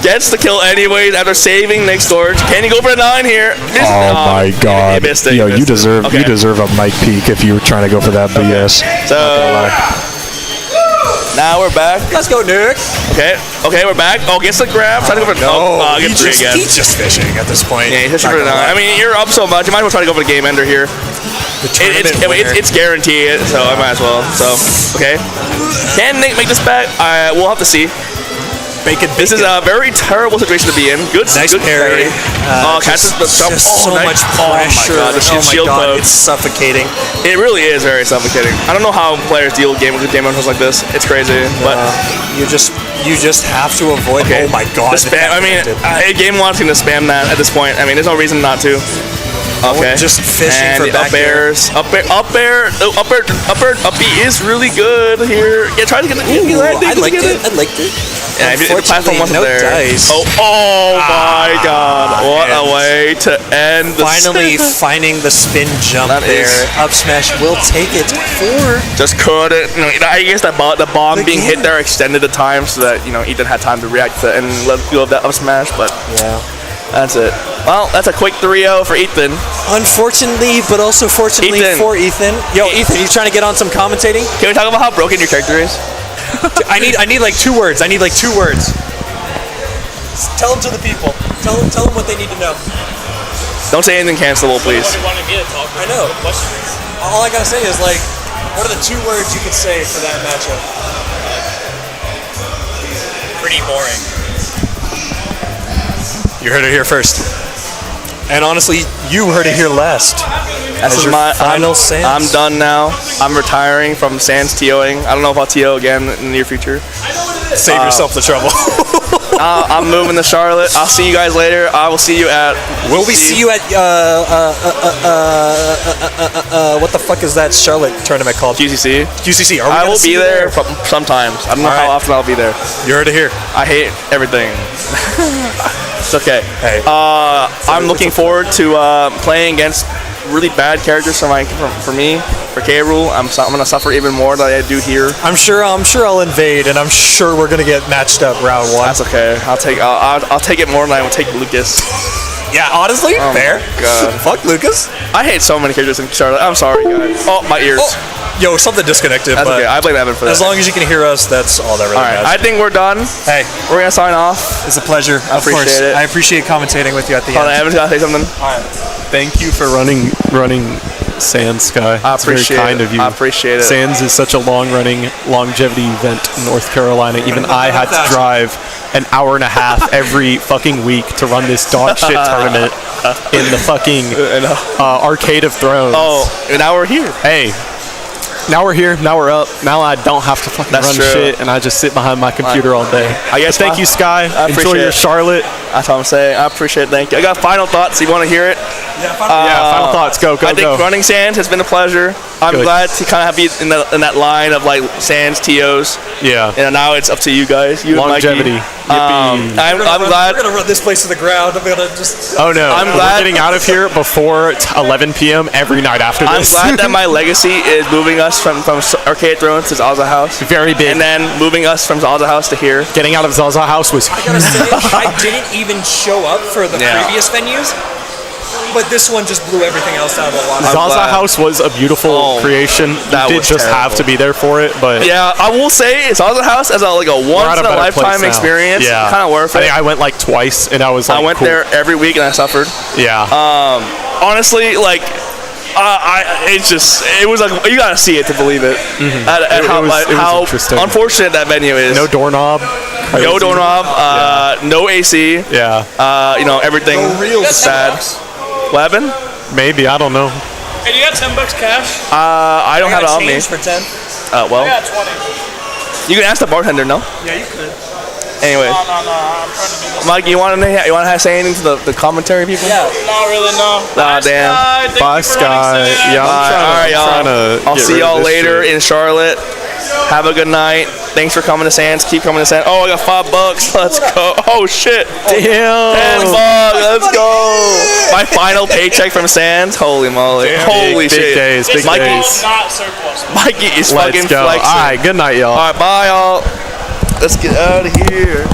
Gets the kill anyways after saving Nick Storage. Can he go for a 9 here? Oh my God! He missed it. Yo, He you missed it. deserve Okay. you deserve a mic peak if you were trying to go for that BS. So now we're back. Let's go, Nick. Okay, we're back. Oh, gets the grab. Trying to go for gets 3 again. He's just fishing at this point. Yeah, he's fishing for the 9. I mean, you're up so much. You might as well try to go for the game ender here. It's guaranteed, so I might as well. So, okay. Can Nick make this bet? We'll have to see. This is a very terrible situation to be in. Good, Nice good parry. Catches the jump. Just so much pressure. Oh my God, the shield poke. It's suffocating. It really is very suffocating. I don't know how players deal with game modes like this. It's crazy, but You just have to avoid. okay. Oh my God! The spam. I mean, game wanting to spam that at this point. I mean, there's no reason not to. Okay. Just fishing and for the back up airs. Up air. Up B is really good here. Yeah, try to get it. I liked it. I liked it. Yeah, if the platform wasn't no there. dice. Oh my God! What a way to end the Finally finding the spin jump That there. is- Up smash will take it for. Just couldn't. I guess the bomb being hit there extended the time so that Ethan had time to react to it and let go of that up smash. But Yeah. that's it. Well, that's a quick 3-0 for Ethan. Unfortunately, but also fortunately Ethan. for Ethan. Yo, Ethan, you trying to get on some commentating? Can we talk about how broken your character is? I need like 2 words. I need like 2 words. Tell them to the people. Tell them what they need to know. Don't say anything cancelable, please. I know. All I gotta say is like, what are the 2 words you could say for that matchup? Pretty boring. You heard it here first. And honestly, you heard it here last. That's your final Sans. I'm done now. I'm retiring from Sans TOing. I don't know if I'll TO again in the near future. Save yourself the trouble. I'm moving to Charlotte. I'll see you guys later. I will see you at. Will we see you at what the fuck is that Charlotte tournament called? GCC. GCC. Are we I gonna will see be you there sometimes. I don't know how often I'll be there. You heard it here. I hate everything. It's okay. Hey. I'm looking forward to playing against really bad characters for me. For K Rule, I'm gonna suffer even more than I do here. I'm sure I'll invade, and I'm sure we're gonna get matched up round 1. That's okay. I'll take it more than I would take Lucas. Yeah, honestly, Oh fair. my God. Fuck Lucas. I hate so many characters in Charlotte. I'm sorry, guys. Oh, my ears. Yo, something disconnected. That's but okay. I blame Evan for that. as long as you can hear us, that's all that really All right. matters. I think we're done. Hey, We're gonna sign off. it's a pleasure. I of course. appreciate it. I appreciate commentating with you at the Hold on, end. Evan's gotta say something. Thank you for running Sand Sky. I It's very appreciate kind it. of you. I appreciate it. Sands is such a long-running longevity event in North Carolina. Even I had to drive an hour and a half every fucking week to run this dog shit tournament in the fucking Arcade of Thrones. Oh, and now we're here. Hey, now we're here. Now we're up. Now I don't have to fucking That's run true. shit, and I just sit behind my computer all day. I guess But thank you, Sky. I Enjoy appreciate your it. Charlotte. That's what I'm saying. I appreciate it. Thank you. I got final thoughts. You want to hear it? Yeah, final thoughts. Go, I think go. running Sands has been a pleasure. I'm Good. glad to kind of be in that line of like Sands, TOs. Yeah. And now it's up to you guys. You Longevity. and Mikey. I'm glad. We're gonna run this place to the ground. I'm gonna just. Oh no! I'm We're glad- getting out of here before 11 p.m. every night after I'm this. glad that my legacy is moving us from Arcade Thrones to Zaza House. Very big. And then moving us from Zaza House to here. Getting out of Zaza House was I gotta say, I didn't even show up for the Yeah. previous venues, but this one just blew everything else out of the water. Zaza glad. House was a beautiful Oh, creation. that You did was just have terrible. to be there for it, but Yeah, I will say Zaza House as a we're at once in a better place lifetime now. experience. Yeah, Kind of worth I it. think I went like twice, and I was like, I went cool. there every week and I suffered. Yeah, Honestly, like, it was like you gotta see it to believe it. At It how, was- it was how interesting. unfortunate that venue is. no doorknob. No Crazy. doorknob, no AC. Yeah, Everything real sad. What happened? maybe I don't know. Hey, do you got $10 cash? I don't have it on me. Change for 10. Well, I got 20. you can ask the bartender. No. Yeah, you could. Anyway, No, I'm trying to be this. Mike, you want to say anything to the commentary people? Yeah. Not really, no. Nah, damn. Thank Bye, you for running Sky. Sam. Yeah, All right, y'all. I'm trying to I'll get see rid of y'all this later shit. in Charlotte. Have a good night. Thanks for coming to Sands. Keep coming to Sands. Oh, I got $5. Let's go. Oh shit. Damn. $10. Let's go. My final paycheck from Sands. Holy moly. Holy big shit. days, big Mikey, days. Not surplus. Mikey is Let's fucking go. flexing. All right, good night, y'all. All right, bye, y'all. Let's get out of here.